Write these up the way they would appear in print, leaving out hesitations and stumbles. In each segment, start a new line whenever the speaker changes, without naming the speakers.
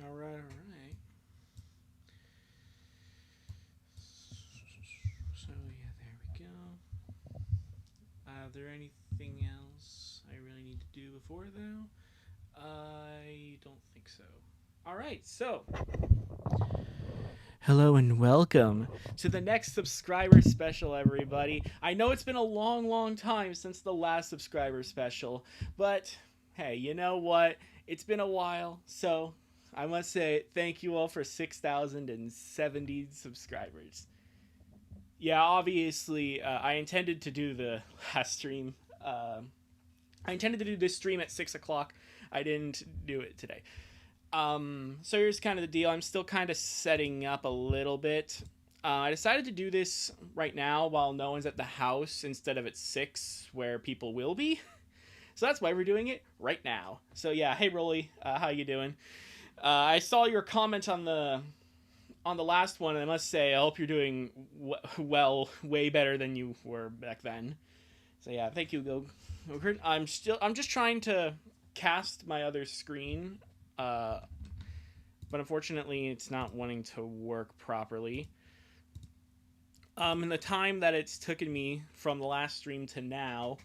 All right, all right. So yeah, there we go. There anything else I really need to do before though? I don't think so. All right, so hello and welcome to the next subscriber special, everybody. I know it's been a long, long time since the last subscriber special, but hey, you know what? It's been a while, so I must say thank you all for 6,070 subscribers. Yeah, obviously, I intended to do the last stream. I intended to do this stream at 6 o'clock. I didn't do it today. So here's kind of the deal. I'm still kind of setting up a little bit. I decided to do this right now while no one's at the house instead of at 6 where people will be. So that's why we're doing it right now. So yeah, hey Rolly, how you doing? I saw your comment on the last one, and I must say I hope you're doing well, way better than you were back then. So yeah, thank you, Go. I'm just trying to cast my other screen, uh, but unfortunately, it's not wanting to work properly. In the time that it's taken me from the last stream to now,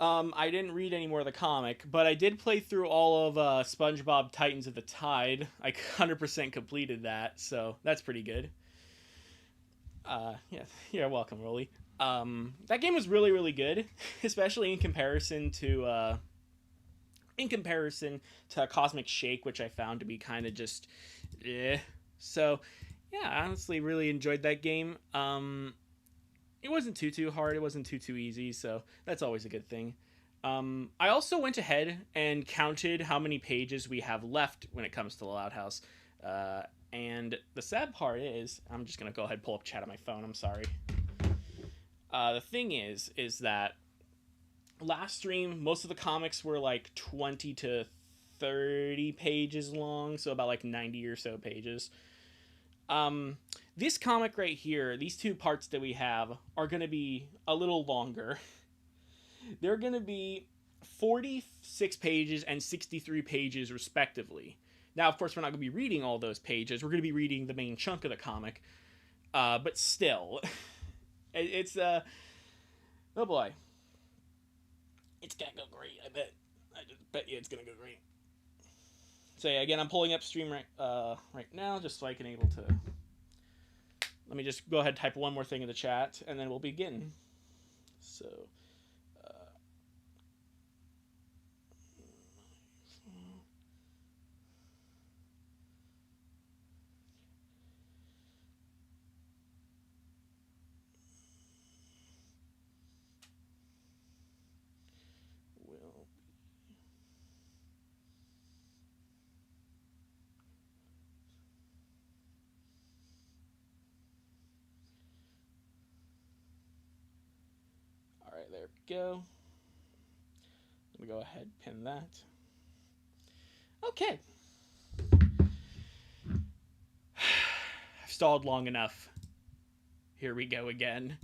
I didn't read any more of the comic, but I did play through all of SpongeBob Titans of the Tide. I 100% completed that, so that's pretty good. Yeah, you're welcome, Rolly. That game was really, really good, especially in comparison to Cosmic Shake, which I found to be kind of just, eh. So, yeah, I honestly really enjoyed that game. It wasn't too hard. It wasn't too easy. So that's always a good thing. I also went ahead and counted how many pages we have left when it comes to the Loud House. And the sad part is, I'm just gonna go ahead and pull up chat on my phone. I'm sorry. The thing is that last stream, most of the comics were like 20 to 30 pages long, so about like 90 or so pages. This comic right here, these two parts that we have, are going to be a little longer. They're going to be 46 pages and 63 pages, respectively. Now, of course, we're not going to be reading all those pages. We're going to be reading the main chunk of the comic. But still, it's oh boy, it's gonna go great. I bet. I just bet you it's gonna go great. So yeah, again, I'm pulling up stream right now just so I can able to. Let me just go ahead and type one more thing in the chat, and then we'll begin. So. Will. All right, there we go. Let me go ahead and pin that. Okay. I've stalled long enough. Here we go again.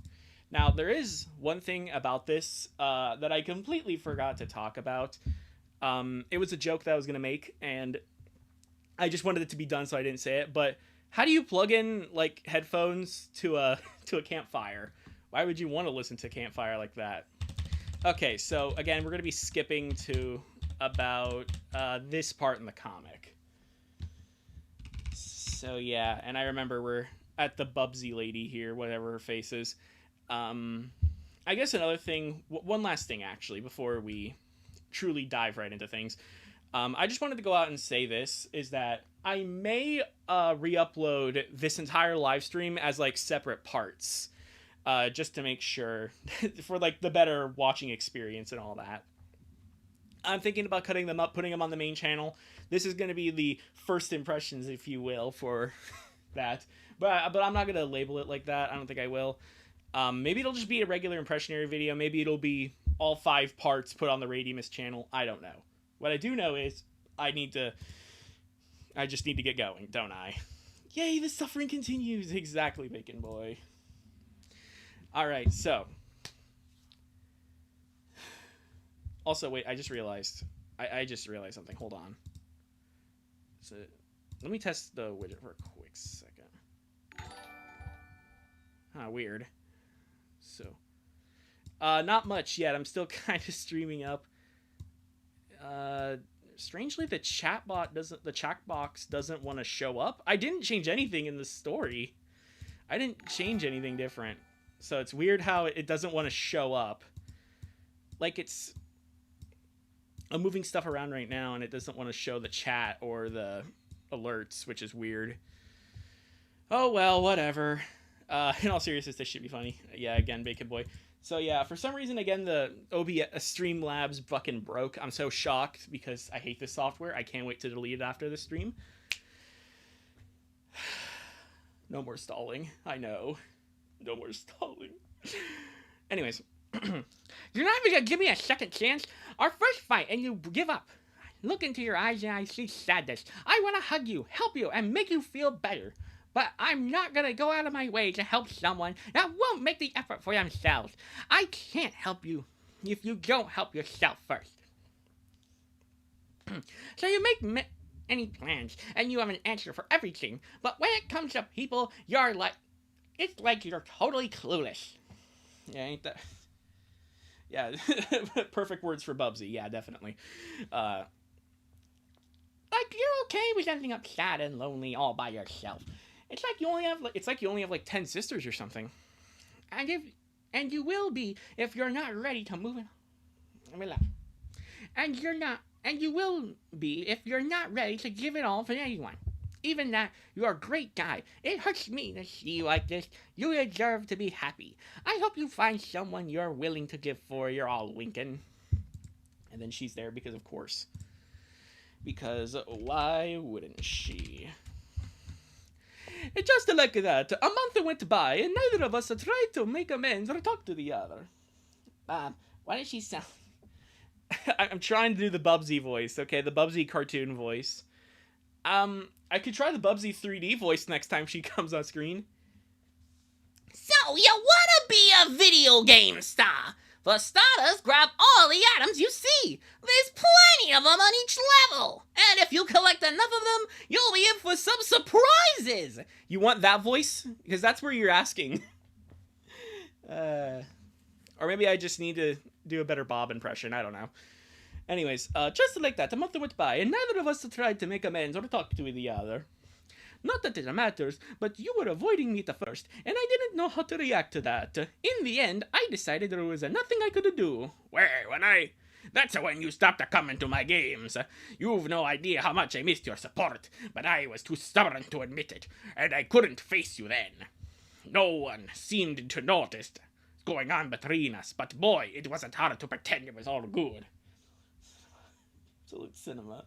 Now, there is one thing about this that I completely forgot to talk about. It was a joke that I was going to make, and I just wanted it to be done, so I didn't say it. But how do you plug in like headphones to a to a campfire? Why would you want to listen to Campfire like that? Okay, so again, we're going to be skipping to about this part in the comic. So yeah, and I remember we're at the Bubsy lady here, whatever her face is. I guess another thing, one last thing actually, before we truly dive right into things. I just wanted to go out and say this, is that I may re-upload this entire live stream as like separate parts, just to make sure for like the better watching experience and all that. I'm thinking about cutting them up, putting them on the main channel. This is going to be the first impressions, if you will, for that. But I'm not going to label it like that. I don't think I will. Maybe it'll just be a regular impressionary video. Maybe it'll be all 5 parts put on the Radiumist channel. I don't know. What I do know is I just need to get going, don't I? Yay, the suffering continues. Exactly, Bacon Boy. All right, so. Also, wait, I just realized something. Hold on. So let me test the widget for a quick second. Weird. So, not much yet. I'm still kind of streaming up. Strangely, the chat box doesn't want to show up. I didn't change anything in the story. I didn't change anything different. So it's weird how it doesn't want to show up. Like I'm moving stuff around right now and it doesn't want to show the chat or the alerts, which is weird. Oh well, whatever. In all seriousness, this should be funny. Yeah, again, Bacon Boy. So yeah, for some reason, again, the OBS Streamlabs fucking broke. I'm so shocked because I hate this software. I can't wait to delete it after the stream. No more stalling. I know. No more stalling. Anyways. You're not even gonna give me a second chance? Our first fight and you give up. Look into your eyes and I see sadness. I want to hug you, help you, and make you feel better. But I'm not gonna go out of my way to help someone that won't make the effort for themselves. I can't help you if you don't help yourself first. So you make any plans, and you have an answer for everything. But when it comes to people, you're like... It's like you're totally clueless. Yeah, ain't that... Yeah, perfect words for Bubsy. Yeah, definitely. Like, you're okay with ending up sad and lonely all by yourself. It's like you only have like 10 sisters or something. And you will be if you're not ready to move on. Relax. And you will be if you're not ready to give it all to anyone. Even that you're a great guy. It hurts me to see you like this. You deserve to be happy. I hope you find someone you're willing to give for. You're all winking. And then she's there because of course. Because why wouldn't she? Just like that, a month went by, and neither of us tried to make amends or talk to the other. Why does she sound... I'm trying to do the Bubsy voice, okay? The Bubsy cartoon voice. I could try the Bubsy 3D voice next time she comes on screen.
So, you wanna be a video game star? For starters, grab all the items you see. There's plenty of them on each level. And if you collect enough of them, you'll be in for some surprises.
You want that voice? Because that's where you're asking. Or maybe I just need to do a better Bob impression. I don't know. Anyways, just like that, a month went by, and neither of us tried to make amends or talk to the other. Not that it matters, but you were avoiding me at first, and I didn't know how to react to that. In the end, I decided there was nothing I could do.
That's when you stopped coming to my games. You've no idea how much I missed your support, but I was too stubborn to admit it, and I couldn't face you then. No one seemed to notice what's going on between us, but boy, it wasn't hard to pretend it was all good.
Absolute cinema.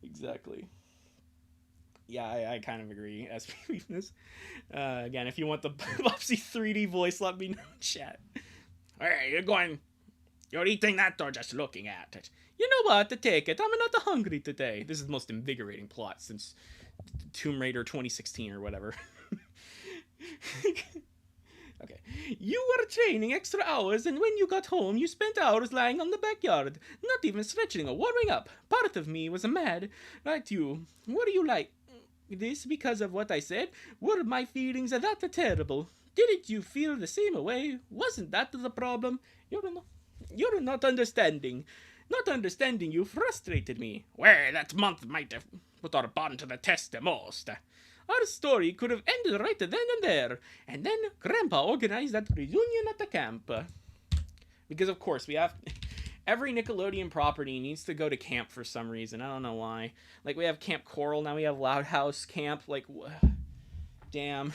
Exactly. Yeah, I kind of agree. As weakness. Again, if you want the Bubsy 3D voice, let me know in chat.
Hey, you're eating that or just looking at it?
You know what? Take it. I'm not hungry today. This is the most invigorating plot since Tomb Raider 2016 or whatever. Okay. You were training extra hours, and when you got home, you spent hours lying on the backyard, not even stretching or warming up. Part of me was mad. Right, you. What do you like? This because of what I said? Were my feelings that terrible? Didn't you feel the same way? Wasn't that the problem? You're not understanding. Not understanding you frustrated me.
Well, that month might have put our bond to the test the most.
Our story could have ended right then and there. And then Grandpa organized that reunion at the camp. Because, of course, we have... Every Nickelodeon property needs to go to camp for some reason. I don't know why. Like, we have Camp Coral, now we have Loud House Camp. Like, damn.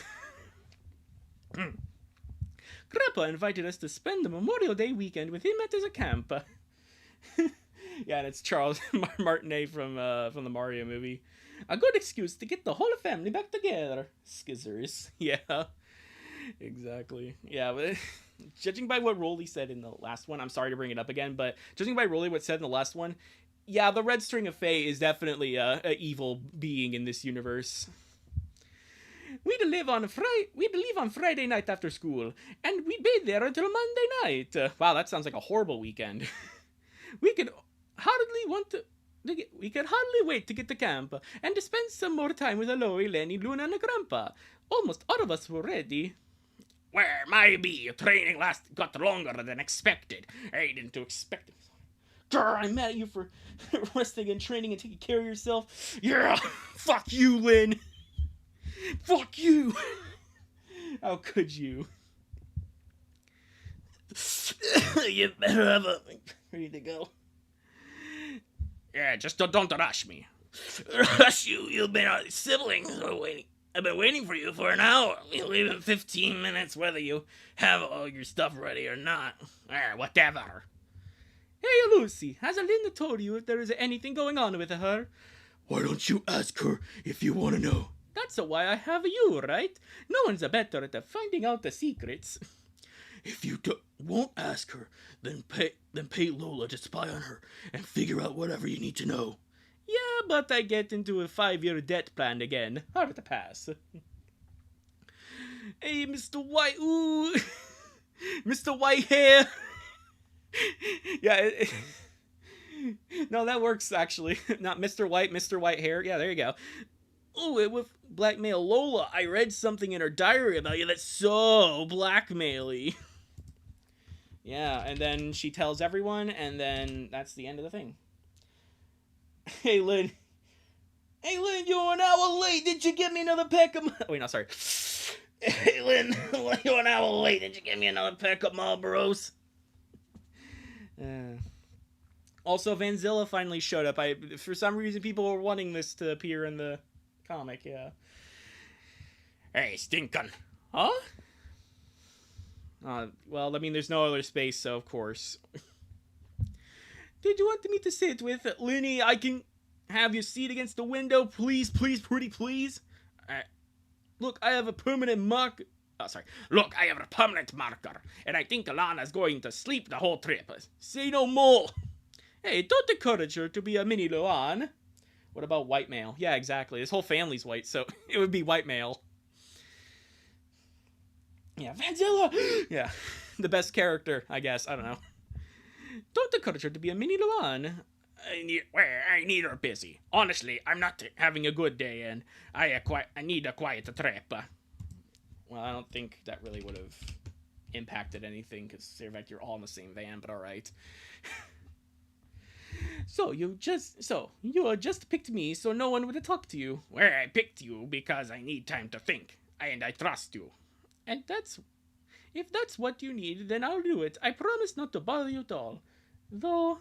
Grandpa invited us to spend the Memorial Day weekend with him at his camp. Yeah, and it's Charles Martinet from the Mario movie. A good excuse to get the whole family back together. Skizzers. Yeah. Exactly. Yeah, but judging by what Rolly said in the last one, I'm sorry to bring it up again, but judging by Rolly what said in the last one, yeah, the Red String of Fae is definitely a evil being in this universe. We'd leave on Friday night after school, and we'd be there until Monday night. Wow, that sounds like a horrible weekend. We could hardly We could hardly wait to get to camp and to spend some more time with Aloy, Lenny, Luna, and Grandpa. Almost all of us were ready.
Where maybe training got longer than expected. I didn't expect it.
Grr, I'm mad at you for resting and training and taking care of yourself. Yeah, fuck you, Lynn. Fuck you. How could you? You better have a... Ready to go.
Yeah, just don't rush me.
Rush you? You've been our siblings waiting. I've been waiting for you for an hour. We'll leave in 15 minutes whether you have all your stuff ready or not.
Whatever.
Hey, Lucy, has Alinda told you if there is anything going on with her?
Why don't you ask her if you want to know?
That's why I have you, right? No one's better at finding out the secrets.
If you won't ask her, then pay Lola to spy on her and figure out whatever you need to know.
Yeah, but I get into a 5-year debt plan again. Hard to pass. Hey, Mr. White... Ooh... Mr. Whitehair... Yeah, no, that works, actually. Not Mr. White, Mr. Whitehair. Yeah, there you go. Oh, with blackmail Lola, I read something in her diary about you that's so blackmail-y. Yeah, and then she tells everyone, and then that's the end of the thing. Hey, Lynn. Hey, Lynn, you're an hour late. Did you get me another pack of... Wait, no, sorry. Hey, Lynn, you're an hour late. Did you get me another pack of Marlboros? Also, Vanzilla finally showed up. For some reason, people were wanting this to appear in the comic, yeah.
Hey, Stinkin'.
Huh? Well, I mean, there's no other space, so of course. Did you want me to sit with Linny? I can have your seat against the window, please, please, pretty please. Look, I have a permanent mark.
Oh, sorry. Look, I have a permanent marker, and I think Alana's going to sleep the whole trip.
Say no more. Hey, don't encourage her to be a mini Luan. What about white male? Yeah, exactly. This whole family's white, so it would be white male. Yeah, Vanzilla! Yeah, the best character, I guess. I don't know. Don't encourage her to be a mini Luan.
I need her busy. Honestly, I'm not having a good day, and I need a quiet trip.
Well, I don't think that really would have impacted anything, because you're all in the same van, but alright. So you just picked me, so no one would have talked to you.
Well, I picked you because I need time to think, and I trust you.
And if that's what you need, then I'll do it. I promise not to bother you at all. Though,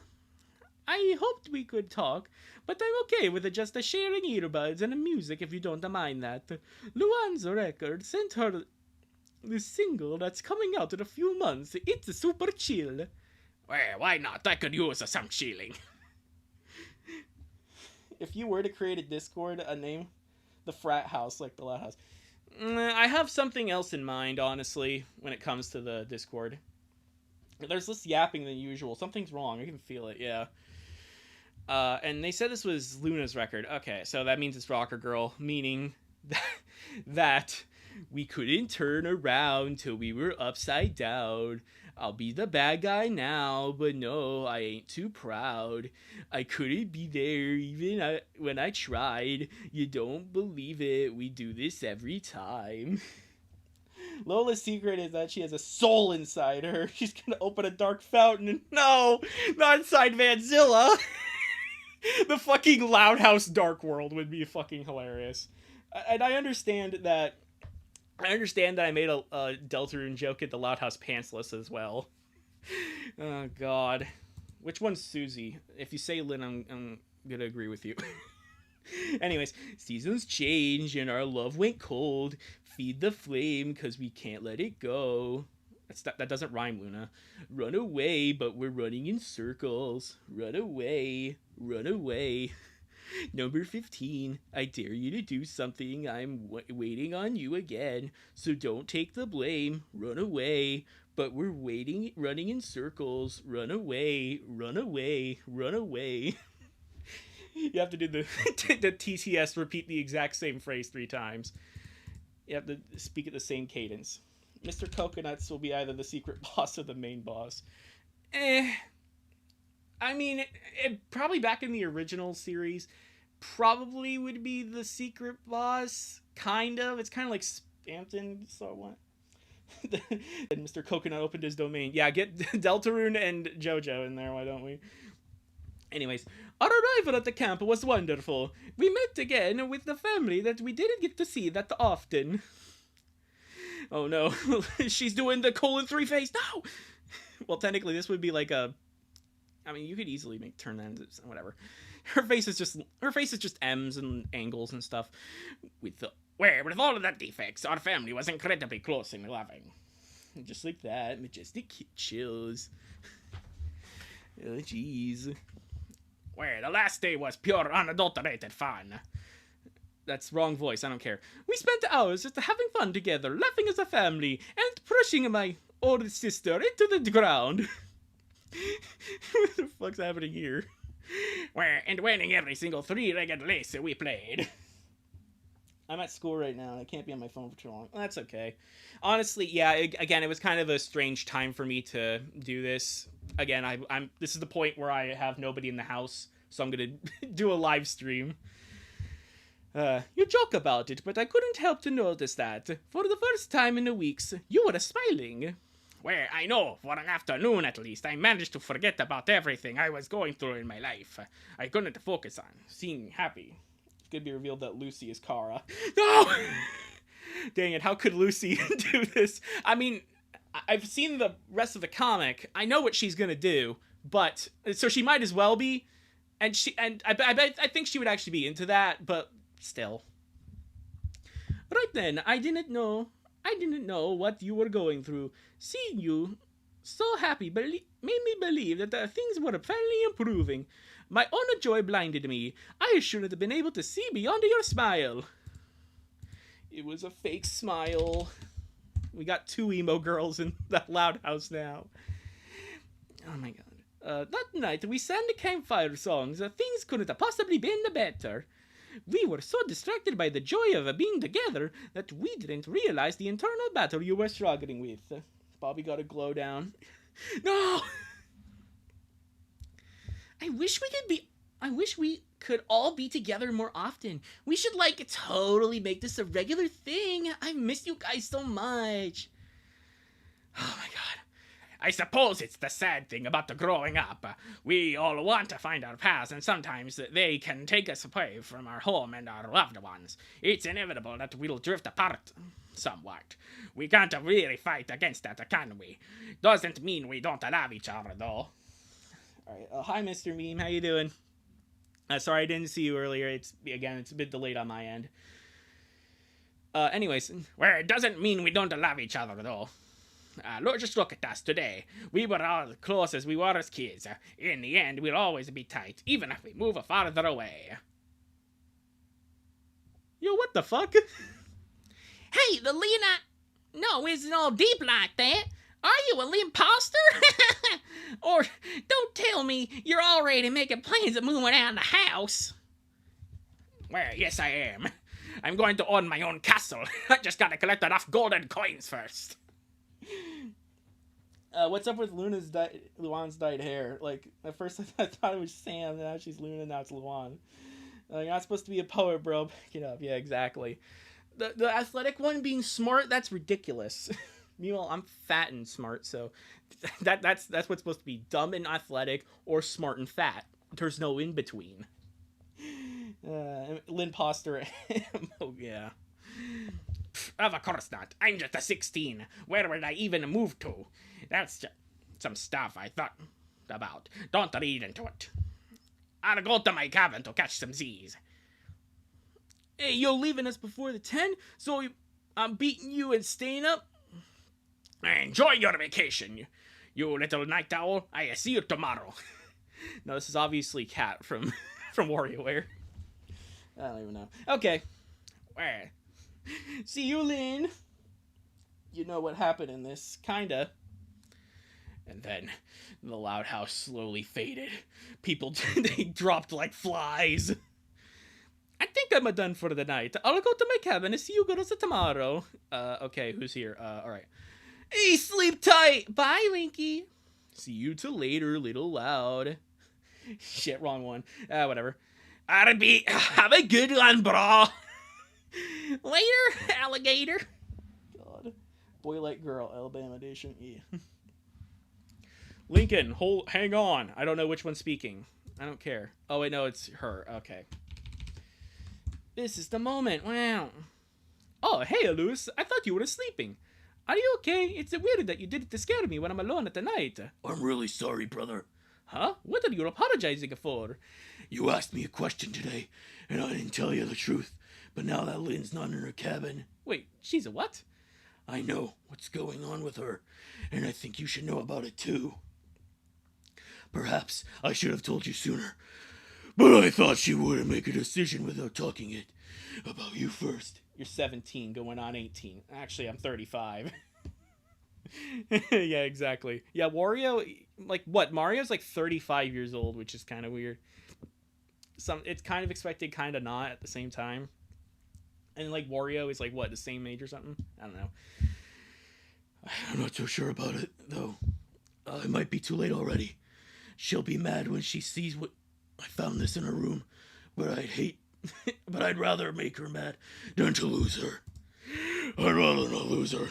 I hoped we could talk, but I'm okay with just sharing earbuds and music if you don't mind that. Luan's record sent her the single that's coming out in a few months. It's super chill.
Well, why not? I could use some chilling.
If you were to create a Discord, name the frat house like the Loud House. I have something else in mind, honestly, when it comes to the Discord. There's less yapping than usual. Something's wrong. I can feel it, yeah. And they said this was Luna's record. Okay, so that means it's Rocker Girl, meaning that we couldn't turn around till we were upside down. I'll be the bad guy now, but no, I ain't too proud. I couldn't be there even when I tried. You don't believe it, we do this every time. Lola's secret is that she has a soul inside her. She's gonna open a dark fountain and no, not inside Vanzilla. The fucking Loud House Dark World would be fucking hilarious. And I understand that I made a Deltarune joke at the Loud House Pantsless as well. Oh, God. Which one's Susie? If you say Lynn, I'm gonna agree with you. Anyways, seasons change and our love went cold. Feed the flame, cause we can't let it go. That doesn't rhyme, Luna. Run away, but we're running in circles. Run away, run away. Number 15, I dare you to do something. I'm waiting on you again, so don't take the blame. Run away, but we're running in circles. Run away, run away, run away. You have to do the TTS, repeat the exact same phrase 3 times. You have to speak at the same cadence. Mr. Coconuts will be either the secret boss or the main boss. I mean, it probably back in the original series, probably would be the secret boss. Kind of. It's kind of like Spampton. So what? And Mr. Coconut opened his domain. Yeah, get Deltarune and JoJo in there. Why don't we? Anyways, our arrival at the camp was wonderful. We met again with the family that we didn't get to see that often. Oh no, she's doing the :3 face. No. Well, technically, this would be like a. I mean, you could easily turn that into whatever. Her face is just M's and angles and stuff. With
all of that defects, our family was incredibly close and loving.
Just like that, majestic chills. Oh jeez.
Where the last day was pure unadulterated fun.
That's wrong voice, I don't care. We spent hours just having fun together, laughing as a family, and pushing my older sister into the ground. What the fuck's happening here?
And winning every single 3-legged race we played.
I'm at school right now, and I can't be on my phone for too long. That's okay. Honestly, yeah, again, it was kind of a strange time for me to do this. Again, I'm. This is the point where I have nobody in the house, so I'm gonna do a live stream. You joke about it, but I couldn't help to notice that, for the first time in weeks, you were smiling.
Well, I know, for an afternoon at least, I managed to forget about everything I was going through in my life. I couldn't focus on seeing happy.
It's gonna be revealed that Lucy is Kara. No! Dang it, how could Lucy do this? I mean, I've seen the rest of the comic. I know what she's gonna do, but so she might as well be. And I think she would actually be into that, but still. Right then, I didn't know what you were going through. Seeing you so happy made me believe that things were finally improving. My own joy blinded me. I shouldn't have been able to see beyond your smile. It was a fake smile. We got 2 emo girls in that loud house now. Oh my god. That night we sang the campfire songs. Things couldn't have possibly been better. We were so distracted by the joy of being together that we didn't realize the internal battle you were struggling with. Bobby got a glow down. No! I wish we could all be together more often. We should, totally make this a regular thing. I've missed you guys so much. Oh my god.
I suppose it's the sad thing about the growing up. We all want to find our paths, and sometimes they can take us away from our home and our loved ones. It's inevitable that we'll drift apart somewhat. We can't really fight against that, can we? Doesn't mean we don't love each other, though.
Alright, hi Mr. Meme, how you doing? Sorry I didn't see you earlier. It's a bit delayed on my end. Anyways.
Well, it doesn't mean we don't love each other, though. Just look at us today. We were all as close as we were as kids. In the end, we'll always be tight, even if we move farther away.
Yo, what the fuck?
Hey, the Leonite... No, isn't all deep like that. Are you a imposter? Or don't tell me you're already making plans of moving out of the house.
Well, yes I am. I'm going to own my own castle. I just gotta collect enough golden coins first.
What's up with Luan's dyed hair? At first I thought it was Sam, now she's Luna, now it's Luan. You're not supposed to be a poet, bro. Back it up. Yeah, exactly. The athletic one being smart, that's ridiculous. Meanwhile, I'm fat and smart, so that's what's supposed to be dumb and athletic or smart and fat. There's no in between. L'imposter. Oh yeah.
Of course not. I'm just a 16. Where would I even move to? That's just some stuff I thought about. Don't read into it. I'll go to my cabin to catch some Z's.
Hey, you're leaving us before the 10? So I'm beating you and staying up?
Enjoy your vacation, you little night owl. I see you tomorrow.
No, this is obviously Cat from WarioWare. I don't even know. Okay.
Where?
See you, Lynn. You know what happened in this, kinda. And then the loud house slowly faded. People, they dropped like flies. I think I'm done for the night. I'll go to my cabin and see you girls tomorrow. Okay, who's here? Alright. Hey, sleep tight! Bye, Winky! See you till later, little loud. Shit, wrong one. Whatever.
RB, have a good one, bro.
Later, alligator.
God. Boy Like Girl, Alabama edition. Yeah. Lincoln, hang on. I don't know which one's speaking. I don't care. Oh, wait, no, it's her. Okay. This is the moment. Wow. Oh, hey, Alus. I thought you were sleeping. Are you okay? It's weird that you did it to scare me when I'm alone at the night.
I'm really sorry, brother.
Huh? What are you apologizing for?
You asked me a question today, and I didn't tell you the truth. But now that Lynn's not in her cabin,
Wait, she's a what?
I know what's going on with her, and I think you should know about it too. Perhaps I should have told you sooner, but I thought she wouldn't make a decision without talking it about you first.
You're 17, going on 18. Actually, I'm 35. Yeah, exactly. Yeah, Wario, like, what? Mario's like 35 years old, which is kind of weird. It's kind of expected, kind of not at the same time. And like Wario is like what, the same age or something? I don't know.
I'm not so sure about it, though. It might be too late already. She'll be mad when she sees what I found this in her room, but I'd rather make her mad than to lose her. I'd rather not lose her.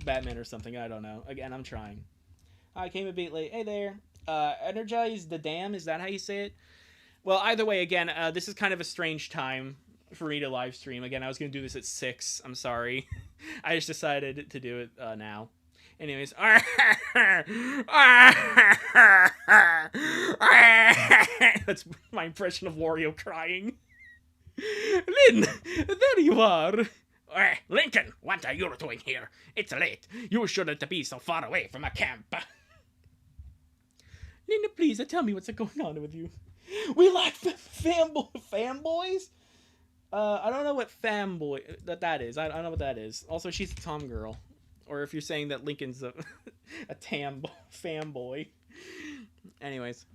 Batman or something, I don't know. Again, I'm trying. I came a bit late. Hey there. Energize the dam, is that how you say it? Well, either way, again, this is kind of a strange time for me to live stream. Again, I was going to do this at 6. I'm sorry. I just decided to do it now. Anyways. That's my impression of Wario crying. Lynn, there you are.
Lincoln, what are you doing here? It's late. You shouldn't be so far away from a camp.
Lynn, please, tell me what's going on with you. We like fanboys? I don't know what fanboy that is. I don't know what that is. Also, she's a Tom girl. Or if you're saying that Lincoln's a fanboy. Anyways.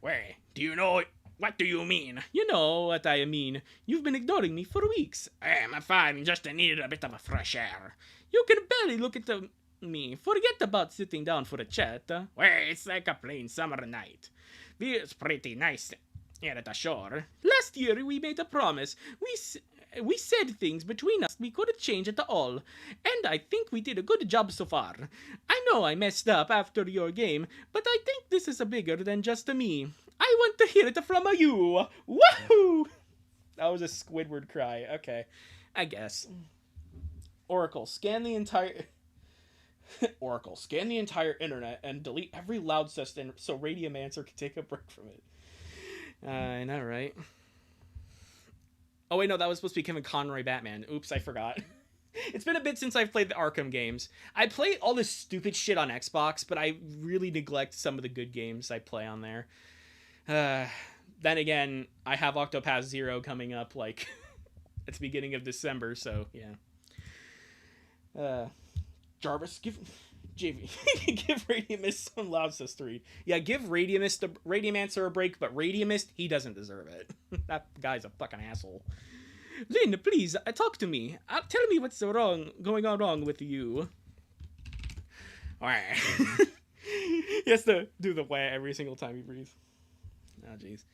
Wait, do you know... What do you mean?
You know what I mean. You've been ignoring me for weeks.
I'm fine, just needed a bit of a fresh air.
You can barely look at me. Forget about sitting down for a chat.
Well, it's like a plain summer night. It's pretty nice here at the shore.
Last year we made a promise. We said things between us we couldn't change at all, and I think we did a good job so far. I know I messed up after your game, but I think this is bigger than just me. I want to hear it from you. Woohoo! That was a Squidward cry. Okay, I guess. Oracle, scan the entire internet and delete every loud system so Radiumancer can take a break from it. I know, right? Oh wait, no, that was supposed to be Kevin Conroy Batman. Oops, I forgot. It's been a bit since I've played the Arkham games. I play all this stupid shit on Xbox, but I really neglect some of the good games I play on there. Then again, I have Octopath Zero coming up, like, at the beginning of December, so, yeah. Jarvis, give Radiumist some loud history. Yeah, give Radiumancer a break, but Radiumist, he doesn't deserve it. That guy's a fucking asshole. Lynn, please, talk to me. Tell me what's going on wrong with you. He has to do the wah every single time he breathes. Oh, jeez.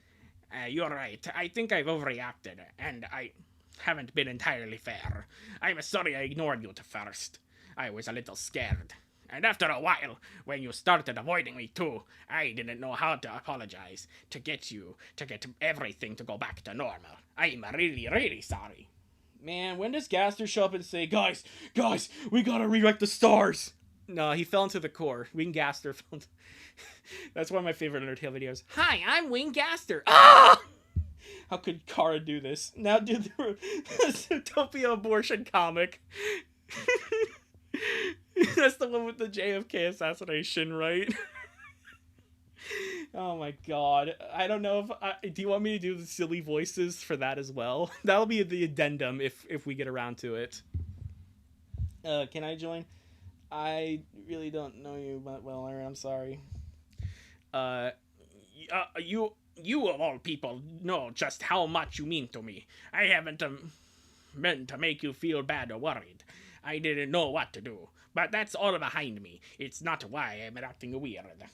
You're right. I think I've overreacted, and I haven't been entirely fair. I'm sorry I ignored you at first. I was a little scared. And after a while, when you started avoiding me too, I didn't know how to apologize to get everything to go back to normal. I'm really, really sorry.
Man, when does Gaster show up and say, guys, we gotta rewrite the stars? No, he fell into the core. Wing Gaster fell into... That's one of my favorite Undertale videos. Hi, I'm Wing Gaster. Ah! How could Kara do this? Now do the Zootopia abortion comic. That's the one with the JFK assassination, right? Oh my god. I don't know if... do you want me to do the silly voices for that as well? That'll be the addendum if we get around to it. Can I join? I really don't know you but well, Aaron. I'm sorry.
You of all people know just how much you mean to me. I haven't meant to make you feel bad or worried. I didn't know what to do, but that's all behind me. It's not why I'm acting weird.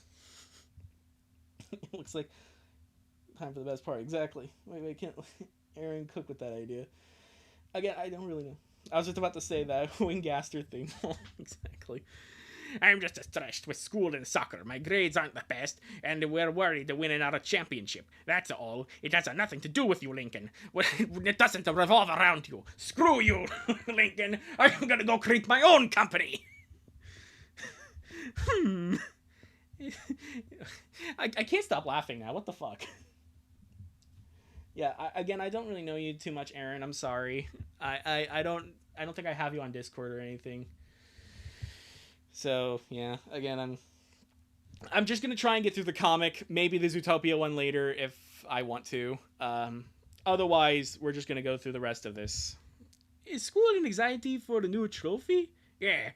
It looks like time for the best part. Exactly. Wait, can't Aaron cook with that idea? Again, I don't really know. I was just about to say that Wingaster thing. Exactly.
I'm just stressed with school and soccer. My grades aren't the best, and we're worried to win another championship. That's all. It has nothing to do with you, Lincoln. It doesn't revolve around you. Screw you, Lincoln. I'm gonna go create my own company.
I can't stop laughing now. What the fuck? Yeah, I don't really know you too much, Aaron. I'm sorry. I don't think I have you on Discord or anything. So yeah, again, I'm just gonna try and get through the comic. Maybe the Zootopia one later if I want to. Otherwise, we're just gonna go through the rest of this. Is school an anxiety for the new trophy?
Yeah,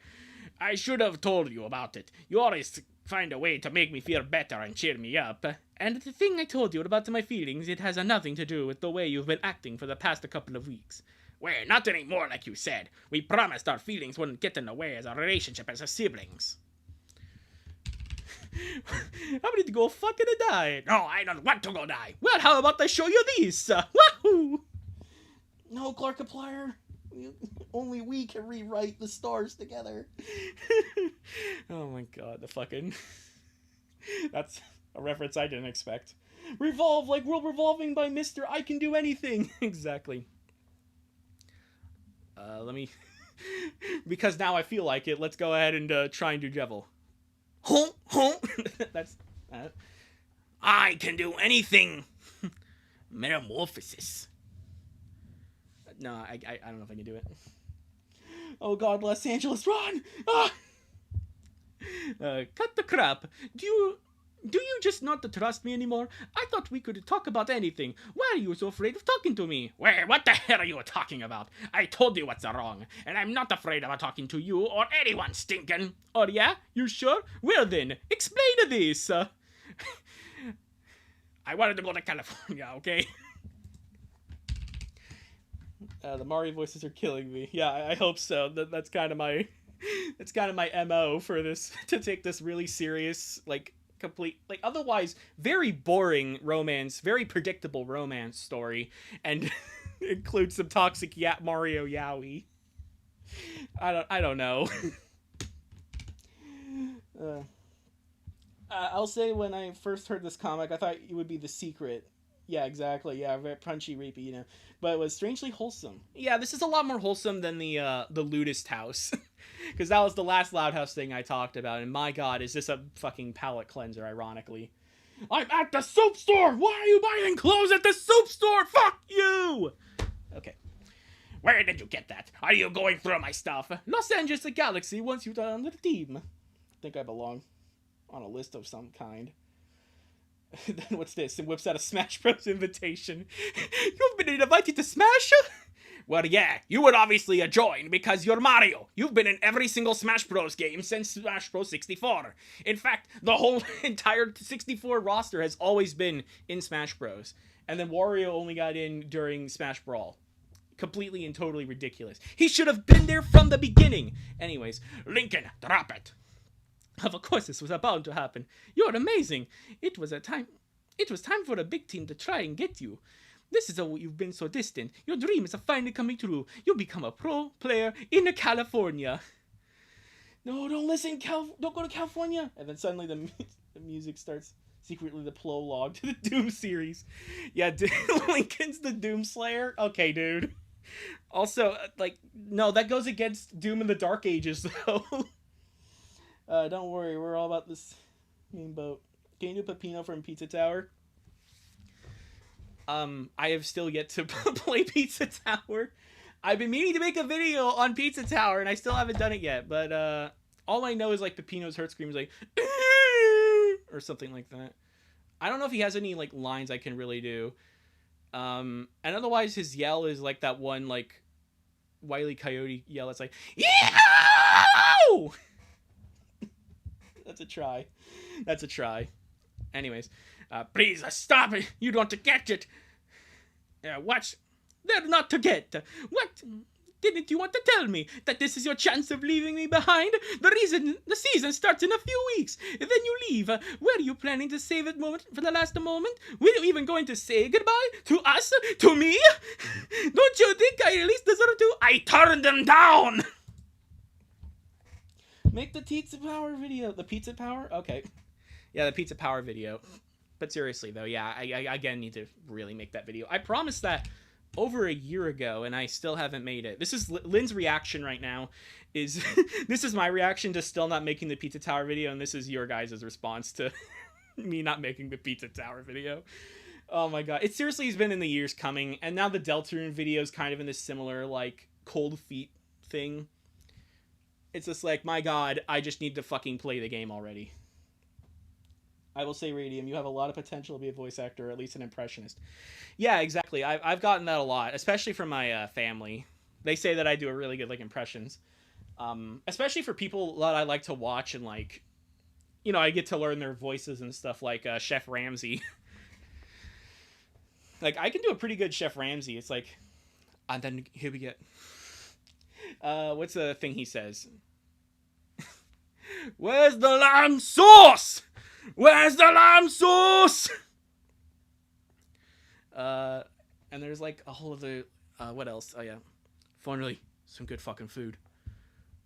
I should have told you about it. You always find a way to make me feel better and cheer me up.
And the thing I told you about my feelings, it has nothing to do with the way you've been acting for the past couple of weeks.
Well, not anymore, like you said. We promised our feelings wouldn't get in the way as our relationship as siblings.
I'm ready to go fucking die.
No, I don't want to go die.
Well, how about I show you these? Wahoo! No, Clarkiplier. Only we can rewrite the stars together. Oh my god, the fucking... That's a reference I didn't expect. Revolve like world revolving by Mr. I Can Do Anything. Exactly. Let me... Because now I feel like it, let's go ahead and try and do Devil. That's...
I can do anything. Metamorphosis.
No, I don't know if I can do it. Oh god, Los Angeles, run! Ah! Cut the crap. Do you just not trust me anymore? I thought we could talk about anything. Why are you so afraid of talking to me?
Wait, what the hell are you talking about? I told you what's wrong, and I'm not afraid of talking to you or anyone, stinking.
Oh yeah? You sure? Well then, explain this.
I wanted to go to California, okay?
The Mario voices are killing me. Yeah, I hope so. That's kind of my MO for this, to take this really serious, like, complete, like, otherwise very boring romance, very predictable romance story, and include some toxic Mario yaoi. I don't know. I'll say when I first heard this comic, I thought it would be The Secret. Yeah, exactly. Yeah, very punchy, rapey, you know. But it was strangely wholesome. Yeah, this is a lot more wholesome than the Ludist House. Because that was the last Loud House thing I talked about. And my god, is this a fucking palate cleanser, ironically. I'm at the soap store! Why are you buying clothes at the soap store? Fuck you! Okay.
Where did you get that? Are you going through my stuff?
Los Angeles, the Galaxy wants you to on the team. I think I belong on a list of some kind. Then what's this? It whips out a Smash Bros. Invitation. You've been invited to Smash?
Well, yeah, you would obviously join because you're Mario. You've been in every single Smash Bros. Game since Smash Bros. 64. In fact, the whole
entire 64 roster has always been in Smash Bros. And then Wario only got in during Smash Brawl. Completely and totally ridiculous. He should have been there from the beginning. Anyways,
Lincoln, drop it.
Of course this was bound to happen. You're amazing. It was time for a big team to try and get you. This is how you've been so distant. Your dream is finally coming true. You'll become a pro player in California. No, don't listen. Don't go to California. And then suddenly the music starts. Secretly the prologue to the Doom series. Yeah, Lincoln's the Doom Slayer. Okay, dude. Also, like, no, that goes against Doom in the Dark Ages, though. Don't worry, we're all about this main boat. Can you do Peppino from Pizza Tower? I have still yet to play Pizza Tower. I've been meaning to make a video on Pizza Tower, and I still haven't done it yet, but, all I know is, like, Peppino's hurt scream is like, or something like that. I don't know if he has any, like, lines I can really do. And otherwise, his yell is, like, that one, like, Wile E. Coyote yell. It's like, yeah! That's a try. Anyways,
please stop it. You don't get it.
watch. They're not to get. What?
Didn't you want to tell me that this is your chance of leaving me behind? The season starts in a few weeks. Then you leave. Were you planning to save it moment for the last moment? Were you even going to say goodbye to us? To me? Don't you think I at least deserve to? I turned them down!
Make the pizza power video. The pizza power? Okay. Yeah, the pizza power video. But seriously, though, yeah, I again need to really make that video. I promised that over a year ago, and I still haven't made it. This is Lynn's reaction right now. Is this is my reaction to still not making the pizza tower video, and this is your guys' response to me not making the pizza tower video. Oh my god. It seriously has been in the years coming, and now the Deltarune video is kind of in this similar, like, cold feet thing. It's just like, my god, I just need to fucking play the game already. I will say, Radium, you have a lot of potential to be a voice actor, or at least an impressionist. Yeah, exactly. I've gotten that a lot, especially from my family. They say that I do a really good, like, impressions. Especially for people that I like to watch and, like, you know, I get to learn their voices and stuff, like Chef Ramsay. Like, I can do a pretty good Chef Ramsay. It's like, and then here we get... what's the thing he says? Where's the lamb sauce? Where's the lamb sauce? And there's like a whole other, what else? Oh yeah. Finally, some good fucking food.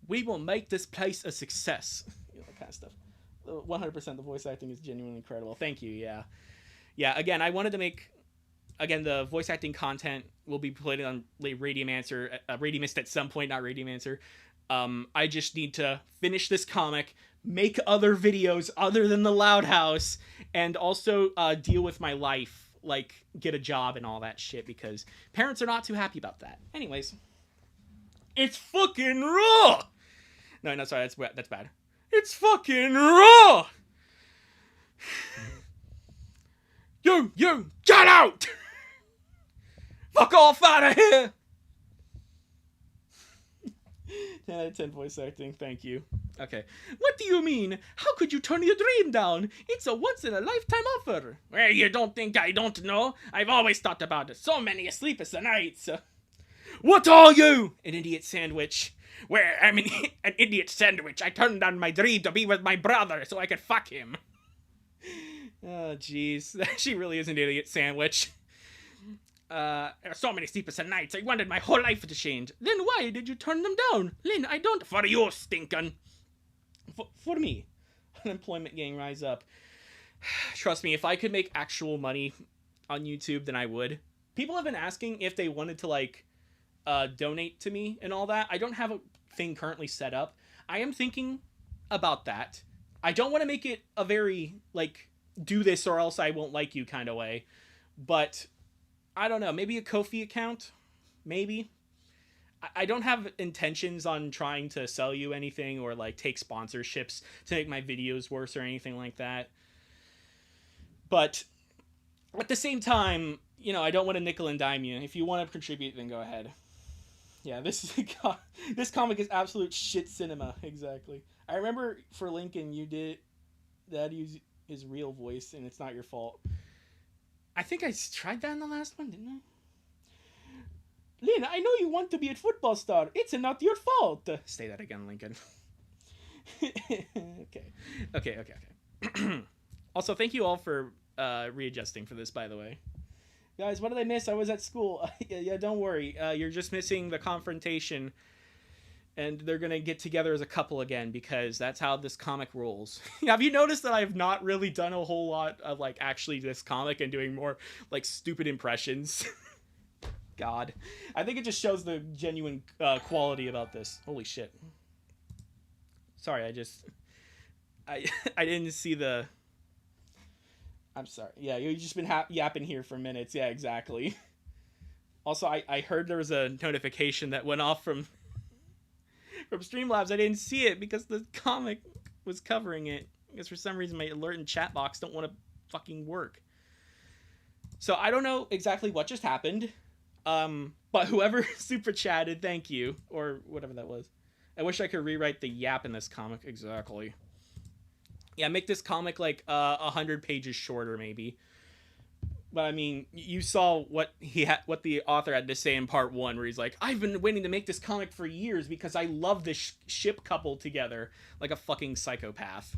We will make this place a success. You know, that kind of stuff. 100% the voice acting is genuinely incredible. Thank you, yeah. Yeah, again, I wanted to make... Again, the voice acting content will be played on Radiumancer, Radiumist at some point, not Radiumancer. I just need to finish this comic, make other videos other than the Loud House, and also deal with my life, like get a job and all that shit, because parents are not too happy about that. Anyways, it's fucking raw. No, sorry, that's bad. It's fucking raw. You, get out! Fuck off out of here! 10 out of 10 voice acting, thank you. Okay. What do you mean? How could you turn your dream down? It's a once-in-a-lifetime offer.
Well, you don't think I don't know? I've always thought about it. So many sleepless nights.
What are you? An idiot sandwich.
Well, I mean, an idiot sandwich. I turned down my dream to be with my brother so I could fuck him.
Oh, jeez. She really is an idiot sandwich.
So many sleepless nights. I wanted my whole life to change. Then why did you turn them down? Lynn, I don't... For you, stinkin'.
For me. Unemployment gang rise up. Trust me, if I could make actual money on YouTube, then I would. People have been asking if they wanted to, like, donate to me and all that. I don't have a thing currently set up. I am thinking about that. I don't want to make it a very, like, do this or else I won't like you kind of way. But, I don't know. Maybe a Ko-fi account? Maybe. I don't have intentions on trying to sell you anything or, like, take sponsorships to make my videos worse or anything like that. But, at the same time, you know, I don't want to nickel and dime you. If you want to contribute, then go ahead. Yeah, this comic is absolute shit cinema. Exactly. I remember for Lincoln, you did that use his real voice, and it's not your fault. I think I tried that in the last one, didn't I? Lynn, I know you want to be a football star. It's not your fault. Say that again, Lincoln. Okay. Also, thank you all for readjusting for this, by the way. Guys, what did I miss? I was at school. Yeah, don't worry. You're just missing the confrontation. And they're going to get together as a couple again, because that's how this comic rolls. Have you noticed that I've not really done a whole lot of, like, actually this comic and doing more, like, stupid impressions? God. I think it just shows the genuine quality about this. Holy shit. Sorry, I didn't see the... I'm sorry. Yeah, you've just been yapping here for minutes. Yeah, exactly. Also, I heard there was a notification that went off from Streamlabs. I didn't see it because the comic was covering it. Because for some reason my alert and chat box don't want to fucking work. So I don't know exactly what just happened. But whoever super chatted, thank you. Or whatever that was. I wish I could rewrite the yap in this comic. Exactly. Yeah, make this comic like 100 pages shorter, maybe. But I mean, you saw what what the author had to say in part 1, where he's like, "I've been waiting to make this comic for years because I love this ship couple together like a fucking psychopath."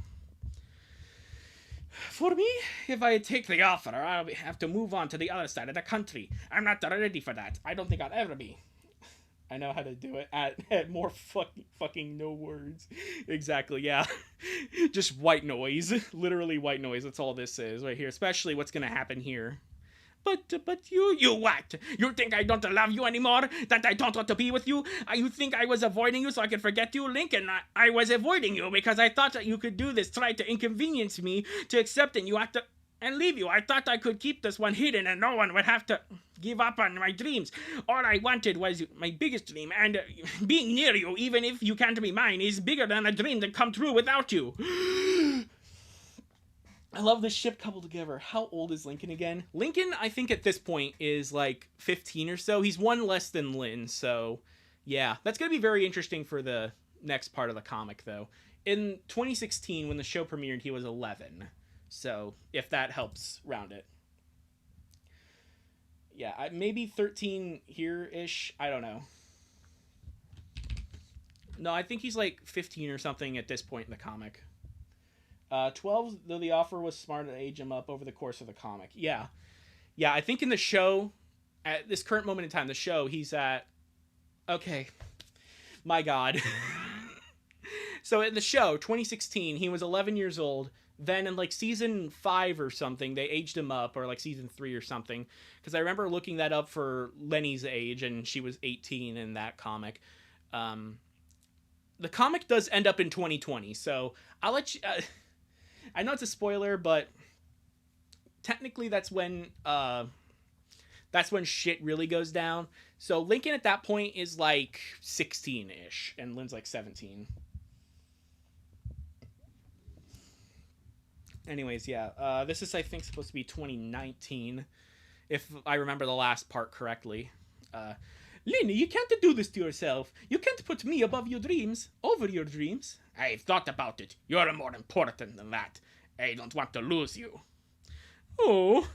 For me, if I take the offer, I'll have to move on to the other side of the country. I'm not ready for that. I don't think I'll ever be. I know how to do it at more fucking no words. Exactly, yeah. Just white noise. Literally white noise. That's all this is right here. Especially what's gonna happen here. But you what? You think I don't love you anymore? That I don't want to be with you? You think I was avoiding you so I could forget you, Lincoln? I was avoiding you because I thought that you could do this, try to inconvenience me to accepting you after and leave you. I thought I could keep this one hidden and no one would have to give up on my dreams. All I wanted was my biggest dream, and being near you, even if you can't be mine, is bigger than a dream that come true without you. I love this ship coupled together. How old is Lincoln again? Lincoln, I think at this point, is like 15 or so. He's one less than Lynn, so yeah. That's going to be very interesting for the next part of the comic, though. In 2016, when the show premiered, he was 11. So, if that helps round it. Yeah, maybe 13 here-ish. I don't know. No, I think he's like 15 or something at this point in the comic. 12, though the offer was smart to age him up over the course of the comic. Yeah. Yeah, I think in the show, at this current moment in time, the show, he's at... Okay. My God. So in the show, 2016, he was 11 years old. Then in like season 5 or something, they aged him up, or like season 3 or something. Because I remember looking that up for Lenny's age, and she was 18 in that comic. The comic does end up in 2020, so I'll let you... I know it's a spoiler, but technically that's when shit really goes down. So Lincoln at that point is like 16-ish, and Lynn's like 17. Anyways, yeah. This is, I think, supposed to be 2019, if I remember the last part correctly. Lynn, you can't do this to yourself. You can't put me above your dreams, over your dreams.
I've thought about it. You're more important than that. I don't want to lose you.
Oh,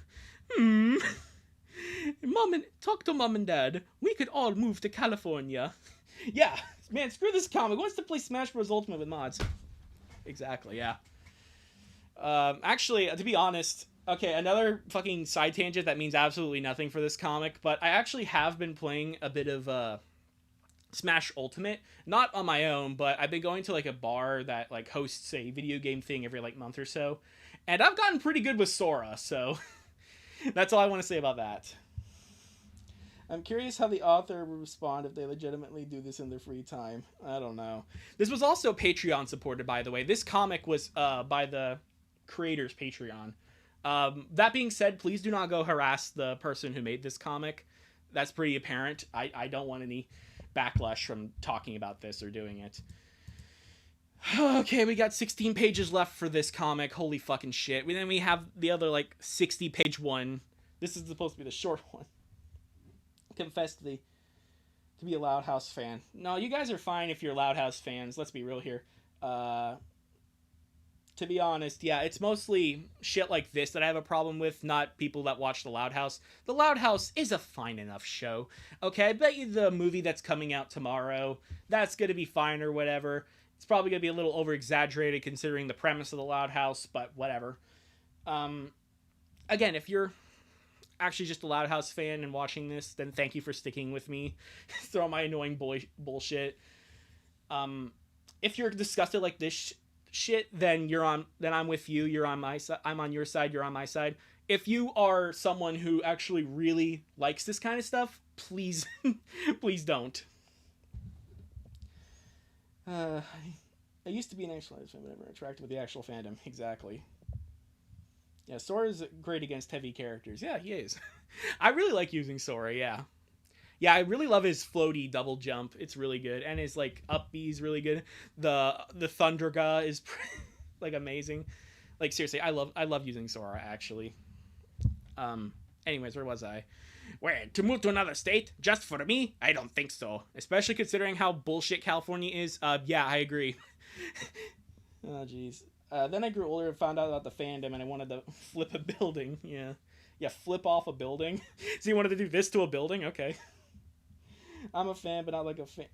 talk to Mom and Dad. We could all move to California. Yeah, man, screw this comic. Who wants to play Smash Bros. Ultimate with mods? Exactly, yeah. Actually, to be honest, okay, another fucking side tangent that means absolutely nothing for this comic, but I actually have been playing a bit of, Smash Ultimate, not on my own, but I've been going to like a bar that like hosts a video game thing every like month or so, and I've gotten pretty good with Sora, so that's all I want to say about that. I'm curious how the author will respond if they legitimately do this in their free time. I don't know. This was also Patreon supported, by the way. This comic was by the creators' Patreon. That being said, please do not go harass the person who made this comic. That's pretty apparent. I don't want any backlash from talking about this or doing it. Okay, we got 16 pages left for this comic. Holy fucking shit. And then we have the other, like, 60-page one. This is supposed to be the short one. Confess to be a Loud House fan. No, you guys are fine if you're Loud House fans. Let's be real here. To be honest, yeah, it's mostly shit like this that I have a problem with, not people that watch The Loud House. The Loud House is a fine enough show. Okay, I bet you the movie that's coming out tomorrow, that's going to be fine or whatever. It's probably going to be a little over-exaggerated considering the premise of The Loud House, but whatever. Again, if you're actually just a Loud House fan and watching this, then thank you for sticking with me through all my annoying bullshit. If you're disgusted like this shit, then I'm with you. You're on my side. I'm on your side. You're on my side. If you are someone who actually really likes this kind of stuff, please, please don't. I used to be an actual fan, but never interacted with the actual fandom. Exactly. Yeah, Sora's great against heavy characters. Yeah, he is. I really like using Sora, yeah. Yeah, I really love his floaty double jump. It's really good. And his, like, up B is really good. The Thunderga is, like, amazing. Like, seriously, I love using Sora, actually. Anyways, where was I?
Wait, to move to another state? Just for me? I don't think so.
Especially considering how bullshit California is. Yeah, I agree. Oh, jeez. Then I grew older and found out about the fandom, and I wanted to flip a building. Yeah. Yeah, flip off a building. So you wanted to do this to a building? Okay. I'm a fan, but not like a fan.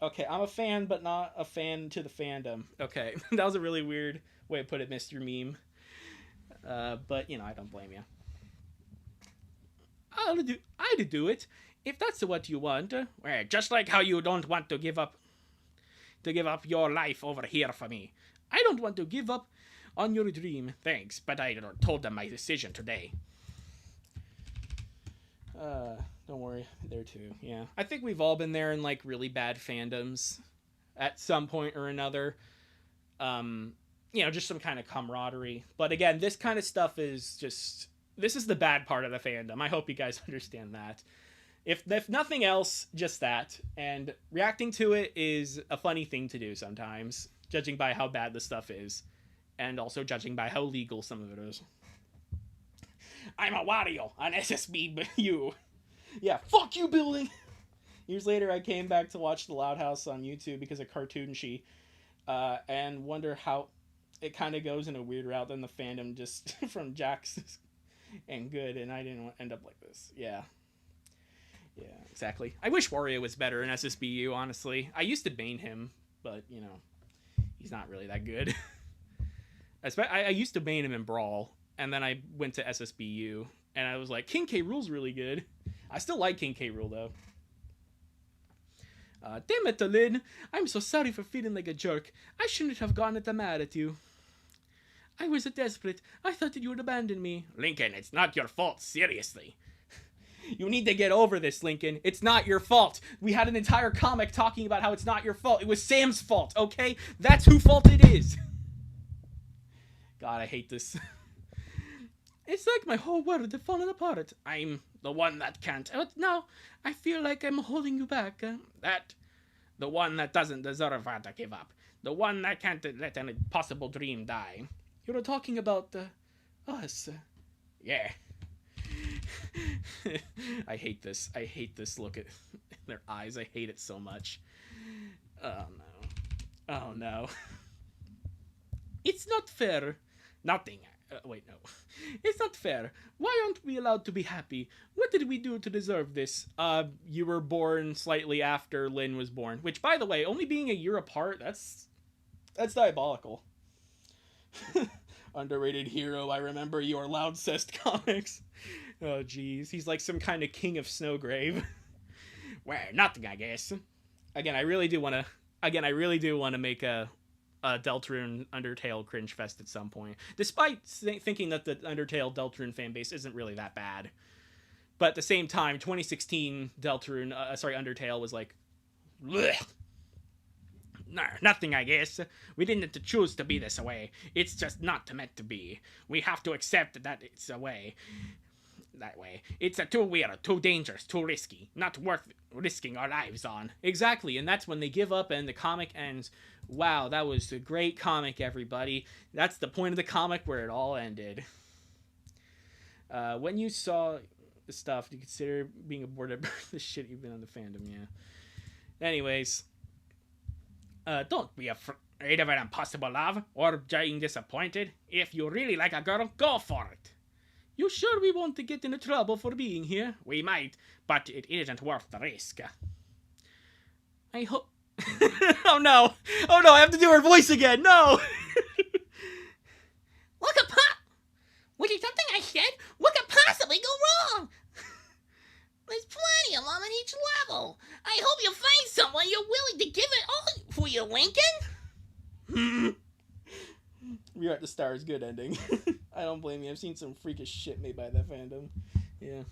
Okay, I'm a fan, but not a fan to the fandom. Okay, that was a really weird way to put it, Mr. Meme. But, you know, I don't blame you. I'd do it, if that's what you want.
Well, just like how you don't want to give up your life over here for me.
I don't want to give up on your dream.
Thanks, but I told them my decision today.
Don't worry, there too. Yeah, I think we've all been there in like really bad fandoms, at some point or another. You know, just some kind of camaraderie. But again, this kind of stuff is just, this is the bad part of the fandom. I hope you guys understand that. If nothing else, just that. And reacting to it is a funny thing to do sometimes, judging by how bad the stuff is, and also judging by how legal some of it is.
I'm a Wario on SSBU.
Yeah, fuck you, building! Years later, I came back to watch The Loud House on YouTube because of Cartoonshi, and wonder how it kind of goes in a weird route than the fandom just from Jax and good, and I didn't end up like this. Yeah. Yeah, exactly. I wish Wario was better in SSBU, honestly. I used to main him, but, you know, he's not really that good. I used to main him in Brawl, and then I went to SSBU, and I was like, King K. Rool's really good. I still like King K. Rool, though. Damn it, Lin. I'm so sorry for feeling like a jerk. I shouldn't have gotten it mad at you. I was desperate. I thought that you would abandon me.
Lincoln, it's not your fault, seriously.
You need to get over this, Lincoln. It's not your fault. We had an entire comic talking about how it's not your fault. It was Sam's fault, okay? That's whose fault it is. God, I hate this. It's like my whole world has fallen apart.
I'm the one that can't.
No, I feel like I'm holding you back.
The one that doesn't deserve to give up. The one that can't let any possible dream die.
You're talking about us.
Yeah.
I hate this. I hate this look at their eyes. I hate it so much. Oh no. Oh no. It's not fair.
Nothing.
Wait, no. It's not fair. Why aren't we allowed to be happy? What did we do to deserve this? You were born slightly after Lin was born. Which, by the way, only being a year apart, that's diabolical. Underrated hero, I remember your Loudcest comics. Oh, jeez. He's like some kind of king of Snowgrave.
Well, nothing, I guess.
Again, I really do want to make a Deltarune Undertale cringe fest at some point. Despite thinking that the Undertale Deltarune fanbase isn't really that bad. But at the same time, 2016 Undertale was like, blech.
No, nothing, I guess. We didn't choose to be this way. It's just not meant to be. We have to accept that it's a way. That way. It's too weird, too dangerous, too risky. Not worth risking our lives on.
Exactly, and that's when they give up and the comic ends. Wow, that was a great comic, everybody. That's the point of the comic where it all ended. When you saw the stuff, do you consider being aborted by the shit you've been on the fandom? Yeah. Anyways.
Don't be afraid of an impossible love or being disappointed. If you really like a girl, go for it.
You sure we won't get into trouble for being here?
We might, but it isn't worth the risk.
I hope... Oh no! Oh no, I have to do her voice again! No!
What is something I said? What could possibly go wrong? There's plenty of them in each level. I hope you find someone you're willing to give it all for you, Lincoln.
We are at the Stars Good ending. I don't blame you. I've seen some freakish shit made by that fandom. Yeah.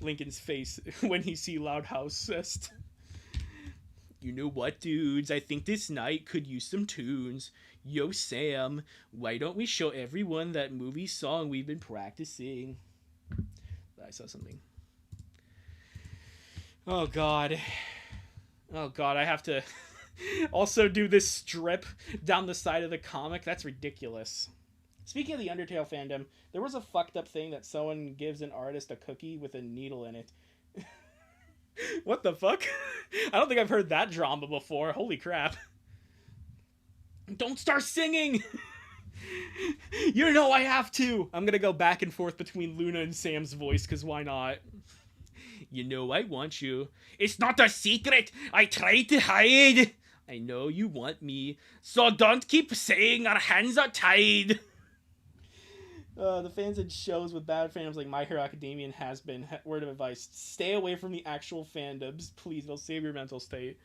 Lincoln's face when he see Loud House. You know what, dudes? I think this night could use some tunes. Yo, Sam, why don't we show everyone that movie song we've been practicing? I saw something. Oh, God. Oh, God, I have to also do this strip down the side of the comic. That's ridiculous. Speaking of the Undertale fandom, there was a fucked up thing that someone gives an artist a cookie with a needle in it. What the fuck? I don't think I've heard that drama before. Holy crap. Don't start singing! You know I have to. I'm gonna go back and forth between Luna and Sam's voice, because why not? You know I want you.
It's not a secret. I try to hide.
I know you want me.
So don't keep saying our hands are tied.
The fans in shows with bad fandoms like My Hero Academia and Has Been, word of advice, stay away from the actual fandoms. Please, they'll save your mental state.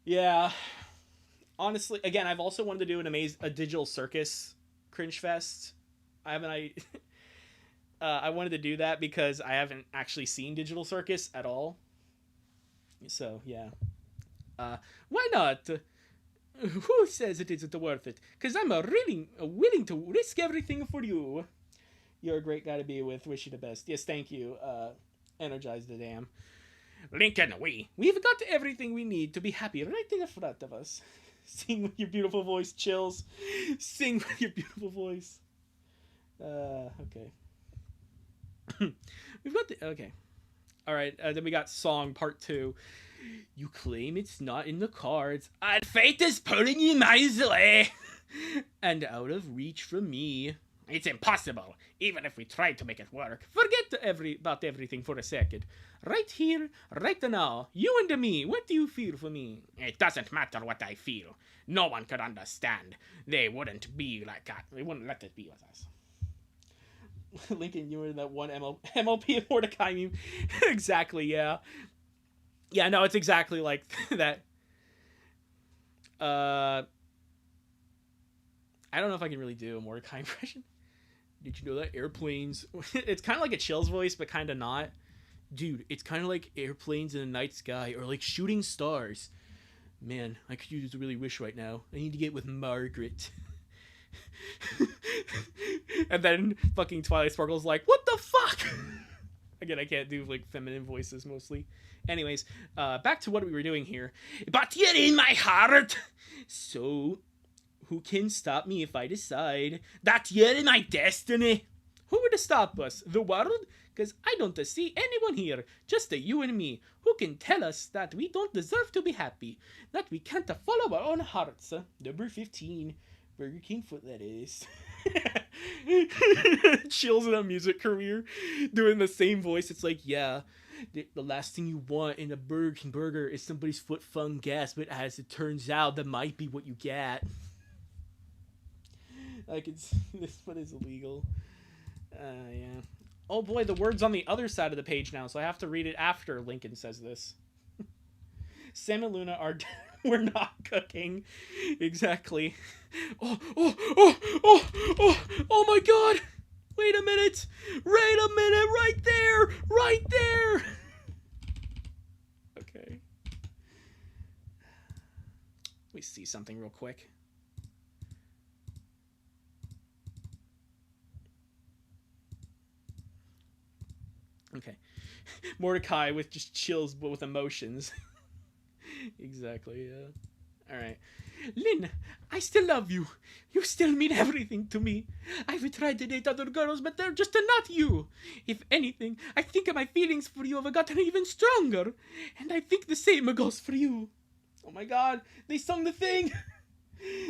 Yeah. Honestly, again, I've also wanted to do a digital circus cringe fest. I wanted to do that because I haven't actually seen Digital Circus at all. So, yeah. Why not? Who says it isn't worth it? Because I'm really willing to risk everything for you. You're a great guy to be with. Wish you the best. Yes, thank you. Energize the dam.
Lincoln,
We've got everything we need to be happy right in the front of us. Sing with your beautiful voice, Chills. Sing with your beautiful voice. Okay. We've got the... Okay. Alright, then we got song part 2. You claim it's not in the cards.
and fate is pulling you miles away.
And out of reach from me.
It's impossible, even if we tried to make it work.
Forget about everything for a second. Right here, right now, you and me, what do you feel for me?
It doesn't matter what I feel. No one could understand. They wouldn't be like that. They wouldn't let it be with us.
Lincoln, you were in that one MLP of Mordecai meme. Exactly, yeah. Yeah, no, it's exactly like that. I don't know if I can really do a Mordecai impression. Did you know that airplanes... It's kind of like a Chill's voice, but kind of not. Dude, it's kind of like airplanes in the night sky, or like shooting stars. Man, I could use a really wish right now. I need to get with Margaret. And then fucking Twilight Sparkle's like, what the fuck? Again, I can't do like feminine voices mostly. Anyways, back to what we were doing here.
But you're in my heart.
So, who can stop me if I decide
That you're in my destiny.
Who would stop us? The world? Because I don't see anyone here. Just you and me. Who can tell us that we don't deserve to be happy? That we can't follow our own hearts. Number 15. Burger King foot, that is. Chills in a music career. Doing the same voice. It's like, yeah, the last thing you want in a Burger King burger is somebody's foot fun gas. But as it turns out, that might be what you get. Like, this foot is illegal. Yeah. Oh boy, the word's on the other side of the page now, so I have to read it after Lincoln says this. Sam and Luna are... We're not cooking. Exactly. Oh my god! Wait a minute! Right there! Right there! Okay. Let me see something real quick. Okay. Mordecai with just chills but with emotions. Exactly, yeah. Alright. Lynn, I still love you. You still mean everything to me. I've tried to date other girls, but they're just not you. If anything, I think my feelings for you have gotten even stronger. And I think the same goes for you. Oh my god, they sung the thing.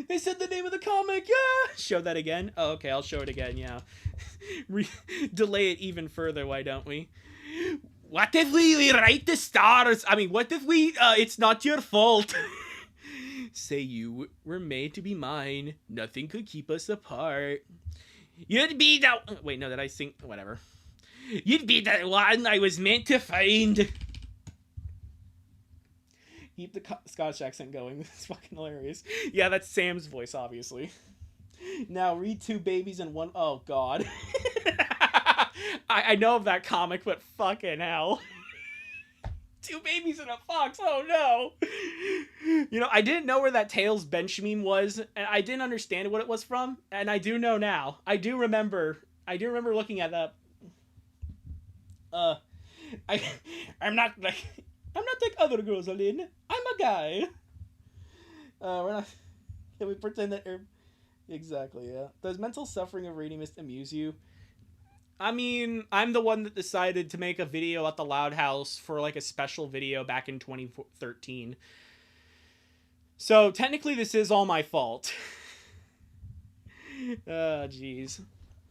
They said the name of the comic, yeah! Show that again? Oh, okay, I'll show it again, yeah. Delay it even further, why don't we?
What if we rewrite the stars? I mean, what if we, it's not your fault.
Say you were made to be mine. Nothing could keep us apart.
You'd be the...
Wait, no, did I sing? Whatever.
You'd be the one I was meant to find.
Keep the Scottish accent going. This is fucking hilarious. Yeah, that's Sam's voice, obviously. Now, read two babies and one... Oh, God. I know of that comic, but fucking hell. Two babies and a fox, oh no. You know, I didn't know where that Tails bench meme was, and I didn't understand what it was from, and I do know now. I do remember looking at that. I'm not like other girls, Aline. I'm a guy. We're not... Can we pretend that... Exactly, yeah. Does mental suffering of Radiumist amuse you? I mean, I'm the one that decided to make a video at the Loud House for like a special video back in 2013. So technically this is all my fault. Oh, jeez.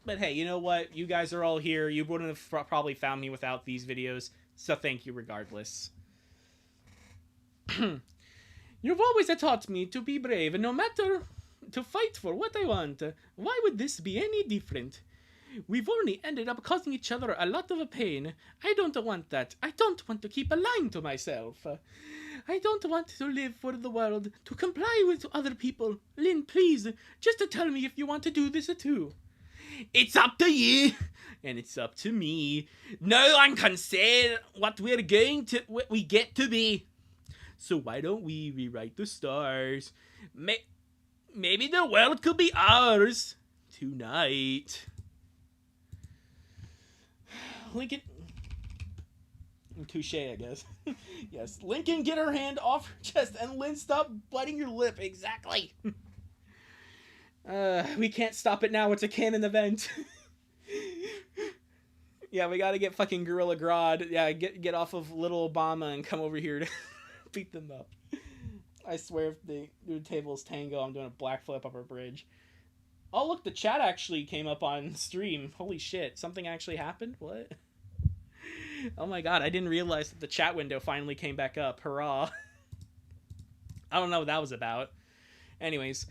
But hey, you know what? You guys are all here. You wouldn't have probably found me without these videos, so thank you regardless. You've always taught me to be brave, no matter to fight for what I want. Why would this be any different? We've only ended up causing each other a lot of pain. I don't want that. I don't want to keep lying to myself. I don't want to live for the world, to comply with other people. Lynn, please, just tell me if you want to do this too.
It's up to you.
And it's up to me.
No one can say what we get to be.
So why don't we rewrite the stars?
Maybe the world could be ours
tonight. Lincoln. Touche, I guess. Yes. Lincoln, get her hand off her chest, and Lynn, stop biting your lip.
Exactly.
We can't stop it now. It's a canon event. Yeah, we gotta get fucking Gorilla Grodd. Yeah, get off of Little Obama and come over here to beat them up. I swear if the table's tango, I'm doing a black flip up a bridge. Oh, look, the chat actually came up on stream. Holy shit, something actually happened? What? Oh my god, I didn't realize that the chat window finally came back up. Hurrah. I don't know what that was about. Anyways,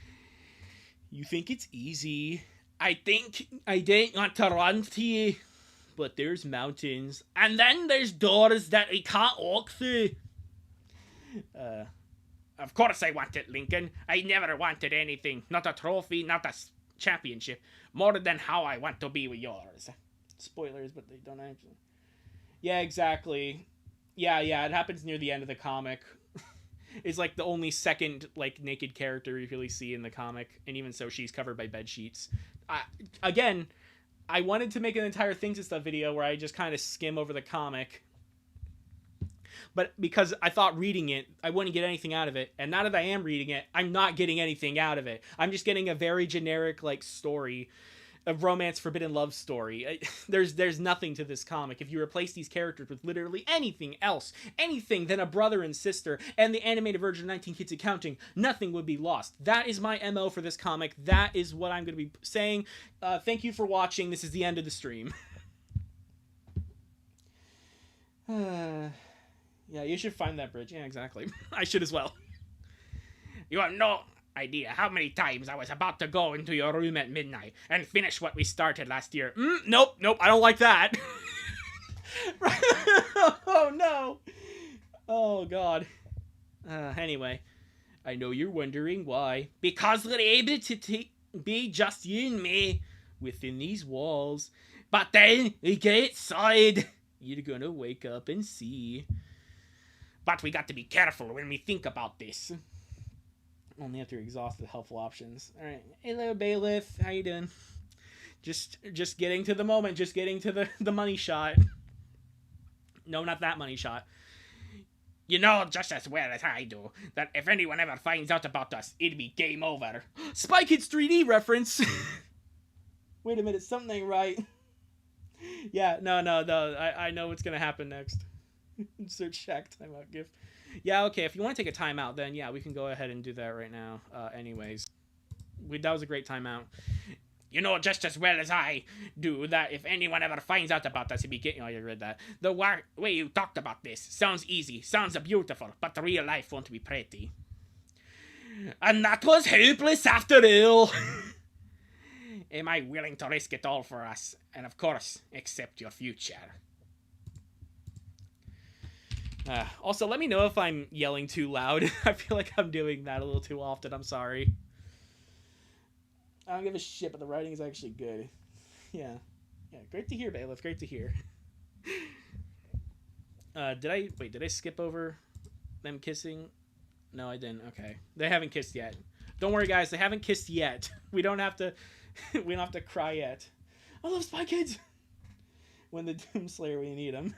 you think it's easy.
I think I don't want to run to you.
But there's mountains.
And then there's doors that we can't walk through. Of course I want it, Lincoln. I never wanted anything. Not a trophy, not a championship. More than how I want to be with yours.
Spoilers, but they don't actually. Yeah, exactly. Yeah, it happens near the end of the comic. It's like the only second like naked character you really see in the comic, and even so, she's covered by bed sheets. Again, I wanted to make an entire Things and Stuff video where I just kind of skim over the comic, but because I thought reading it, I wouldn't get anything out of it, and now that I am reading it, I'm not getting anything out of it. I'm just getting a very generic like story. A romance forbidden love story. There's nothing to this comic. If you replace these characters with literally anything else, anything than a brother and sister and the animated version of 19 Kids Accounting, nothing would be lost. That is my MO for this comic. That is what I'm going to be saying. Thank you for watching. This is the end of the stream. Yeah, you should find that bridge. Yeah, exactly. I should as well.
You have no idea how many times I was about to go into your room at midnight and finish what we started last year.
Nope, I don't like that. Oh no. Oh god. Anyway, I know you're wondering why.
Because we're able to be just you and me
within these walls.
But then we get outside.
You're gonna wake up and see.
But we got to be careful when we think about this.
Only after you exhaust the helpful options. All right. Hello, Bailiff. How you doing? Just getting to the moment. Just getting to the money shot. No, not that money shot.
You know just as well as I do that if anyone ever finds out about us, it'd be game over.
Spy Kids 3D reference. Wait a minute. Something ain't right. Yeah. No. I know what's gonna happen next. Insert Shaq timeout gif. Yeah, okay, if you want to take a timeout, then yeah, we can go ahead and do that right now. Anyways, that was a great timeout.
You know just as well as I do that if anyone ever finds out about us, it'd be getting... Oh, you read that. The way you talked about this sounds easy, sounds beautiful, but the real life won't be pretty. And that was hopeless after all. Am I willing to risk it all for us? And of course, accept your future.
Also, let me know if I'm yelling too loud. I feel like I'm doing that a little too often. I'm sorry. I don't give a shit, but the writing is actually good. Yeah. Great to hear, Bailiff. Great to hear. Did I skip over them kissing? No, I didn't. Okay. They haven't kissed yet. Don't worry, guys. They haven't kissed yet. We don't have to cry yet. I love Spy Kids. When the Doomslayer, we need him.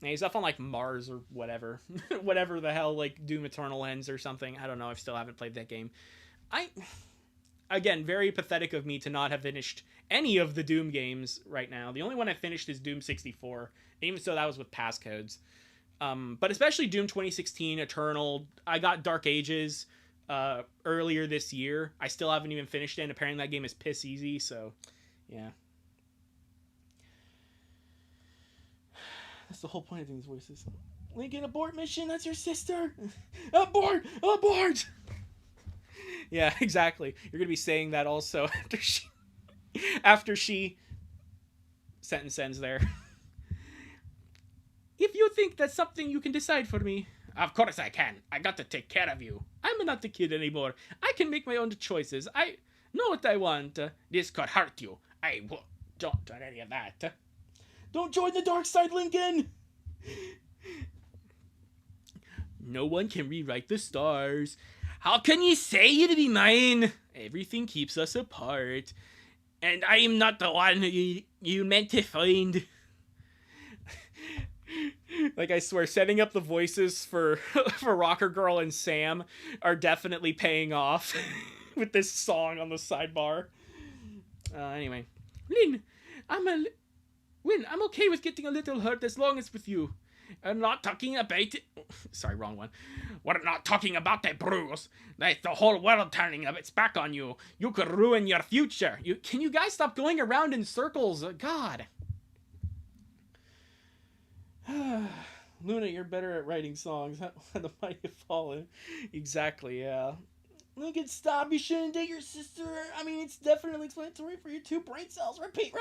And he's up on like Mars or whatever. Whatever the hell, like Doom Eternal ends or something. I don't know. I still haven't played that game. Again, very pathetic of me to not have finished any of the Doom games right now. The only one I finished is Doom 64. Even so, that was with passcodes. But especially Doom 2016, Eternal. I got Dark Ages. earlier this year. I still haven't even finished it, and apparently that game is piss easy, so yeah. That's the whole point of these voices. Lincoln, abort mission, that's your sister! Abort! Abort! Yeah, exactly. You're gonna be saying that also after she sentence ends there. If you think that's something you can decide for me.
Of course I can. I got to take care of you.
I'm not a kid anymore. I can make my own choices. I know what I want.
This could hurt you. Don't do any of that.
Don't join the dark side, Lincoln! No one can rewrite the stars. How can you say you'd be mine? Everything keeps us apart.
And I am not the one you meant to find.
Like, I swear, setting up the voices for Rocker Girl and Sam are definitely paying off with this song on the sidebar. Anyway. Lynn, I'm okay with getting a little hurt as long as with you.
I'm not talking about it.
Sorry, wrong one.
We're not talking about the bruise. That's the whole world turning its back on you. You could ruin your future.
Can you guys stop going around in circles? God. Luna, you're better at writing songs. How the mighty have fallen. Exactly, yeah. Lincoln, stop. You shouldn't date your sister. I mean, it's definitely explanatory for your 2 brain cells. Repeat.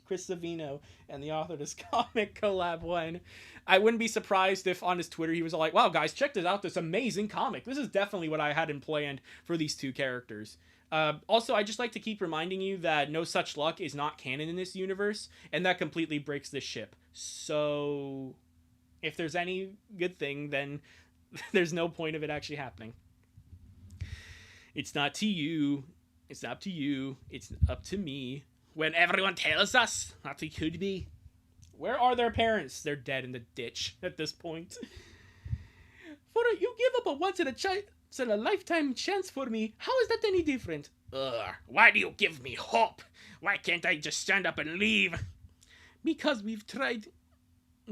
Chris Savino and the author of this comic collab one. I wouldn't be surprised if on his Twitter he was all like, wow, guys, check this out. This amazing comic. This is definitely what I had in planned for these 2 characters. Also, I just like to keep reminding you that No Such Luck is not canon in this universe, and that completely breaks this ship. So, if there's any good thing, then there's no point of it actually happening. It's not to you. It's not up to you. It's up to me.
When everyone tells us that we could be.
Where are their parents? They're dead in the ditch at this point. You give up a once-in-a-lifetime chance for me. How is that any different?
Ugh, why do you give me hope? Why can't I just stand up and leave?
Because we've tried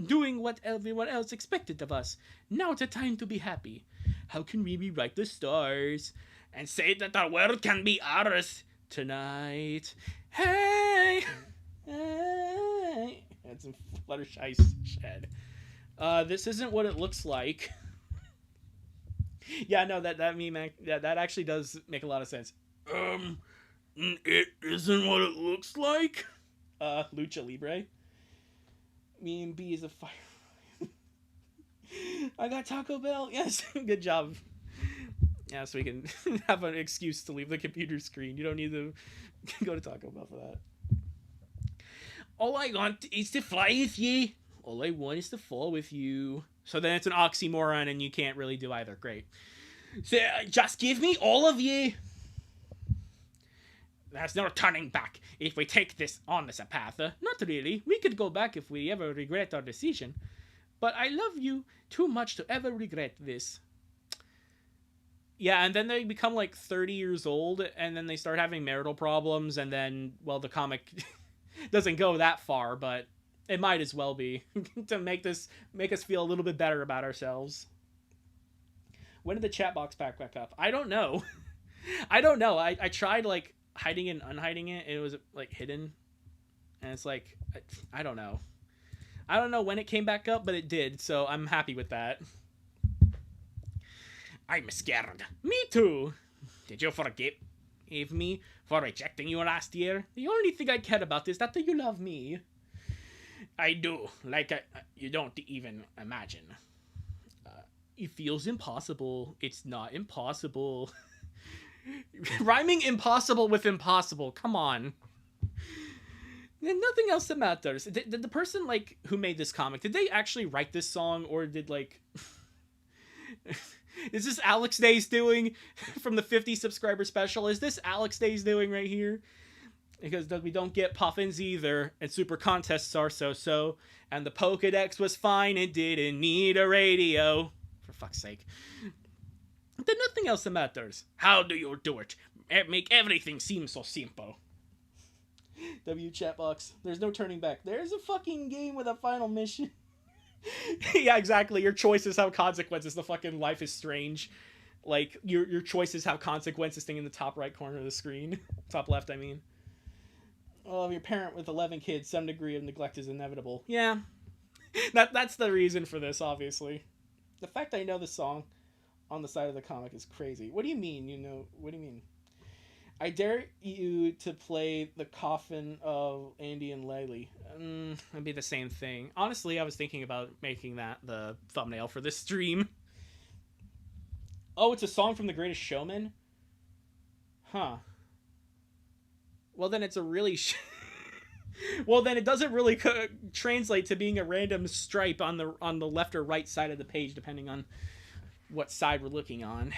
doing what everyone else expected of us. Now it's a time to be happy. How can we rewrite the stars?
And say that our world can be ours
tonight. Hey! Hey! That's some Fluttershy's shed. This isn't what it looks like. Yeah, no, that meme, that actually does make a lot of sense.
It isn't what it looks like?
Lucha Libre. Me and B is a fire. I got Taco Bell. Yes, good job. Yeah, so we can have an excuse to leave the computer screen. You don't need to go to Taco Bell for that.
All I want is to fly with you.
All I want is to fall with you. So then it's an oxymoron and you can't really do either. Great.
So just give me all of you. There's no turning back if we take this on as a path.
Not really. We could go back if we ever regret our decision. But I love you too much to ever regret this. Yeah, and then they become like 30 years old, and then they start having marital problems, and then, well, the comic doesn't go that far, but it might as well be to make us feel a little bit better about ourselves. When did the chat box back up? I don't know. I don't know. I tried like hiding it and unhiding it, and it was like hidden, and it's like I don't know. I don't know when it came back up, but it did, so I'm happy with that.
I'm scared.
Me too.
Did you forgive
me
for rejecting you last year?
The only thing I care about is that you love me.
I do. Like, you don't even imagine.
It feels impossible. It's not impossible. Rhyming impossible with impossible. Come on. And nothing else that matters. Did the person, like, who made this comic, did they actually write this song, or did, like... Is this Alex Day's doing from the 50 subscriber special? Is this Alex Day's doing right here? Because we don't get puffins either, and super contests are so-so, and the Pokedex was fine, it didn't need a radio. For fuck's sake. There's nothing else that matters.
How do you do it? Make everything seem so simple.
W chatbox. There's no turning back. There's a fucking game with a final mission. Yeah, exactly. Your choices have consequences. The fucking Life is Strange Like, your choices have consequences thing in the top right corner of the screen. Top left, I mean. Well, your parent with 11 kids, some degree of neglect is inevitable. Yeah. That's the reason for this, obviously. The fact I know the song on the side of the comic is crazy. What do you mean, what do you mean? I dare you to play the coffin of Andy and Laylee. It'd be the same thing. Honestly, I was thinking about making that the thumbnail for this stream. Oh, it's a song from The Greatest Showman? Huh. Well, then it's a really... well, then it doesn't really translate to being a random stripe on the left or right side of the page, depending on what side we're looking on.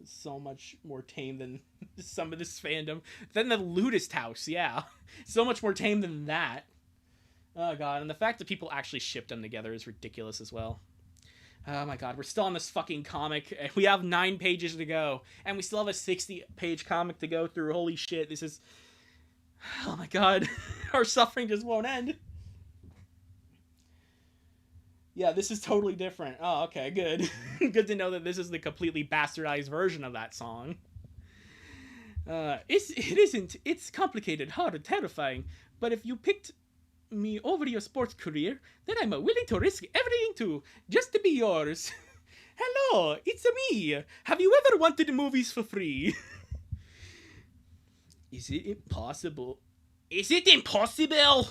It's so much more tame than some of this fandom. Than the Ludist House, yeah. So much more tame than that. Oh, God. And the fact that people actually shipped them together is ridiculous as well. Oh my God, we're still on this fucking comic. We have 9 pages to go, and we still have a 60-page comic to go through. Holy shit, this is... Oh my God, our suffering just won't end. Yeah, this is totally different. Oh, okay, good. Good to know that this is the completely bastardized version of that song. It's complicated, hard, and terrifying, but if you picked me over your sports career, then I'm willing to risk everything just to be yours. Hello, it's me. Have you ever wanted movies for free? Is it impossible? Is it impossible?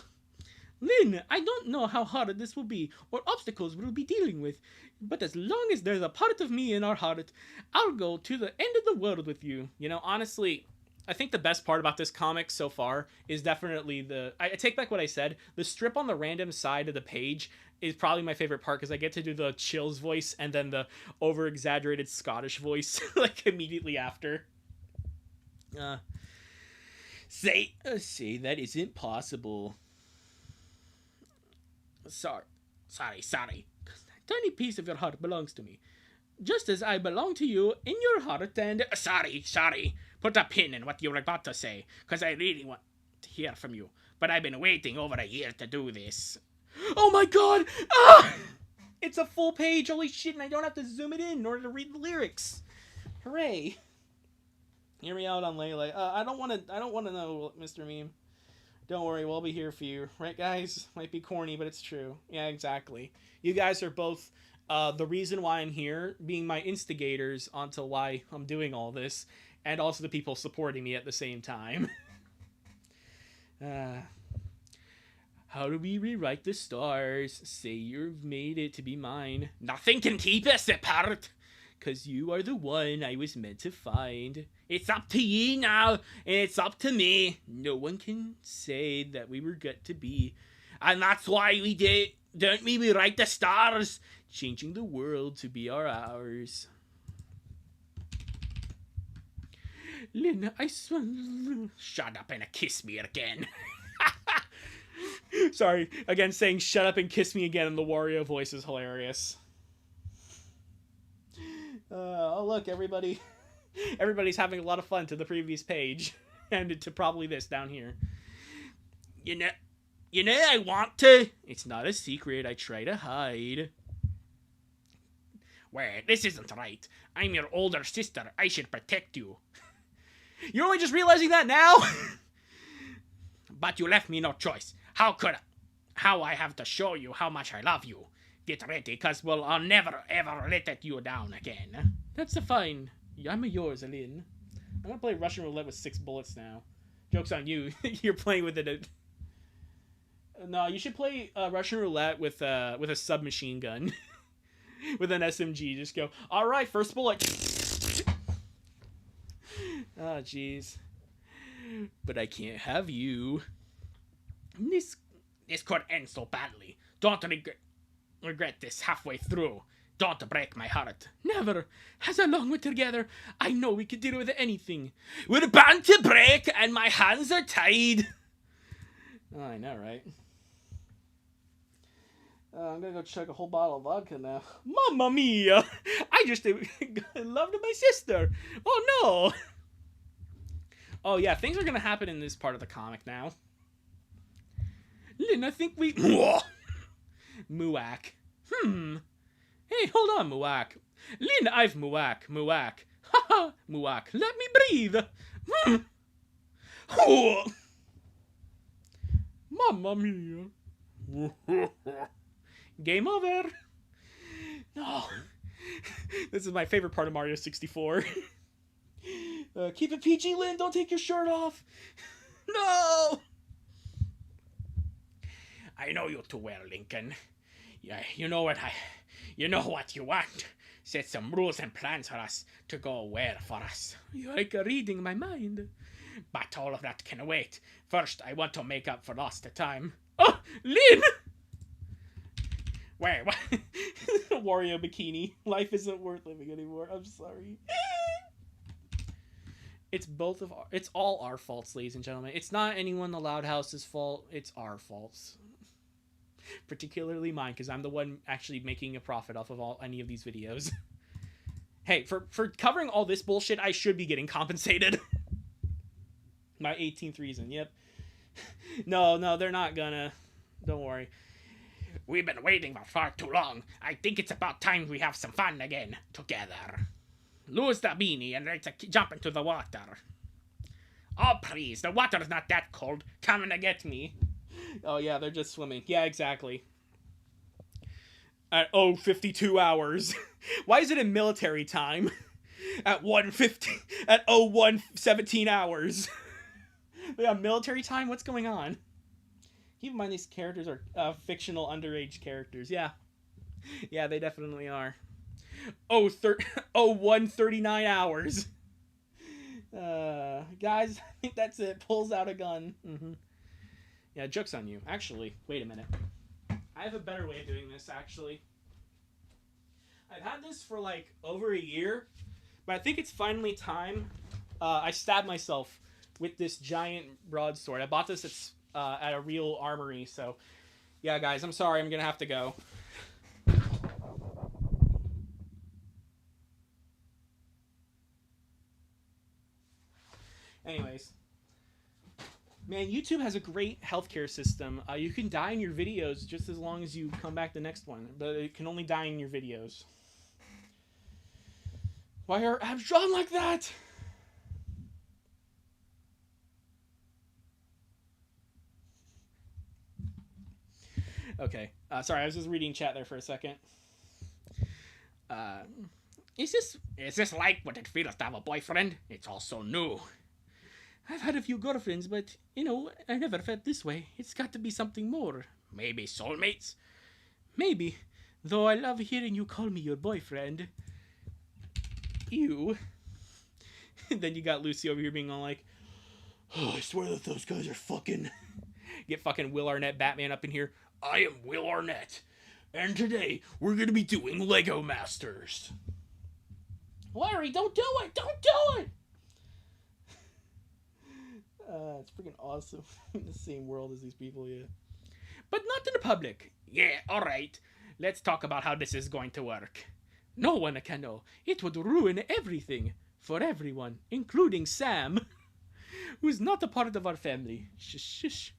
Lynn, I don't know how hard this will be, or obstacles we'll be dealing with, but as long as there's a part of me in our heart, I'll go to the end of the world with you. You know, honestly, I think the best part about this comic so far is definitely I take back what I said. The strip on the random side of the page is probably my favorite part because I get to do the Chills voice and then the over-exaggerated Scottish voice like immediately after. Say that isn't possible. Sorry. A tiny piece of your heart belongs to me. Just as I belong to you in your heart and...
Sorry. Put a pin in what you're about to say, because I really want to hear from you. But I've been waiting over a year to do this.
Oh my God! Ah! It's a full page, holy shit, and I don't have to zoom it in order to read the lyrics. Hooray. Hear me out on Lele. I don't want to know, Mr. Meme. Don't worry, we'll be here for you. Right, guys? Might be corny, but it's true. Yeah, exactly. You guys are both the reason why I'm here, being my instigators onto why I'm doing all this, and also the people supporting me at the same time. How do we rewrite the stars? Say you've made it to be mine.
Nothing can keep us apart.
'Cause you are the one I was meant to find.
It's up to ye now, and it's up to me.
No one can say that we were good to be.
And that's why we did. Don't we rewrite the stars?
Changing the world to be ours. Lynn, I swear...
Shut up and kiss me again.
Sorry, again, saying shut up and kiss me again in the Wario voice is hilarious. Oh, look, everybody's having a lot of fun to the previous page. And to probably this down here.
You know, I want to.
It's not a secret, I try to hide.
Wait, this isn't right. I'm your older sister. I should protect you.
You're only just realizing that now?
But you left me no choice. How I have to show you how much I love you. Get ready, cause I'll never ever let you down again.
That's fine. I'm yours, Lynn. I'm gonna play Russian roulette with 6 bullets now. Joke's on you. You're playing with it. No, you should play Russian roulette with a submachine gun. With an SMG. Just go, alright, first bullet. Oh, jeez. But I can't have you.
This could end so badly. Don't regret this halfway through. Don't break my heart.
Never. As long we're together, I know we can deal with anything.
We're bound to break, and my hands are tied.
Oh, I know, right? I'm gonna go chug a whole bottle of vodka now. Mamma mia! I just loved my sister. Oh no! Oh yeah, things are gonna happen in this part of the comic now. Lynn, I think we... Muak. Hey, hold on, Muak. Lin, I've muak, muak. Ha ha, muak. Let me breathe. Mamma mia. Game over. No. This is my favorite part of Mario 64. Keep it PG, Lynn. Don't take your shirt off. No.
I know you too well, Lincoln. Yeah, you know what you want. Set some rules and plans for us to go where for us.
You're like reading my mind.
But all of that can wait. First, I want to make up for lost time.
Oh, Lynn!
Wait, what?
Wario bikini. Life isn't worth living anymore. I'm sorry. It's all our faults, ladies and gentlemen. It's not anyone in the Loud House's fault. It's our faults. Particularly mine, because I'm the one actually making a profit off of any of these videos. Hey, for covering all this bullshit, I should be getting compensated. My 18th reason, yep. No, they're not gonna. Don't worry.
We've been waiting for far too long. I think it's about time we have some fun again, together. Lose the beanie and let's jump into the water. Oh, please, the water's not that cold. Come and get me.
Oh, yeah, they're just swimming. Yeah, exactly. At 52 hours. Why is it in military time? At 17 hours. Yeah, military time? What's going on? Keep in mind these characters are fictional underage characters. Yeah. Yeah, they definitely are. 139 hours. Guys, I think that's it. Pulls out a gun. Mm-hmm. Yeah, joke's on you. Actually, wait a minute. I have a better way of doing this, actually. I've had this for like over a year, but I think it's finally time. I stabbed myself with this giant broadsword. I bought this at a real armory, so yeah, guys, I'm sorry. I'm gonna have to go. Anyways. Man, YouTube has a great healthcare system. You can die in your videos just as long as you come back the next one, but it can only die in your videos. Why are abs drawn like that? Okay. Sorry, I was just reading chat there for a second.
Is this like what it feels to have a boyfriend? It's all so new.
I've had a few girlfriends, but, I never felt this way. It's got to be something more.
Maybe soulmates?
Maybe. Though I love hearing you call me your boyfriend. Ew. And then you got Lucy over here being all like,
Oh, I swear that those guys are fucking...
Get fucking Will Arnett Batman up in here.
I am Will Arnett, and today we're gonna be doing Lego Masters.
Larry, don't do it! Don't do it! It's freaking awesome. In the same world as these people, yeah.
But not in the public. Yeah, alright. Let's talk about how this is going to work.
No one can know. It would ruin everything. For everyone. Including Sam. Who's not a part of our family. Shush, shush.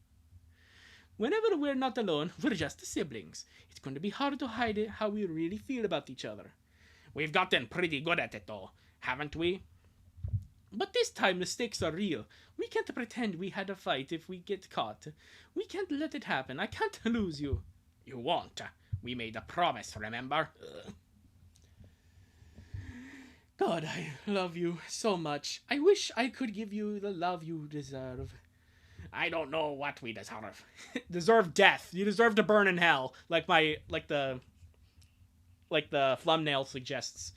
Whenever we're not alone, we're just siblings. It's going to be hard to hide it, how we really feel about each other.
We've gotten pretty good at it, though. Haven't we?
But this time the stakes are real. We can't pretend we had a fight if we get caught. We can't let it happen. I can't lose you.
You won't. We made a promise, remember?
God, I love you so much. I wish I could give you the love you deserve.
I don't know what we deserve.
Deserve death. You deserve to burn in hell. Like the thumbnail suggests.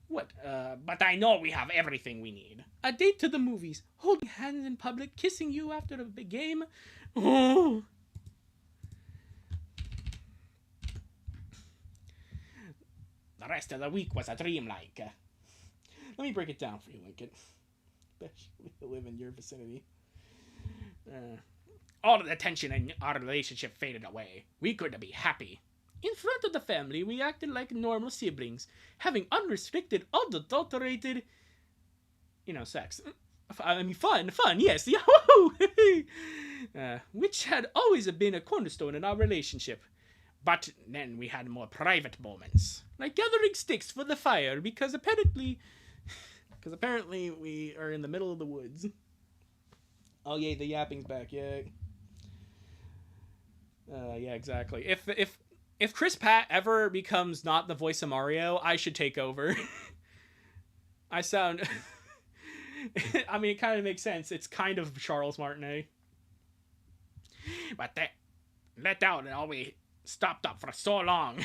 What? But I know we have everything we need.
A date to the movies. Holding hands in public. Kissing you after a big game. Oh.
The rest of the week was a dream like.
Let me break it down for you, Lincoln. Especially to live in your vicinity.
All the tension in our relationship faded away. We could be happy.
In front of the family, we acted like normal siblings, having unrestricted, unadulterated, sex. I mean, fun, yes, yahoo! Which had always been a cornerstone in our relationship.
But then we had more private moments.
Like gathering sticks for the fire because apparently we are in the middle of the woods. Oh yay, the yapping's back, yay. Yeah, exactly. If Chris Pratt ever becomes not the voice of Mario, I should take over. I sound I mean, it kind of makes sense. It's kind of Charles Martinet.
But that let out and all we stopped up for so long.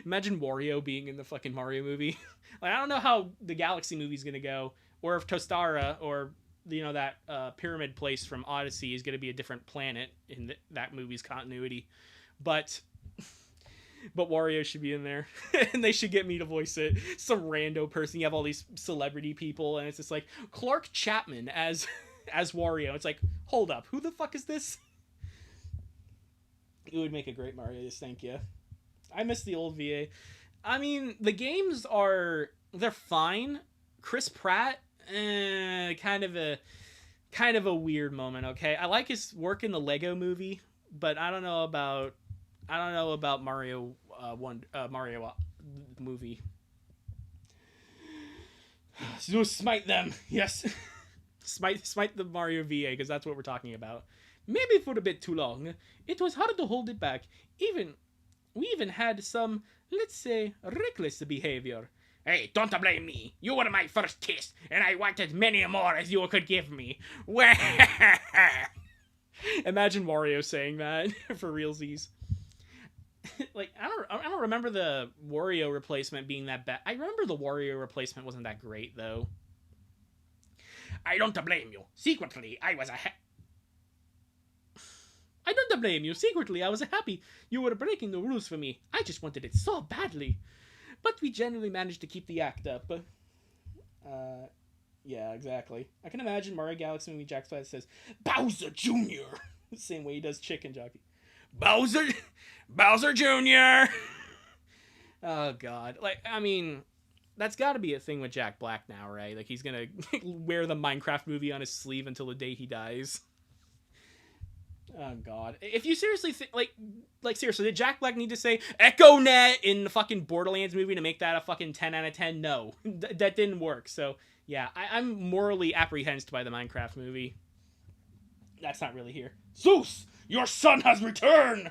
Imagine Wario being in the fucking Mario movie. Like, I don't know how the Galaxy movie's gonna go, or if Tostara or that pyramid place from Odyssey is gonna be a different planet in that movie's continuity. But Wario should be in there, and they should get me to voice it. Some rando person. You have all these celebrity people, and it's just like Clark Chapman as Wario. It's like, hold up, who the fuck is this? It would make a great Mario. Just thank you. I miss the old VA. I mean, the games they're fine. Chris Pratt, kind of a weird moment. Okay, I like his work in the Lego Movie, but I don't know about Mario Mario movie. So smite them, yes. smite the Mario VA, because that's what we're talking about. Maybe for a bit too long. It was hard to hold it back. We even had some, let's say, reckless behavior.
Hey, don't blame me. You were my first kiss, and I wanted many more as you could give me.
Imagine Wario saying that for realsies. Like, I don't remember the Wario replacement being that bad. I remember the Wario replacement wasn't that great, though.
I don't blame you. Secretly, I was
happy you were breaking the rules for me. I just wanted it so badly. But we generally managed to keep the act up. Yeah, exactly. I can imagine Mario Galaxy movie Jack Black says, Bowser Jr. The same way he does Chicken Jockey.
Bowser Jr.
Oh, God. Like, I mean, that's got to be a thing with Jack Black now, right? Like, he's going to wear the Minecraft movie on his sleeve until the day he dies. Oh, God. If you seriously think, like seriously, did Jack Black need to say EchoNet in the fucking Borderlands movie to make that a fucking 10 out of 10? No. That didn't work. So, yeah, I'm morally apprehended by the Minecraft movie. That's not really here.
Zeus, your son has returned!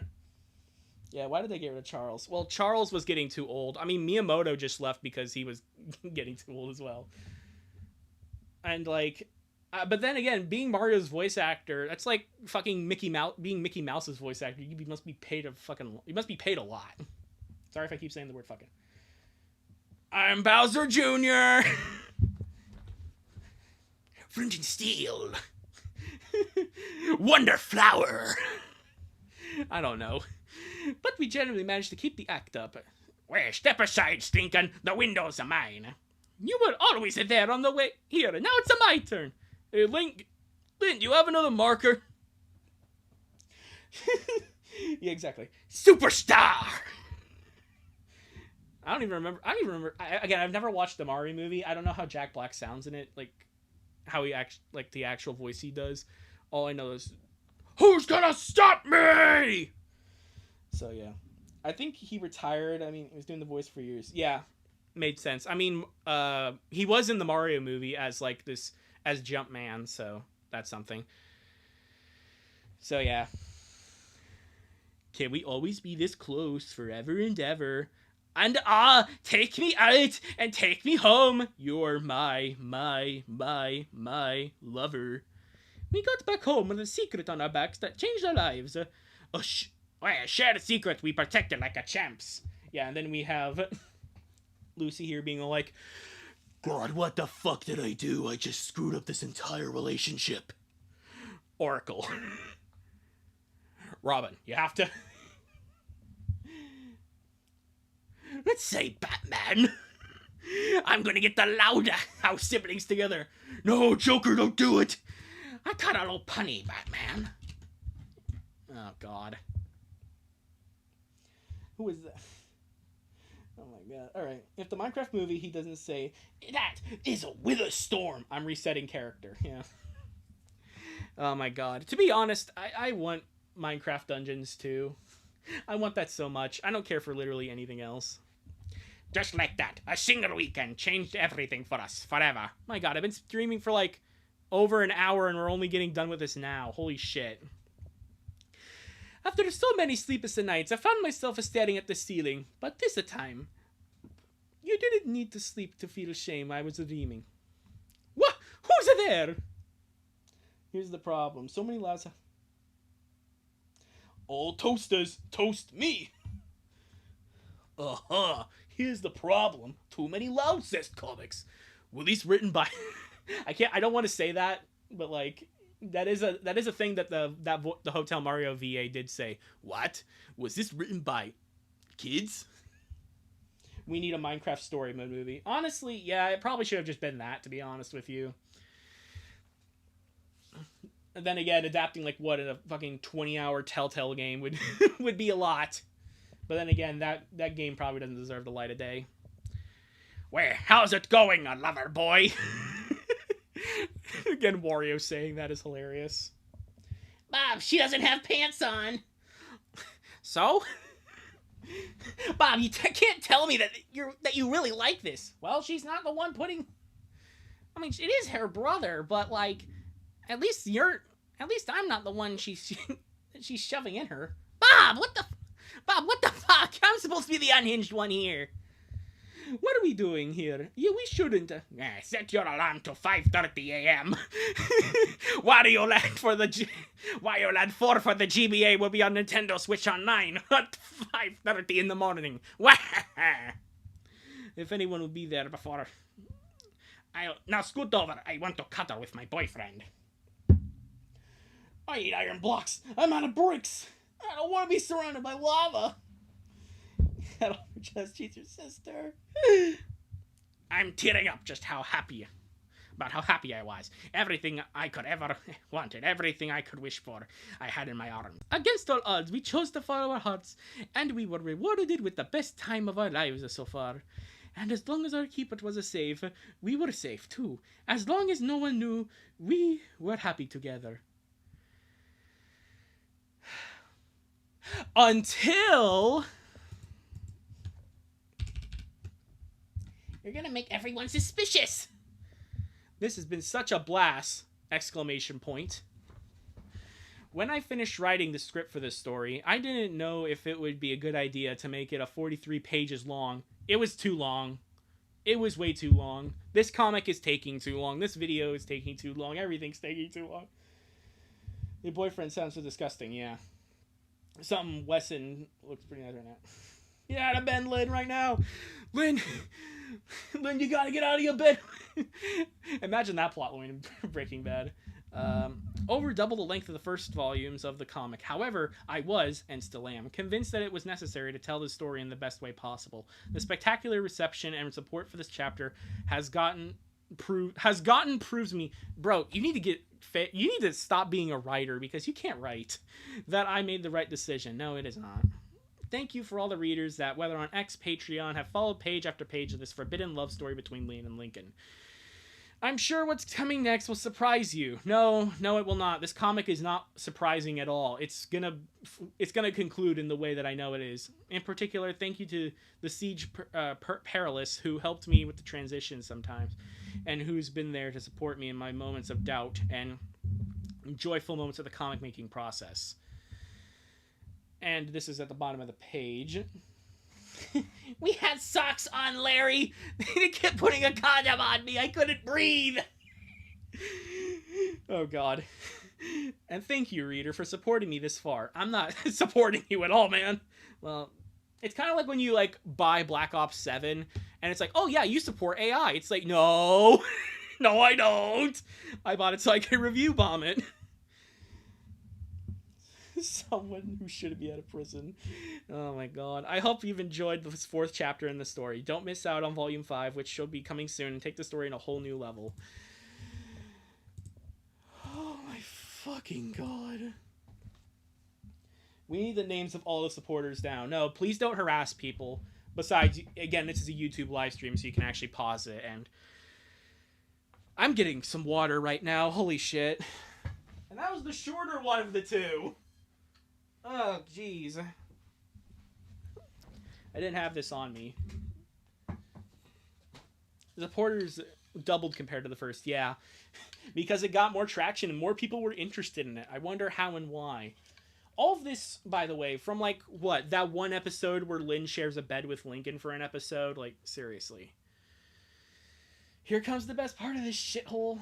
Yeah, why did they get rid of Charles? Well, Charles was getting too old. I mean, Miyamoto just left because he was getting too old as well. And, like... but then again, being Mario's voice actor, that's like fucking Mickey Mouse. Being Mickey Mouse's voice actor, you must be paid a lot. Sorry if I keep saying the word fucking.
I'm Bowser Jr.
Fringing Steel. Wonder Flower.
I don't know. But we generally managed to keep the act up.
Well, step aside, Stinkin'. The windows are mine.
You were always there on the way here, and now it's my turn. Hey, Link, do you have another marker? Yeah, exactly.
Superstar!
I don't even remember. Again, I've never watched the Mario movie. I don't know how Jack Black sounds in it, like how he like the actual voice he does. All I know is,
who's gonna stop me?
So yeah, I think he retired. I mean, he was doing the voice for years. Yeah, made sense. I mean, he was in the Mario movie as like this as Jumpman, so that's something. So yeah. Can we always be this close forever and ever? And take me out and take me home. You're my lover. We got back home with a secret on our backs that changed our lives.
Well, share the secret we protected like a champs.
Yeah, and then we have Lucy here being all like,
God, what the fuck did I do? I just screwed up this entire relationship.
Oracle. Robin, you have to...
Let's say Batman.
I'm gonna get the louder house siblings together.
No, Joker, don't do it.
I got a little punny, Batman.
Oh, God. Who is that? Oh, my God. All right. If the Minecraft movie, he doesn't say, that is a wither storm, I'm resetting character. Yeah. Oh, my God. To be honest, I want Minecraft Dungeons, too. I want that so much. I don't care for literally anything else.
Just like that, a single weekend changed everything for us, forever.
My god, I've been streaming for like over an hour and we're only getting done with this now. Holy shit. After so many sleepless nights, I found myself staring at the ceiling, but this time, you didn't need to sleep to feel shame. I was dreaming. What? Who's there? Here's the problem. So many laughs. All toasters toast me. Uh-huh. Here's the problem. Too many Loudcest comics. Were these written by I don't want to say that, but like that is a thing that the Hotel Mario VA did say. What? Was this written by kids? We need a Minecraft story mode movie. Honestly, yeah, it probably should have just been that, to be honest with you. And then again, adapting like what in a fucking 20-hour Telltale game would would be a lot. But then again, that game probably doesn't deserve the light of day.
Where? How's it going, a lover boy?
Again, Wario saying that is hilarious.
Bob, she doesn't have pants on.
So?
Bob, you can't tell me that you really like this.
Well, she's not the one putting...
I mean, it is her brother, but like, at least I'm not the one she's shoving in her. Bob, what the fuck? I'm supposed to be the unhinged one here.
What are we doing here? Yeah, we shouldn't.
Set your alarm to 5:30 a.m. Wario Land 4 for the GBA will be on Nintendo Switch Online at 5:30 in the morning.
If anyone will be there before...
Now scoot over. I want to cuddle with my boyfriend.
I need iron blocks. I'm out of bricks. I don't want to be surrounded by lava. I don't just cheat your sister.
I'm tearing up just how happy I was. Everything I could ever wanted, everything I could wish for, I had in my arms.
Against all odds, we chose to follow our hearts, and we were rewarded with the best time of our lives so far. And as long as our keeper was safe, we were safe too. As long as no one knew, we were happy together. Until...
You're gonna make everyone suspicious.
This has been such a blast! Exclamation point. When I finished writing the script for this story, I didn't know if it would be a good idea to make it a 43 pages long. It was too long. It was way too long. This comic is taking too long. This video is taking too long. Everything's taking too long. Your boyfriend sounds so disgusting, yeah. Something Wesson looks pretty nice right now. Get out of bed, Lynn, right now. Lynn, you gotta get out of your bed. Imagine that plot line in Breaking Bad. Over double the length of the first volumes of the comic. However, I was, and still am, convinced that it was necessary to tell the story in the best way possible. The spectacular reception and support for this chapter has gotten proves me, bro, you need to stop being a writer because you can't write, that I made the right decision. No, it is not. Thank you for all the readers that, whether on X, Patreon, have followed page after page of this forbidden love story between Liam and Lincoln. I'm sure what's coming next will surprise you. No, it will not. This comic is not surprising at all. It's gonna conclude in the way that I know it is. In particular, thank you to the Siege Perilous, who helped me with the transition sometimes, and who's been there to support me in my moments of doubt and joyful moments of the comic making process. And this is at the bottom of the page.
We had socks on, Larry. They kept putting a condom on me. I couldn't breathe.
Oh, God. And thank you, reader, for supporting me this far. I'm not supporting you at all, man. Well, it's kind of like when you, like, buy Black Ops 7, and it's like, oh, yeah, you support AI. It's like, no. No, I don't. I bought it so I could review bomb it. Someone who should be out of prison. Oh my god. I hope you've enjoyed this fourth chapter in the story. Don't miss out on Volume 5, which should be coming soon, and take the story in a whole new level. Oh my fucking god. We need the names of all the supporters down. No, please don't harass people. Besides, again, this is a YouTube live stream, so you can actually pause it, and... I'm getting some water right now. Holy shit. And that was the shorter one of the two. Oh, jeez. I didn't have this on me. The supporters doubled compared to the first, yeah. Because it got more traction and more people were interested in it. I wonder how and why. All of this, by the way, from like, what, that one episode where Lynn shares a bed with Lincoln for an episode? Like, seriously. Here comes the best part of this shithole.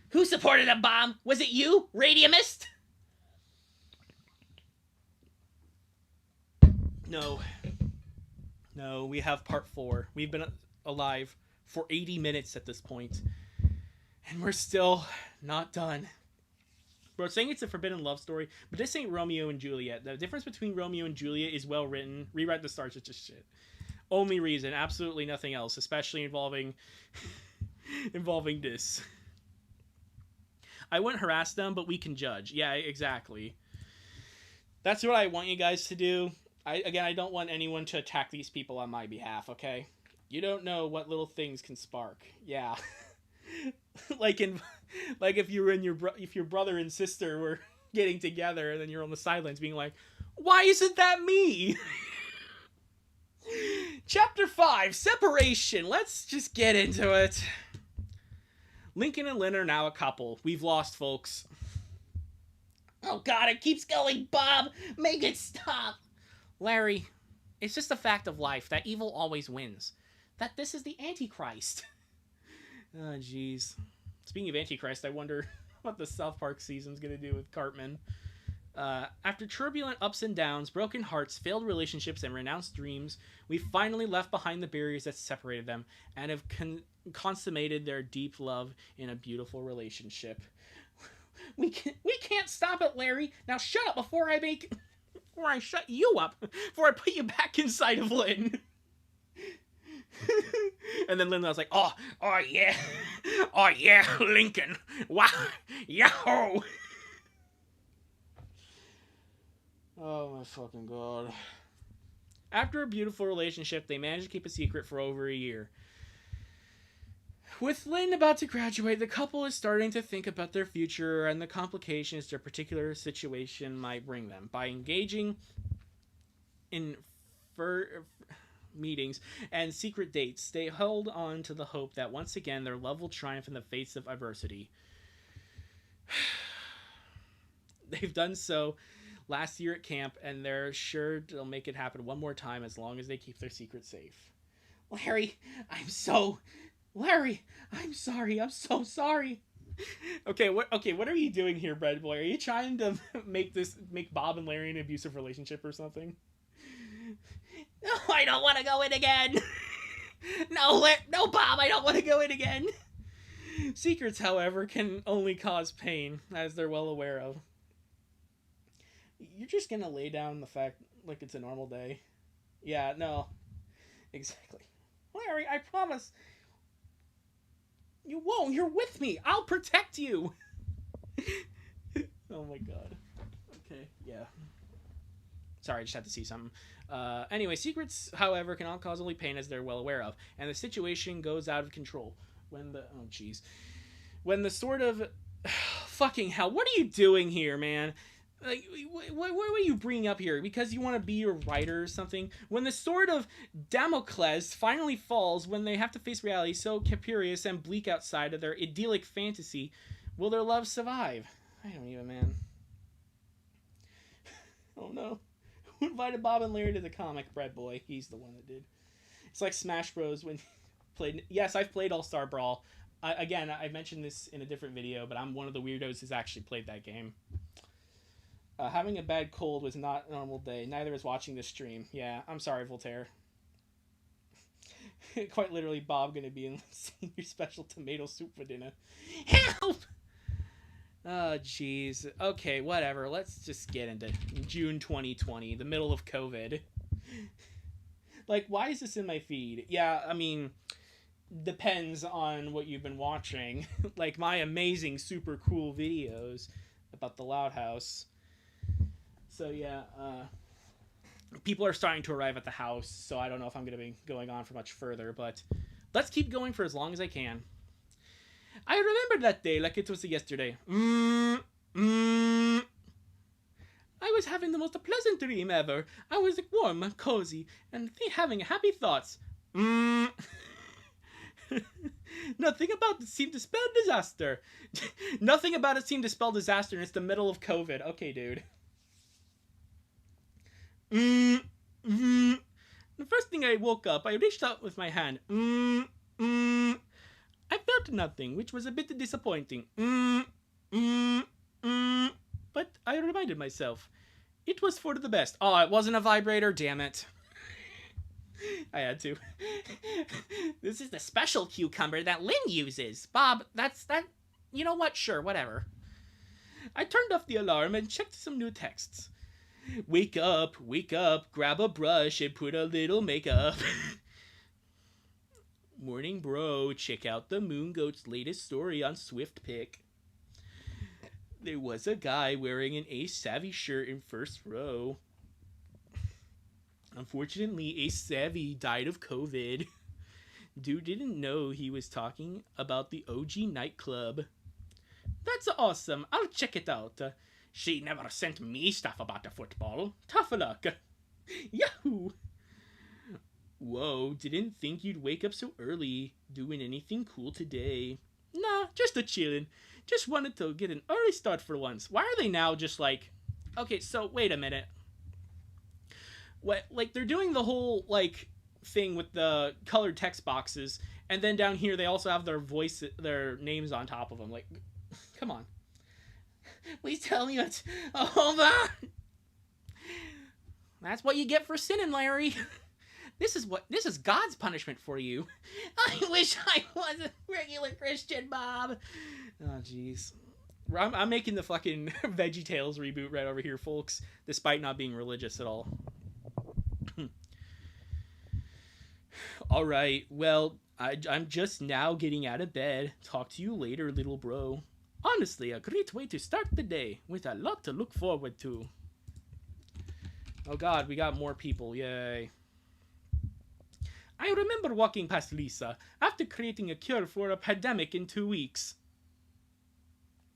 Who supported a bomb? Was it you, Radiumist?
No. No, we have part 4. We've been alive for 80 minutes at this point. And we're still not done. Bro, saying it's a forbidden love story, but this ain't Romeo and Juliet. The difference between Romeo and Juliet is well written. Rewrite the Stars is just shit. Only reason, absolutely nothing else, especially involving involving this. I wouldn't harass them, but we can judge. Yeah, exactly. That's what I want you guys to do. I don't want anyone to attack these people on my behalf, okay? You don't know what little things can spark. Yeah. like if you were if your brother and sister were getting together and then you're on the sidelines being like, "Why isn't that me?" Chapter 5, Separation. Let's just get into it. Lincoln and Lynn are now a couple. We've lost, folks.
Oh god, it keeps going, Bob! Make it stop!
Larry, it's just a fact of life that evil always wins. That this is the Antichrist. Oh, jeez. Speaking of Antichrist, I wonder what the South Park season's gonna do with Cartman. After turbulent ups and downs, broken hearts, failed relationships, and renounced dreams, we finally left behind the barriers that separated them and have consummated their deep love in a beautiful relationship.
We can't stop it, Larry. Now shut up before I shut you up, before I put you back inside of Lynn.
And then Lynn was like,
oh yeah, Lincoln, wow, yahoo!
Oh my fucking god. After a beautiful relationship, they managed to keep a secret for over a year. With Lynn about to graduate, the couple is starting to think about their future and the complications their particular situation might bring them. By engaging in meetings and secret dates, they held on to the hope that once again their love will triumph in the face of adversity. They've done so last year at camp, and they're sure they'll make it happen one more time as long as they keep their secret safe.
Larry, I'm sorry. I'm so sorry.
Okay, what are you doing here, Bread Boy? Are you trying to make Bob and Larry an abusive relationship or something?
No, I don't want to go in again. No, Bob, I don't want to go in again.
Secrets, however, can only cause pain, as they're well aware of. You're just gonna lay down the fact like it's a normal day. Yeah, no. Exactly. Larry, I promise. You won't. You're with me. I'll protect you. Oh my god. Okay, yeah. Sorry, I just had to see something. Anyway, secrets, however, can all cause only pain, as they're well aware of, and the situation goes out of control when the sort of fucking hell. What are you doing here, man? Like, what were you bringing up here? Because you want to be a writer or something? When the sword of Damocles finally falls, when they have to face reality so capricious and bleak outside of their idyllic fantasy, will their love survive? I don't even, man. Oh no. Who invited Bob and Larry to the comic? Bread Boy. He's the one that did. It's like Smash Bros. When played. Yes, I've played All-Star Brawl. Again, I mentioned this in a different video, but I'm one of the weirdos who's actually played that game. Having a bad cold was not a normal day. Neither is watching this stream. Yeah, I'm sorry, Voltaire. Quite literally, Bob gonna be in senior special tomato soup for dinner.
Help!
Oh, jeez. Okay, whatever. Let's just get into June 2020, the middle of COVID. Like, why is this in my feed? Yeah, I mean, depends on what you've been watching. Like, my amazing, super cool videos about the Loud House. So yeah, people are starting to arrive at the house, so I don't know if I'm going to be going on for much further, but let's keep going for as long as I can. I remember that day like it was yesterday. I was having the most pleasant dream ever. I was warm and cozy and having happy thoughts. Nothing about it seemed to spell disaster. Nothing about it seemed to spell disaster, and it's the middle of COVID. Okay, dude. The first thing I woke up, I reached out with my hand. I felt nothing, which was a bit disappointing. But I reminded myself, it was for the best. Oh, it wasn't a vibrator? Damn it. I had to.
This is the special cucumber that Lynn uses. Bob, that's that. You know what? Sure, whatever.
I turned off the alarm and checked some new texts. Wake up, grab a brush and put a little makeup. Morning, bro. Check out the Moon Goat's latest story on SwiftPick. There was a guy wearing an Ace Savvy shirt in first row. Unfortunately, Ace Savvy died of COVID. Dude didn't know he was talking about the OG nightclub. That's awesome. I'll check it out.
She never sent me stuff about the football.
Tough luck. Yahoo! Whoa, didn't think you'd wake up so early. Doing anything cool today? Nah, just a chillin'. Just wanted to get an early start for once. Why are they now just like... Okay, so wait a minute. What, like, they're doing the whole, like, thing with the colored text boxes, and then down here they also have their names on top of them. Like, come on.
Please tell me it's over. That's what you get for sinning, Larry. This is God's punishment for you. I wish I was a regular Christian, Bob.
Oh, jeez. I'm making the fucking VeggieTales reboot right over here, folks, despite not being religious at all. Alright, well, I'm just now getting out of bed. Talk to you later, little bro. Honestly, a great way to start the day, with a lot to look forward to. Oh god, we got more people, yay. I remember walking past Lisa, after creating a cure for a pandemic in 2 weeks.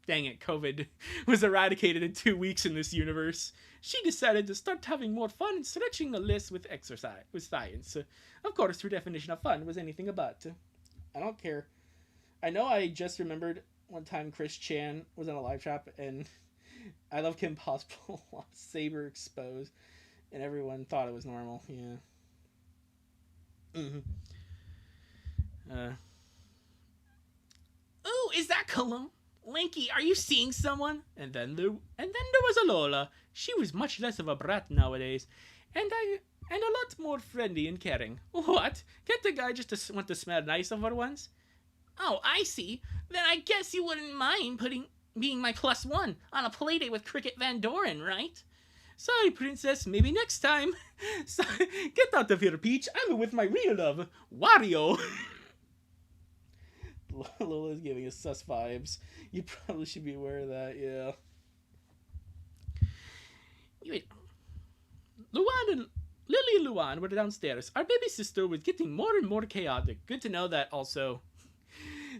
Dang it, COVID was eradicated in 2 weeks in this universe. She decided to start having more fun and stretching a list with exercise, with science. Of course, her definition of fun was anything but. I don't care. I know I just remembered one time Chris Chan was on a live trap, and I Love Kim Possible lost Saber exposed, and everyone thought it was normal. Yeah.
Ooh, is that cologne? Linky, are you seeing someone?
And then there was a Lola. She was much less of a brat nowadays, and a lot more friendly and caring. What? Can't the guy just want to smell nice over once?
Oh, I see. Then I guess you wouldn't mind being my +1 on a playdate with Cricket Van Doren, right?
Sorry, princess. Maybe next time. So, get out of here, Peach. I'm with my real love, Wario. Lola's giving us sus vibes. You probably should be aware of that, yeah. Luan and Lily and Luan were downstairs. Our baby sister was getting more and more chaotic. Good to know that also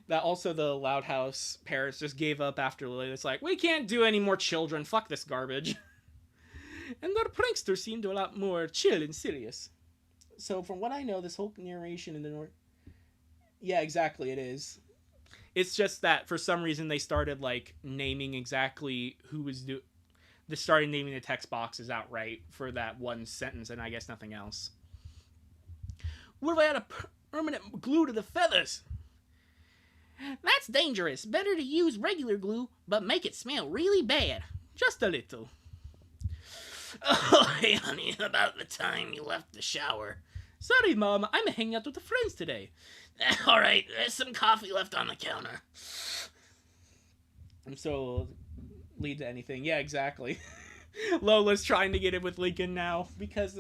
the Loud House parents just gave up after Lily. It's like, we can't do any more children. Fuck this garbage. And their prankster seemed a lot more chill and serious. So from what I know, this whole narration in the North... Yeah, exactly, it is. It's just that for some reason they started, like, naming exactly who was They started naming the text boxes outright for that one sentence, and I guess nothing else. What if I had a permanent glue to the feathers?
That's dangerous. Better to use regular glue, but make it smell really bad.
Just a little.
Oh, hey, honey, about the time you left the shower.
Sorry, Mom, I'm hanging out with the friends today.
All right, there's some coffee left on the counter.
I'm so lead to anything. Yeah, exactly. Lola's trying to get in with Lincoln now because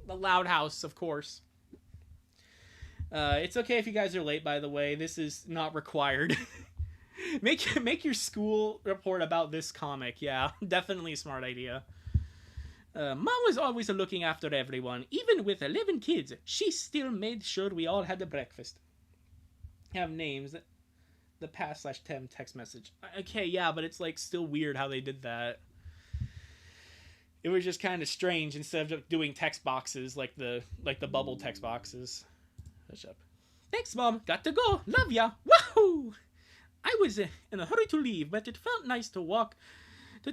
the Loud House, of course. It's okay if you guys are late, by the way. This is not required. Make your school report about this comic. Yeah, definitely a smart idea. Mom was always looking after everyone. Even with 11 kids, she still made sure we all had a breakfast. Have names. The past/10 text message. Okay, yeah, but it's like still weird how they did that. It was just kind of strange instead of doing text boxes like the bubble text boxes. Hush up.
Thanks, Mom. Got to go. Love ya. Woohoo! I was in a hurry to leave, but it felt nice to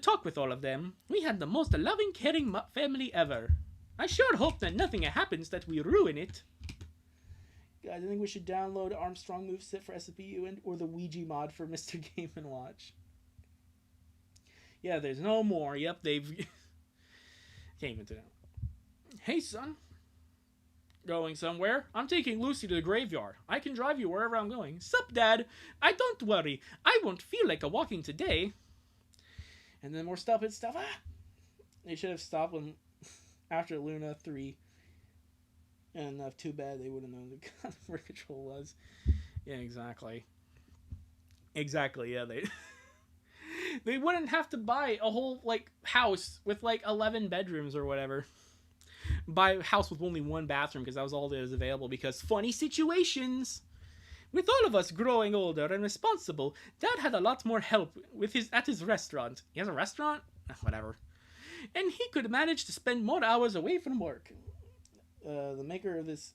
talk with all of them. We had the most loving, caring family ever. I sure hope that nothing happens that we ruin it.
Guys, I think we should download Armstrong Moveset for SPU or the Ouija mod for Mr. Game & Watch. Yeah, there's no more. Yep, they've... Can't even do that. Hey, son. Going somewhere? I'm taking Lucy to the graveyard. I can drive you wherever I'm going. Sup, Dad? Don't worry. I won't feel like a walking today. And then more stupid stuff. They should have stopped when after Luna 3. And too bad they wouldn't know where control was. Yeah, exactly. Exactly, yeah, they wouldn't have to buy a whole house with 11 bedrooms or whatever. Buy a house with only one bathroom because that was all that was available because funny situations. With all of us growing older and responsible, Dad had a lot more help at his restaurant. He has a restaurant? Whatever. And he could manage to spend more hours away from work. The maker of this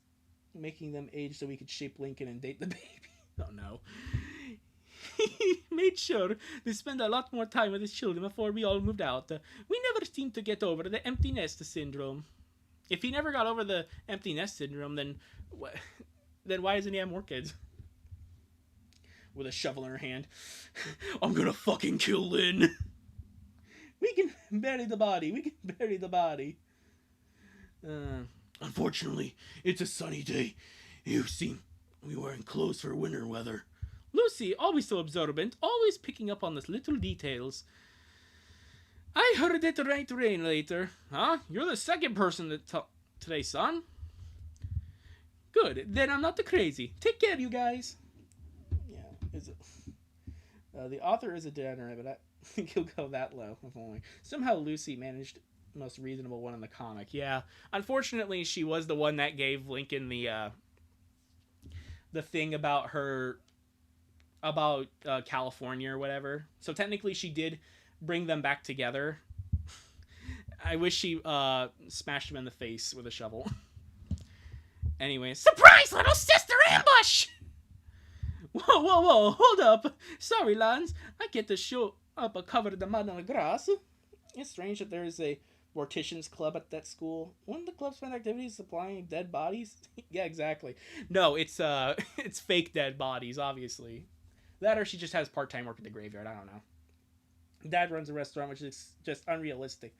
making them age so we could shape Lincoln and date the baby. Oh no. He made sure to spend a lot more time with his children before we all moved out. We never seemed to get over the empty nest syndrome. If he never got over the empty nest syndrome, then why doesn't he have more kids? With a shovel in her hand. I'm gonna fucking kill Lynn. We can bury the body.
Unfortunately, it's a sunny day. You seem we wearing clothes for winter weather.
Lucy, always so observant, always picking up on the little details. I heard it might rain later. Huh? You're the second person today, son. Good, then I'm not the crazy. Take care, you guys. Yeah, is it? The author is a degenerate, but I think he'll go that low. If only. Somehow Lucy managed the most reasonable one in the comic. Yeah, unfortunately, she was the one that gave Lincoln the thing about California or whatever. So technically, she did bring them back together. I wish she smashed him in the face with a shovel. Anyway,
Surprise, little sister ambush!
Whoa, hold up. Sorry, Lance. I get to show up covered in the mud and the grass. It's strange that there is a mortician's club at that school. Wouldn't the club spend activities supplying dead bodies? Yeah, exactly. No, it's fake dead bodies, obviously. That or she just has part-time work at the graveyard. I don't know. Dad runs a restaurant, which is just unrealistic.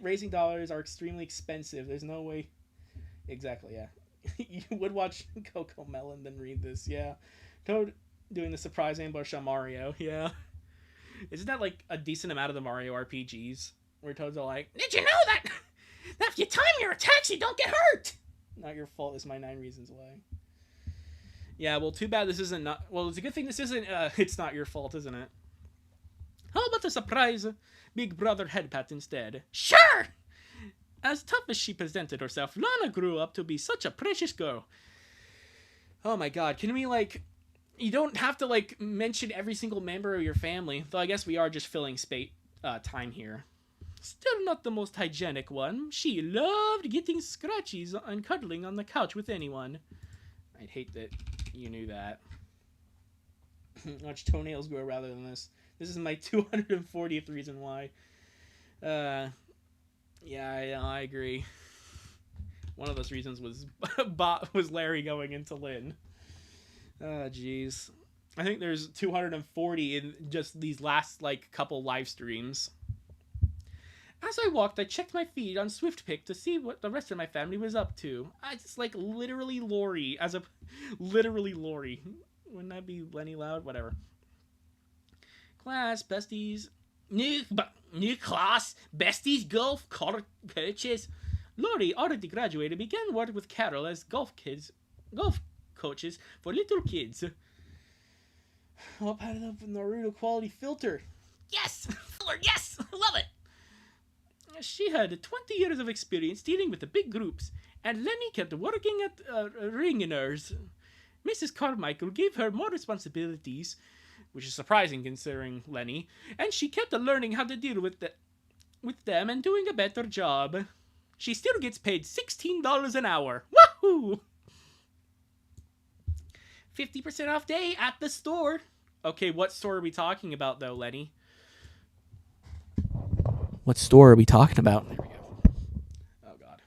Raising dollars are extremely expensive. There's no way. Exactly, yeah. You would watch Coco Melon, then read this, yeah. Toad doing the surprise ambush on Mario, yeah. Isn't that a decent amount of the Mario RPGs? Where Toads are like,
did you know that if you time your attacks, you don't get hurt?
Not your fault is my 9 reasons why. Yeah, well, too bad this isn't well, it's a good thing this isn't, it's not your fault, isn't it? How about a surprise Big Brother head pat instead?
Sure!
As tough as she presented herself, Lana grew up to be such a precious girl. Oh my god, can we, you don't have to, mention every single member of your family, though I guess we are just filling time here. Still not the most hygienic one. She loved getting scratchies and cuddling on the couch with anyone. I'd hate that you knew that. Watch toenails grow rather than this. This is my 240th reason why. Yeah, I agree. One of those reasons was Larry going into Lynn. Jeez. I think there's 240 in just these last, couple live streams. As I walked, I checked my feed on SwiftPick to see what the rest of my family was up to. It's literally Lori. Literally Lori. Wouldn't that be Lenny Loud? Whatever. Class, besties.
New class, besties, golf, coaches.
Lori already graduated, began work with Carol as golf coaches for little kids. I'll pat it up with Naruto quality filter.
Yes! Filler, yes! I love it!
She had 20 years of experience dealing with the big groups, and Lenny kept working at Ringeners. Mrs. Carmichael gave her more responsibilities, which is surprising considering Lenny, and she kept learning how to deal with with them and doing a better job. She still gets paid $16 an hour. Woohoo! 50% off day at the store. Okay, what store are we talking about, though, Lenny? What store are we talking about? There we go. Oh, God.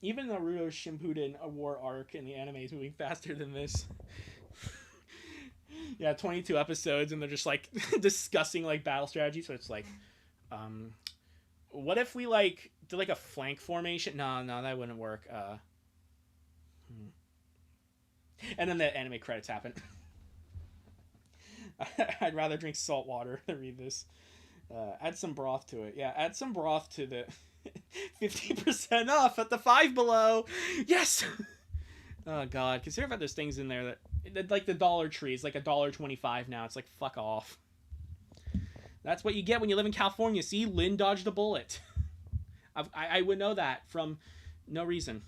Even Naruto Shippuden War arc in the anime is moving faster than this. Yeah, 22 episodes, and they're just, like, discussing, like, battle strategy. So it's like, what if we, like, did, like, a flank formation? No, that wouldn't work. And then the anime credits happen. I'd rather drink salt water than read this. Add some broth to it. Yeah, add some broth to the 50% off at the Five Below. Yes! Oh, God. Consider if there's things in there that like the Dollar Tree is like $1.25 now. It's like, fuck off. That's what you get when you live in California. See? Lynn dodged a bullet. I would know that from no reason.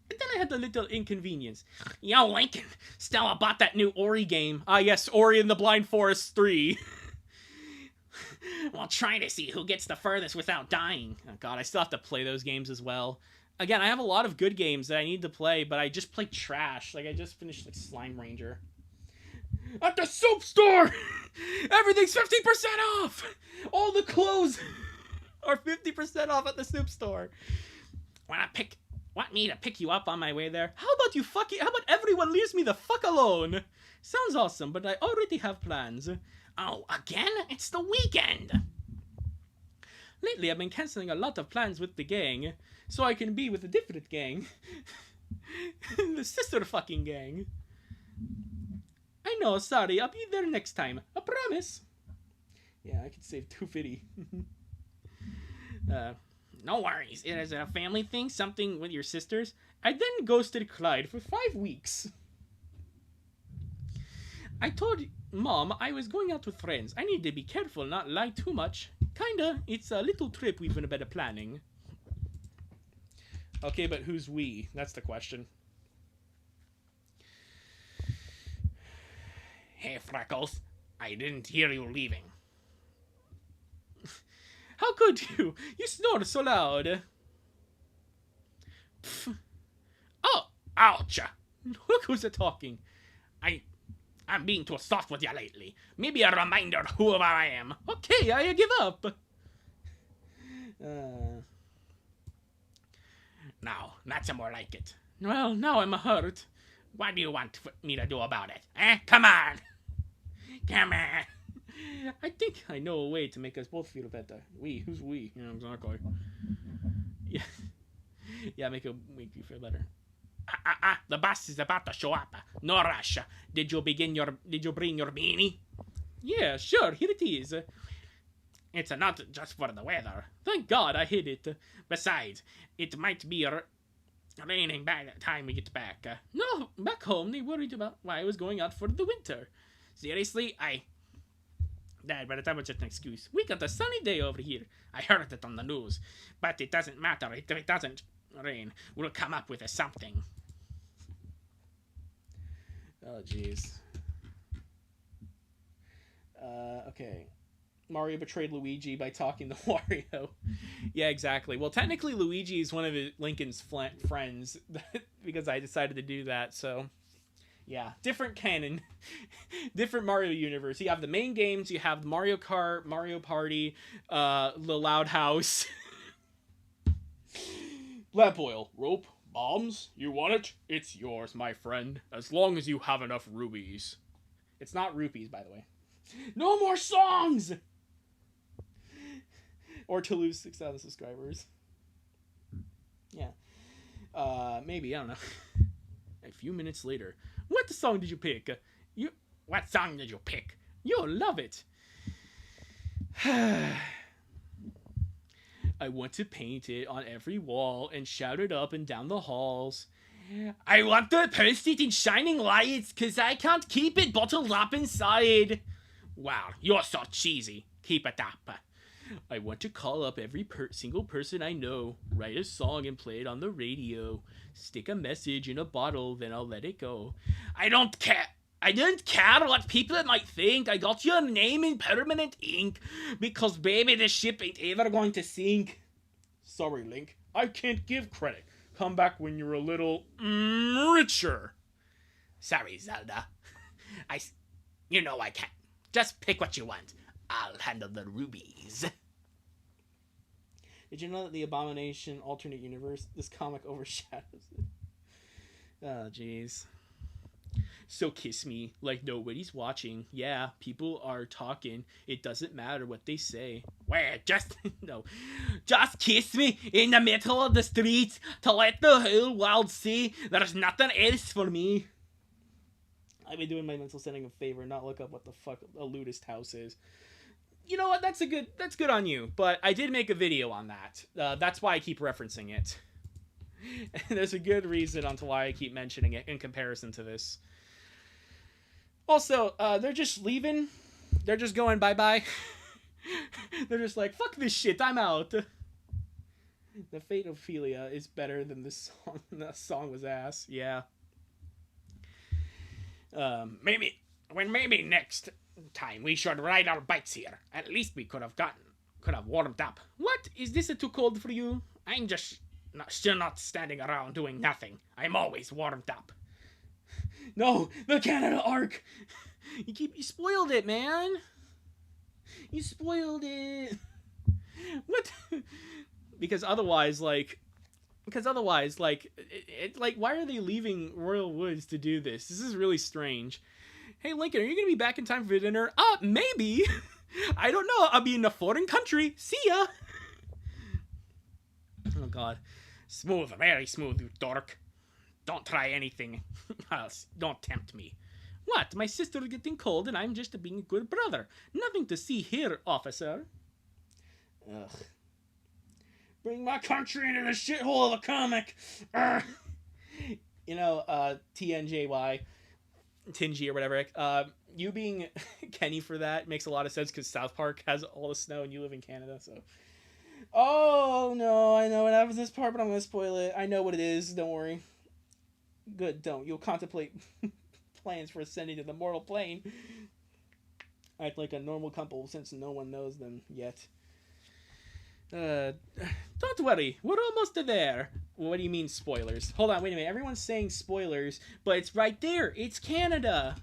And then I had the little inconvenience. Yo, Lincoln, Stella bought that new Ori game. Ah, yes, Ori and the Blind Forest 3. While trying to see who gets the furthest without dying. Oh, God, I still have to play those games as well. Again, I have a lot of good games that I need to play, but I just play trash. Like, I just finished, like, Slime Ranger. At the soup store! Everything's 50% off! All the clothes are 50% off at the soup store. Want me to pick you up on my way there? How about everyone leaves me the fuck alone? Sounds awesome, but I already have plans. Oh, again? It's the weekend! Lately, I've been canceling a lot of plans with the gang, so I can be with a different gang. The sister fucking gang. I know, sorry, I'll be there next time. I promise. Yeah, I could save $250. No worries. Is it a family thing? Something with your sisters? I then ghosted Clyde for 5 weeks. I told Mom I was going out with friends. I need to be careful, not lie too much. Kinda. It's a little trip we've been better planning. Okay, but who's we? That's the question.
Hey, Freckles. I didn't hear you leaving.
How could you? You snore so loud. Pff.
Oh, ouch.
Look who's talking.
I'm being too soft with you lately. Maybe a reminder of who I am.
Okay, I give up.
Now, not some more like it.
Well, now I'm hurt.
What do you want me to do about it? Come on. Come on.
I think I know a way to make us both feel better. We? Who's we? Yeah, exactly. Yeah. Yeah, make you feel better.
The bus is about to show up. No rush. Did you bring your beanie?
Yeah, sure, here it is.
It's not just for the weather.
Thank God I hid it.
Besides, it might be raining by the time we get back.
No, back home they worried about why I was going out for the winter.
Seriously,
Dad, by the time it's just an excuse. We got a sunny day over here.
I heard it on the news. But it doesn't matter. If it doesn't rain, we'll come up with something.
Oh, jeez. Okay. Mario betrayed Luigi by talking to Wario. Yeah, exactly. Well, technically Luigi is one of Lincoln's friends because I decided to do that, so... Yeah, different canon, different Mario universe. You have the main games, you have Mario Kart, Mario Party, the Loud House. Lamp oil, rope, bombs, you want it? It's yours, my friend, as long as you have enough rubies. It's not rupees, by the way. No more songs! Or to lose 6,000 subscribers. Yeah. Maybe, I don't know. A few minutes later. What song did you pick?
What song did you pick?
You'll love it. I want to paint it on every wall and shout it up and down the halls. I want to post it in shining lights because I can't keep it bottled up inside.
Wow, you're so cheesy. Keep it up.
I want to call up every single person I know, write a song and play it on the radio, stick a message in a bottle, then I'll let it go.
I don't care. I don't care what people might think. I got your name in permanent ink because, baby, the ship ain't ever going to sink.
Sorry, Link. I can't give credit. Come back when you're a little richer.
Sorry, Zelda. You know I can't. Just pick what you want. I'll handle the rubies.
Did you know that the Abomination alternate universe, this comic overshadows it? Oh, jeez. So kiss me like nobody's watching. Yeah, people are talking. It doesn't matter what they say.
Well, just kiss me in the middle of the street to let the whole world see there's nothing else for me.
I've been doing my mental setting a favor, not look up what the fuck a ludist house is. You know what? That's good on you. But I did make a video on that. That's why I keep referencing it. And there's a good reason onto why I keep mentioning it in comparison to this. Also, they're just leaving. They're just going bye-bye. They're just like, fuck this shit, I'm out. The fate of Ophelia is better than this song. That song was ass. Yeah.
Maybe next time we should ride our bikes here. At least we could have warmed up.
What? Is this too cold for you?
I'm just still not standing around doing nothing. I'm always warmed up.
No, the Canada arc. You spoiled it, man. You spoiled it. What? Because otherwise, why are they leaving Royal Woods to do this? This is really strange. Hey, Lincoln, are you gonna be back in time for dinner? Maybe. I don't know. I'll be in a foreign country. See ya. Oh God.
Smooth, very smooth, you dork. Don't try anything else. Don't tempt me.
What? My sister's getting cold and I'm just being a good brother. Nothing to see here, officer. Ugh. Bring my country into the shithole of the comic. Ugh. You know, TNJY, Tingy or whatever. You being Kenny for that makes a lot of sense because South Park has all the snow and you live in Canada, so. Oh no, I know what happens in this part, but I'm gonna spoil it. I know what it is. Don't worry. Good, don't. You'll contemplate plans for ascending to the mortal plane. Act like a normal couple since no one knows them yet. Don't worry, we're almost there. What do you mean spoilers? Hold on, wait a minute. Everyone's saying spoilers, but it's right there. It's Canada.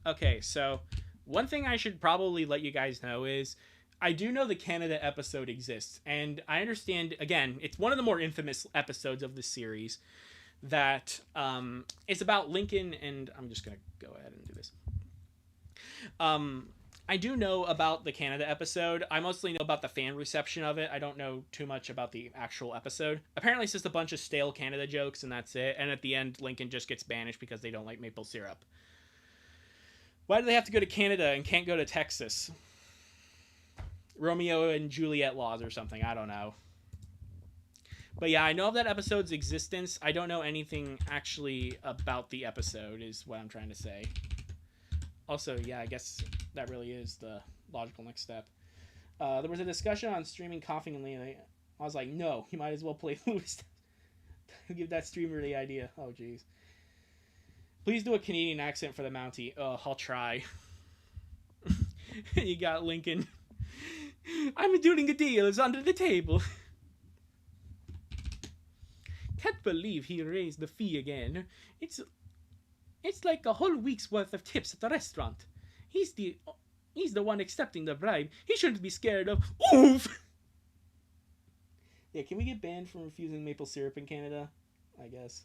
Okay, so one thing I should probably let you guys know is I do know the Canada episode exists, and I understand, again, it's one of the more infamous episodes of the series that it's about Lincoln, and I'm just going to go ahead and do this. I do know about the Canada episode. I mostly know about the fan reception of it. I don't know too much about the actual episode. Apparently it's just a bunch of stale Canada jokes, and that's it. And at the end, Lincoln just gets banished because they don't like maple syrup. Why do they have to go to Canada and can't go to Texas? Romeo and Juliet laws or something. I don't know. But yeah, I know of that episode's existence. I don't know anything actually about the episode is what I'm trying to say. Also, yeah, I guess that really is the logical next step. There was a discussion on streaming Coughing and Lee. I was like, no, you might as well play Lewis. Give that streamer the idea. Oh, jeez. Please do a Canadian accent for the Mountie. Oh, I'll try. You got Lincoln. I'm doing a deal. It's under the table. Can't believe he raised the fee again. It's like a whole week's worth of tips at the restaurant. He's the one accepting the bribe. He shouldn't be scared of. Oof! Yeah, can we get banned from refusing maple syrup in Canada? I guess.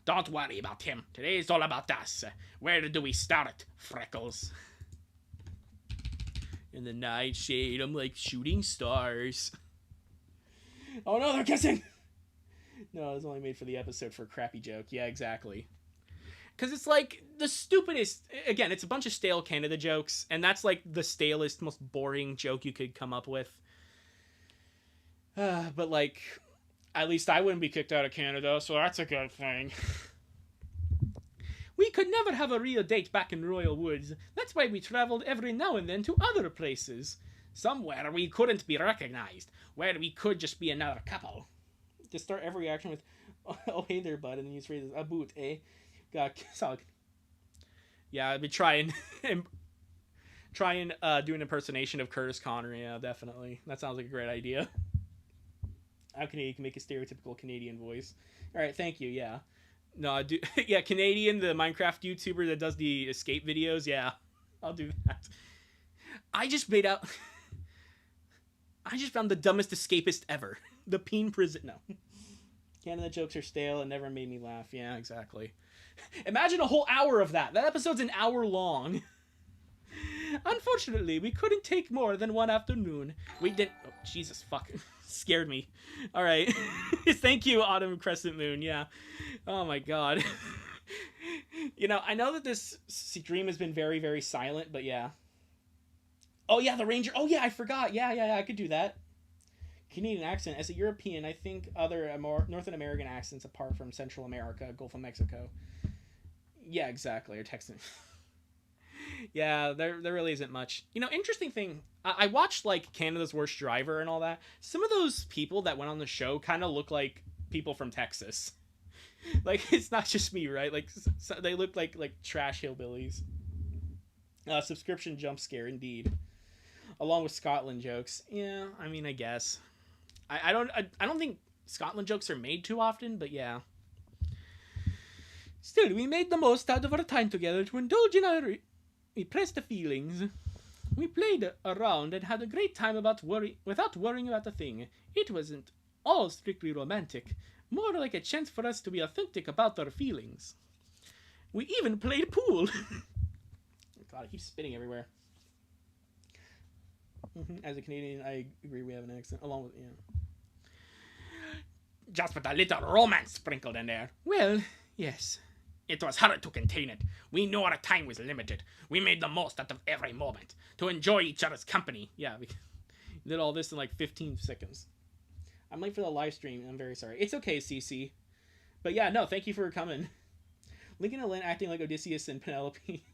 Don't worry about him. Today's all about us. Where do we start, Freckles?
In the nightshade, I'm like shooting stars. Oh no, they're kissing! No, it was only made for the episode for a crappy joke. Yeah, exactly. Because it's like the stupidest... Again, it's a bunch of stale Canada jokes, and that's like the stalest, most boring joke you could come up with. But like, at least I wouldn't be kicked out of Canada, so that's a good thing. We could never have a real date back in Royal Woods. That's why we traveled every now and then to other places.
Somewhere we couldn't be recognized. Where we could just be another couple.
Just start every action with, oh, hey there, bud, and use phrases, a boot, eh? Got solid. Yeah, I'd be trying do an impersonation of Curtis Connor. Yeah, definitely. That sounds like a great idea. How Canadian can make a stereotypical Canadian voice. All right, thank you. Yeah. No, I do. Yeah, Canadian, the Minecraft YouTuber that does the escape videos. Yeah, I'll do that. I just found the dumbest escapist ever. The Peen Prison. No. Canada jokes are stale and never made me laugh. Yeah, exactly. Imagine a whole hour of that. That episode's an hour long. Unfortunately, we couldn't take more than one afternoon. We didn't. Oh, Jesus, fuck. Scared me. All right. Thank you, Autumn Crescent Moon. Yeah. Oh my god. You know, I know that this stream has been very, very silent, but yeah. Oh yeah, the Ranger. Oh yeah, I forgot. Yeah, I could do that. Canadian accent. As a European, I think other North American accents apart from Central America, Gulf of Mexico. Yeah, exactly. Or Texan. Yeah, there really isn't much. You know, interesting thing. I watched like Canada's Worst Driver and all that. Some of those people that went on the show kind of look like people from Texas. Like, it's not just me, right? Like, they look like trash hillbillies. Subscription jump scare, indeed. Along with Scotland jokes. Yeah, I mean, I guess. I don't think Scotland jokes are made too often, but yeah. Still, we made the most out of our time together to indulge in our repressed feelings. We played around and had a great time without worrying about a thing. It wasn't all strictly romantic, more like a chance for us to be authentic about our feelings. We even played pool. God, I keep spitting everywhere. As a Canadian, I agree we have an accent, along with,
Just with a little romance sprinkled in there.
Well, yes.
It was hard to contain it. We knew our time was limited. We made the most out of every moment to enjoy each other's company.
Yeah, we did all this in like 15 seconds. I'm late for the live stream. I'm very sorry. It's okay, CC. But yeah, no, thank you for coming. Lincoln and Lynn acting like Odysseus and Penelope.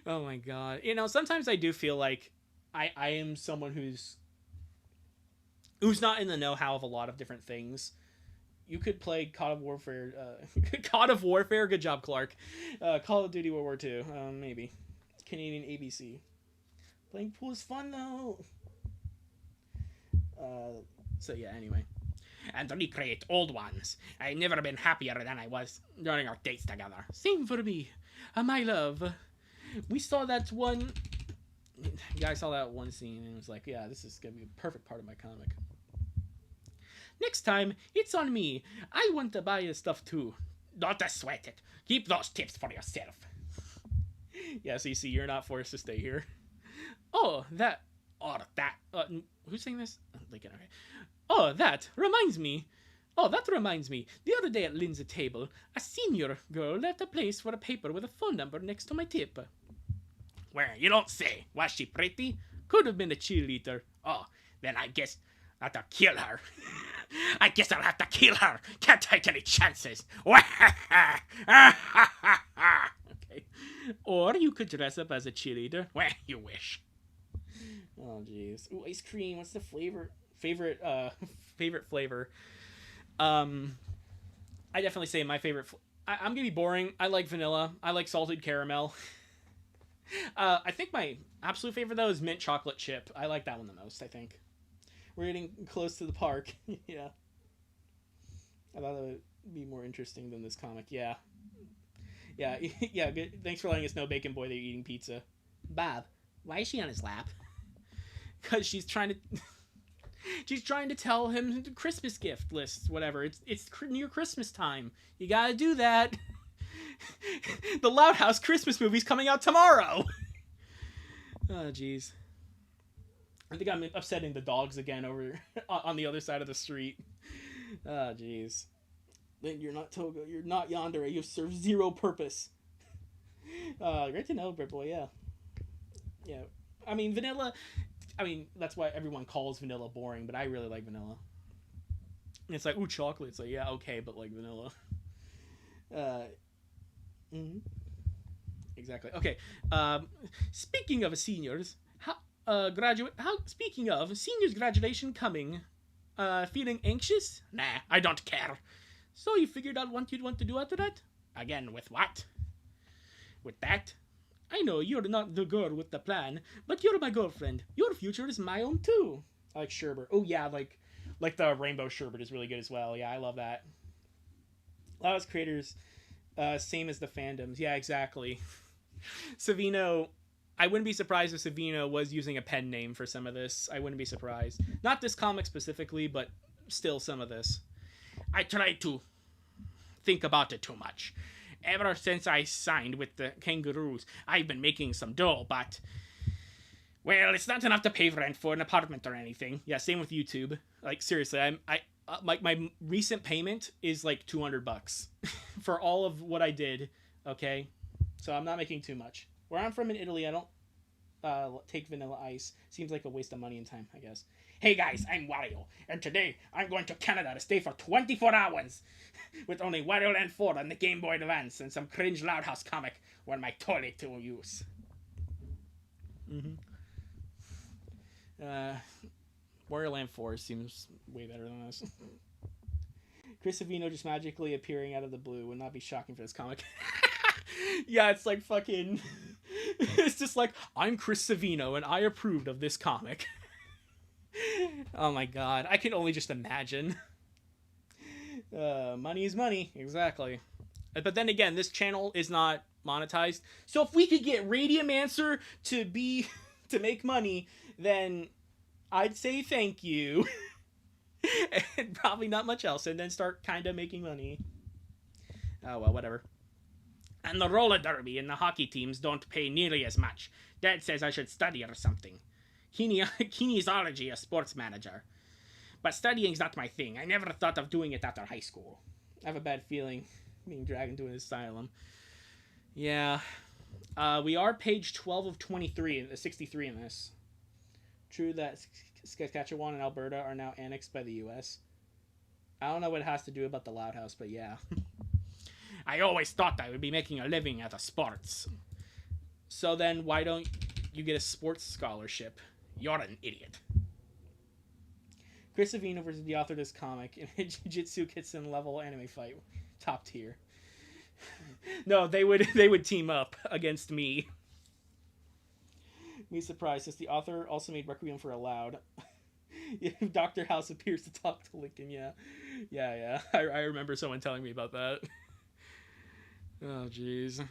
Oh my god. You know, sometimes I do feel like I am someone who's not in the know-how of a lot of different things. You could play COD of Warfare. COD of Warfare. Good job, Clark. Call of Duty World War II. Maybe. Canadian ABC. Playing pool is fun, though. So, yeah, anyway.
And recreate old ones. I've never been happier than I was during our dates together.
Same for me. My love. We saw that one... Yeah, I saw that one scene and was like, yeah, this is going to be a perfect part of my comic. Next time, it's on me. I want to buy your stuff too.
Don't sweat it. Keep those tips for yourself.
Yeah, so you see, you're not forced to stay here. Oh, that... who's saying this? Like, okay. Oh, that reminds me. The other day at Lynn's table, a senior girl left a place for a paper with a phone number next to my tip.
Well, you don't say. Was she pretty?
Could have been a cheerleader.
Oh, then I guess I'll have to kill her. I guess I'll have to kill her. Can't take any chances.
Okay. Or you could dress up as a cheerleader.
Well, you wish.
Oh, jeez. Ooh, ice cream. What's the flavor? Favorite flavor. I definitely say my favorite. I'm gonna be boring. I like vanilla. I like salted caramel. I think my absolute favorite though is mint chocolate chip. I like that one the most. I think we're getting close to the park. Yeah. I thought it would be more interesting than this comic. Yeah. Yeah. Yeah. Good. Thanks for letting us know, Bacon Boy, that you're eating pizza. Bob, why is she on his lap? Because she's trying to. She's trying to tell him the Christmas gift lists, whatever. It's near Christmas time. You gotta do that. The Loud House Christmas movie's coming out tomorrow. Oh, jeez. I think I'm upsetting the dogs again over on the other side of the street. Oh, jeez. Then you're not Toga. You're not Yandere. You serve zero purpose. Great to know, Brit Boy. Yeah. Yeah. I mean, vanilla... that's why everyone calls vanilla boring, but I really like vanilla. And it's like, ooh, chocolate. It's like, yeah, okay, but like vanilla. Exactly. Okay. Speaking of seniors, speaking of seniors graduation coming, feeling anxious?
Nah, I don't care. So you figured out what you'd want to do after that? Again, with what? With that? I know you're not the girl with the plan, but you're my girlfriend. Your future is my own too.
I like sherbet. Oh yeah, like the rainbow sherbet is really good as well. Yeah, I love that. Loudest creators, same as the fandoms. Yeah, exactly. Savino, I wouldn't be surprised if Savino was using a pen name for some of this. I wouldn't be surprised. Not this comic specifically, but still some of this.
I try to think about it too much. Ever since I signed with the Kangaroos, I've been making some dough, but... well, it's not enough to pay rent for an apartment or anything.
Yeah, same with YouTube. Like, seriously, my recent payment is like $200 for all of what I did, okay? So I'm not making too much. Where I'm from in Italy, I don't take vanilla ice. Seems like a waste of money and time, I guess.
Hey guys, I'm Wario, and today I'm going to Canada to stay for 24 hours with only Wario Land 4 on the Game Boy Advance and some cringe Loud House comic on my toilet to use.
Wario Land 4 seems way better than this. Chris Savino just magically appearing out of the blue would not be shocking for this comic. Yeah, it's like fucking... it's just like, I'm Chris Savino and I approved of this comic. Oh my god, I can only just imagine. Money is money, exactly. But then again, this channel is not monetized. So if we could get Radiumancer to make money, then I'd say thank you. And probably not much else, and then start kind of making money. Oh well, whatever.
And the roller derby and the hockey teams don't pay nearly as much. Dad says I should study or something. Kinesiology, a sports manager. But studying's not my thing. I never thought of doing it after high school.
I have a bad feeling being dragged into an asylum. Yeah. We are page 12 of 23, 63 in this. True that Saskatchewan and Alberta are now annexed by the U.S. I don't know what it has to do about the Loud House, but yeah.
I always thought I would be making a living out of sports.
So then why don't you get a sports scholarship?
You're an idiot.
Chris Savino versus the author of this comic in a Jiu-Jitsu Kitsen level anime fight. Top tier. No, they would team up against me. Me surprised, since the author also made Requiem for a Loud. Dr. House appears to talk to Lincoln, yeah. Yeah. I remember someone telling me about that. Oh, jeez.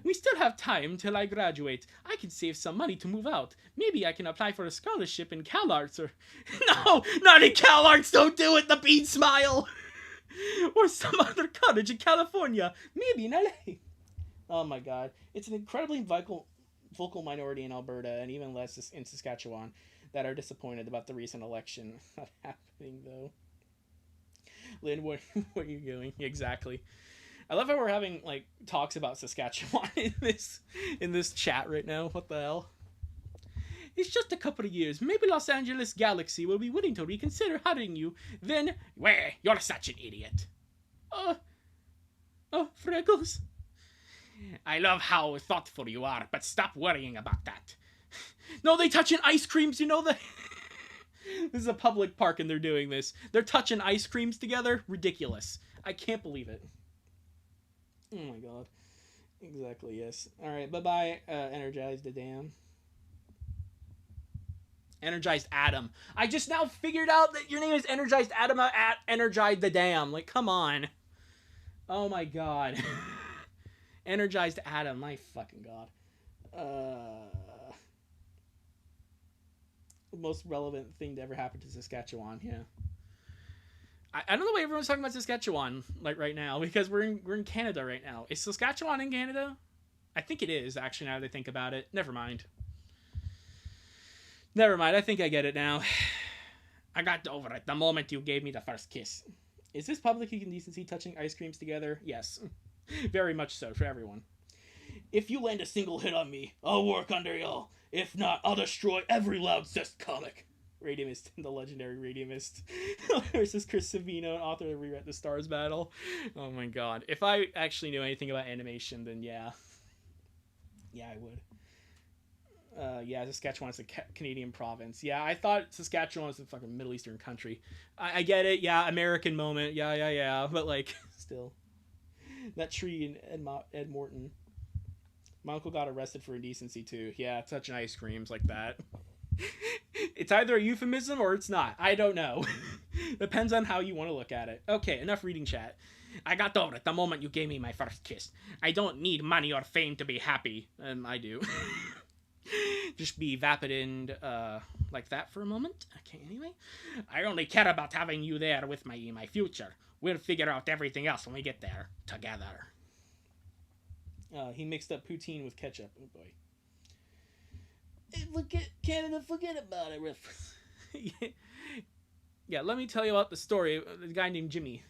We still have time till I graduate. I can save some money to move out. Maybe I can apply for a scholarship in CalArts or... No! Not in CalArts! Don't do it! The bean smile! Or some other college in California. Maybe in LA. Oh my god. It's an incredibly vocal minority in Alberta, and even less in Saskatchewan, that are disappointed about the recent election not happening, though. Lynn, what are you doing? Exactly. I love how we're having like talks about Saskatchewan in this chat right now. What the hell? It's just a couple of years. Maybe Los Angeles Galaxy will be willing to reconsider hiring you. Then,
where? You're such an idiot.
Freckles.
I love how thoughtful you are, but stop worrying about that.
No, they touching ice creams. You know that. This is a public park and they're doing this. They're touching ice creams together. Ridiculous. I can't believe it. Oh my god. Exactly, yes. Alright, bye-bye, Energize the Dam. Energized Adam. I just now figured out that your name is Energized Adam at Energize the Dam. Like, come on. Oh my god. Energized Adam, my fucking god. The most relevant thing to ever happen to Saskatchewan, yeah. I don't know why everyone's talking about Saskatchewan like right now, because we're in Canada right now. Is Saskatchewan in Canada? I think it is, actually, now that I think about it. Never mind. I think I get it now.
I got over it the moment you gave me the first kiss.
Is this public indecency, touching ice creams together? Yes. Very much so, for everyone. If you land a single hit on me, I'll work under y'all. If not, I'll destroy every Loud Cest comic. Radiumist, the legendary Radiumist. Versus Chris Savino, author of Rewrite the Stars Battle. Oh my god. If I actually knew anything about animation, then yeah. Yeah, I would. Yeah, Saskatchewan is a Canadian province. Yeah, I thought Saskatchewan was a fucking Middle Eastern country. I get it. Yeah, American moment. Yeah. But, like, still. That tree in Ed Morton. My uncle got arrested for indecency, too. Yeah, touching ice creams like that. It's either a euphemism or it's not. I don't know. Depends on how you want to look at it. Okay, enough reading chat.
I got over it the moment you gave me my first kiss. I don't need money or fame to be happy.
I do. Just be vapid and like that for a moment. Okay, anyway.
I only care about having you there with my future. We'll figure out everything else when we get there together.
He mixed up poutine with ketchup. Oh boy. Forget Canada, forget about it. Yeah, let me tell you about the story of the guy named Jimmy.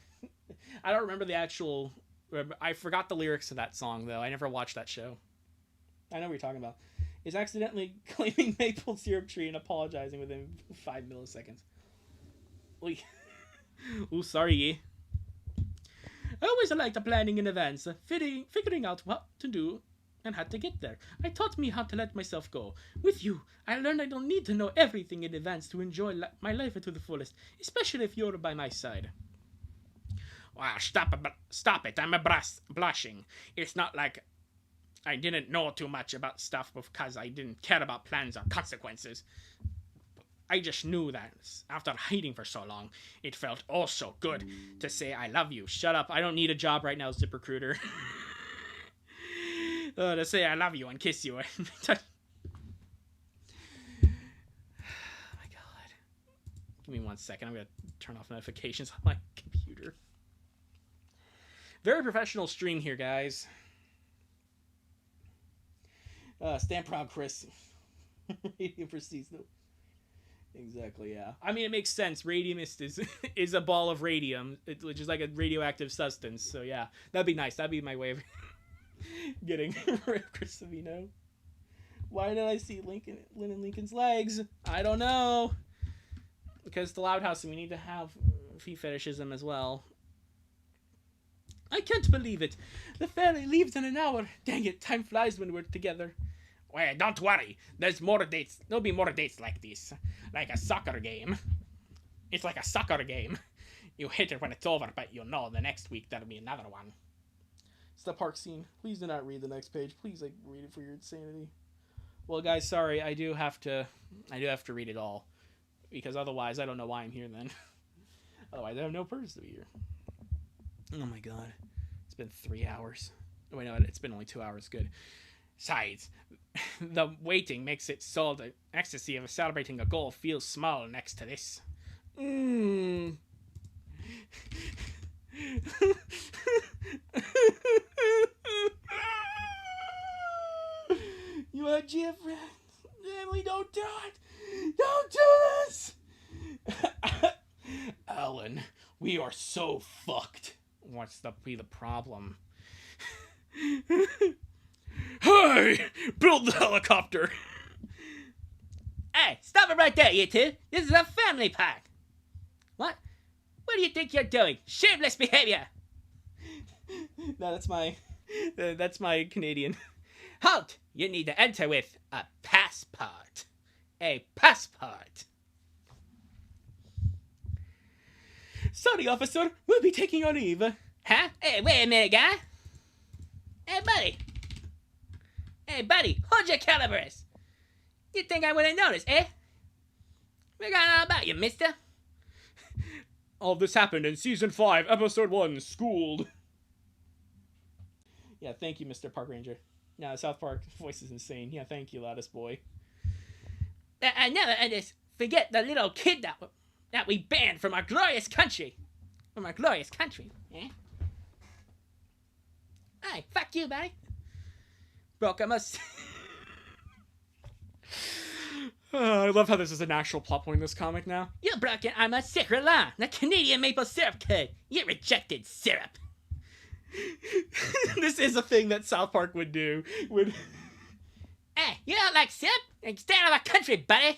I don't remember the actual. I forgot the lyrics to that song though. I never watched that show. I know what you're talking about. Is accidentally claiming maple syrup tree and apologizing within 5 milliseconds. Oy. Oh, sorry.
I always liked the planning in advance, figuring out what to do and how to get there. I taught me how to let myself go. With you, I learned I don't need to know everything in advance to enjoy my life to the fullest, especially if you're by my side. Wow, stop it. I'm blushing. It's not like I didn't know too much about stuff because I didn't care about plans or consequences. I just knew that after hiding for so long, it felt oh so good to say I love you.
Shut up. I don't need a job right now, ZipRecruiter.
To say I love you and kiss you.
Oh my god. Give me 1 second. I'm going to turn off notifications on my computer. Very professional stream here, guys. Stand proud, Chris. Radium proceeds though. Exactly, yeah. I mean, it makes sense. Radiumist is a ball of radium, which is like a radioactive substance. So yeah, that'd be nice. That'd be my way of getting Chris Savino. Why did I see Lynn and Lincoln's legs? I don't know. Because the Loud House, and we need to have feet fetishism as well. I can't believe it. The ferry leaves in an hour. Dang it, time flies when we're together.
Well, don't worry. There's more dates. There'll be more dates like this. Like a soccer game. It's like a soccer game. You hit it when it's over, but you'll know the next week there'll be another one.
It's the park scene. Please do not read the next page. Please, like, read it for your insanity. Well, guys, sorry. I do have to read it all. Because otherwise, I don't know why I'm here then. Otherwise, I have no purpose to be here. Oh my god. It's been 3 hours. Oh, wait, no, it's been only 2 hours. Good.
Besides, the waiting makes it so the ecstasy of celebrating a goal feels small next to this.
You are Jeffrey. Emily, don't do it. Don't do this.
Alan, we are so fucked.
What's the problem?
Hey, build the helicopter.
Hey, stop it right there, you two. This is a family park. What? What do you think you're doing? Shameless behavior.
No, that's my Canadian.
Halt! You need to enter with a passport. A passport.
Sorry, officer. We'll be taking our leave.
Huh? Hey, wait a minute, guy. Hey, buddy. Hey, buddy, hold your calibers. You think I wouldn't notice, eh? We got all about you, mister.
All this happened in Season 5, Episode 1, Schooled. Yeah, thank you, Mr. Park Ranger. Yeah, South Park voice is insane. Yeah, thank you, loudest boy.
I never forget the little kid that we banned from our glorious country. From our glorious country, eh? Hey, fuck you, buddy. Broke him a...
I love how this is an actual plot point in this comic now.
You broke a secret law. The Canadian maple syrup code. You rejected syrup.
This is a thing that South Park would do.
Hey, you don't like syrup? Stay out of our country, buddy.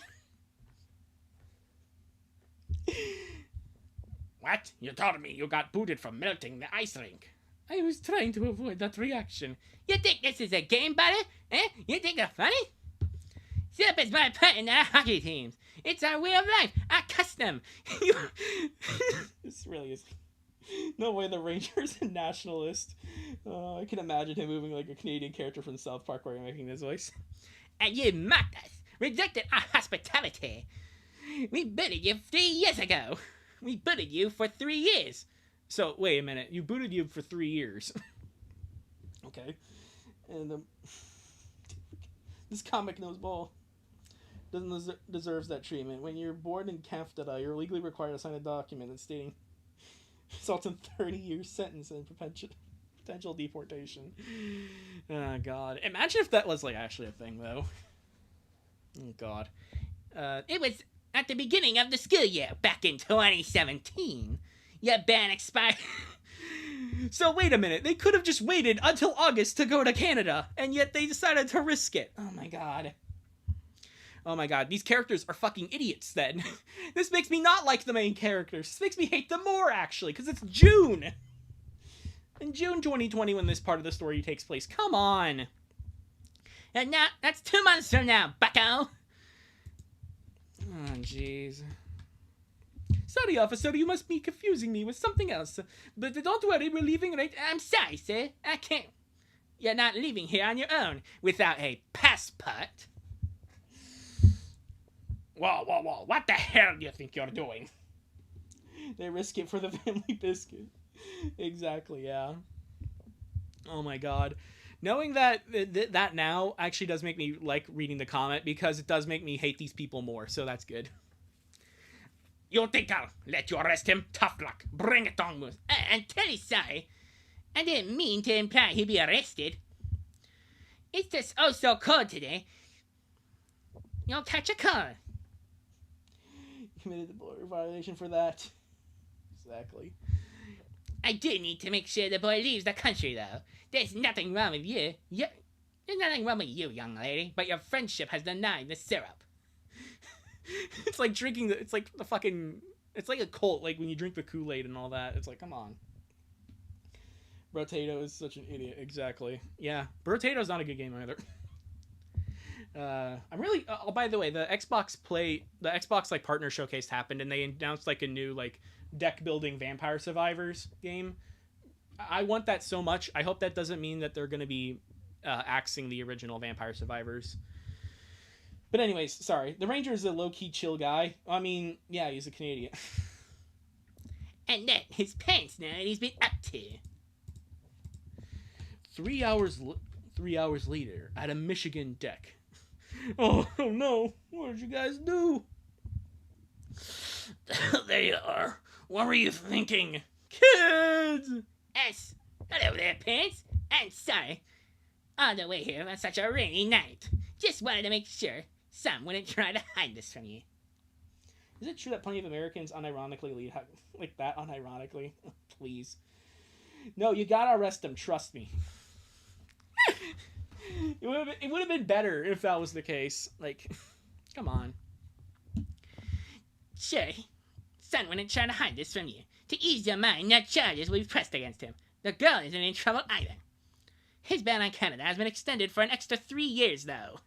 What? You told me you got booted from melting the ice rink.
I was trying to avoid that reaction.
You think this is a game, buddy? Eh? You think it's funny? Syrup is my pet in the hockey teams. It's our way of life, our custom.
This really is. No way the Ranger's a nationalist. I can imagine him moving like a Canadian character from South Park where you're making this voice.
And you mocked us, rejected our hospitality. We booted you 3 years ago. We booted you for 3 years.
So, wait a minute. You booted you for 3 years. Okay. And this comic knows ball. Deserves that treatment. When you're born in Campfire, you're legally required to sign a document that's stating results in 30-year sentence and potential deportation. Oh, God. Imagine if that was, like, actually a thing, though. Oh, God.
It was at the beginning of the school year, back in 2017. Your ban expired.
So, wait a minute. They could have just waited until August to go to Canada, and yet they decided to risk it. Oh, my God. Oh my God, these characters are fucking idiots then. This makes me not like the main characters. This makes me hate them more, actually, because it's June. In June 2020 when this part of the story takes place. Come on.
And now, that's 2 months from now, bucko.
Oh, jeez. Sorry, officer, you must be confusing me with something else. But don't worry, we're leaving right...
I'm sorry, sir. I can't... You're not leaving here on your own without a passport.
Whoa, what the hell do you think you're doing?
They risk it for the family biscuit. Exactly, yeah. Oh my God. Knowing that that now actually does make me like reading the comment because it does make me hate these people more, so that's good.
You think I'll let you arrest him? Tough luck. Bring it on, Moose.
And tell you sorry. I didn't mean to imply he'd be arrested. It's just oh so cold today. You'll catch a cold.
Committed the border violation for that. Exactly.
I do need to make sure the boy leaves the country, though. There's nothing wrong with you. There's nothing wrong with you, young lady, but your friendship has denied the syrup.
It's like drinking it's like the fucking, it's like a cult, like when you drink the Kool-Aid and all that. It's like, come on. Brotato is such an idiot. Exactly. Yeah, Brotato's not a good game either. I'm really. Oh, by the way, the Xbox like partner showcase happened, and they announced like a new like deck building Vampire Survivors game. I want that so much. I hope that doesn't mean that they're going to be axing the original Vampire Survivors. But anyways, sorry. The Ranger is a low key chill guy. I mean, yeah, he's a Canadian.
And then his pants now, and he's been up to.
3 hours later at a Michigan deck. Oh no! What did you guys do?
There you are. What were you thinking?
Kids!
S. Hello there, pants. I'm sorry. All the way here on such a rainy night. Just wanted to make sure some wouldn't try to hide this from you.
Is it true that plenty of Americans unironically lead like that? Unironically? Please. No, you gotta arrest them. Trust me. It would have been better if that was the case. Like, come on.
Sure, son wouldn't try to hide this from you. To ease your mind, no charges will be pressed against him. The girl isn't in trouble either. His ban on Canada has been extended for an extra 3 years, though.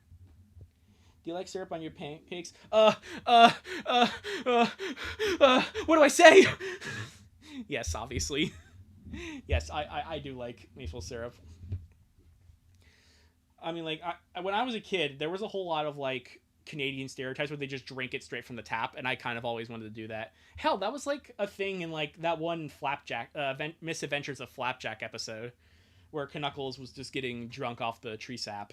Do you like syrup on your pancakes? What do I say? Yes, obviously. Yes, I do like maple syrup. I mean, like, when I was a kid, there was a whole lot of, like, Canadian stereotypes where they just drink it straight from the tap, and I kind of always wanted to do that. Hell, that was, like, a thing in, like, that one Flapjack, Misadventures of Flapjack episode, where Knuckles was just getting drunk off the tree sap.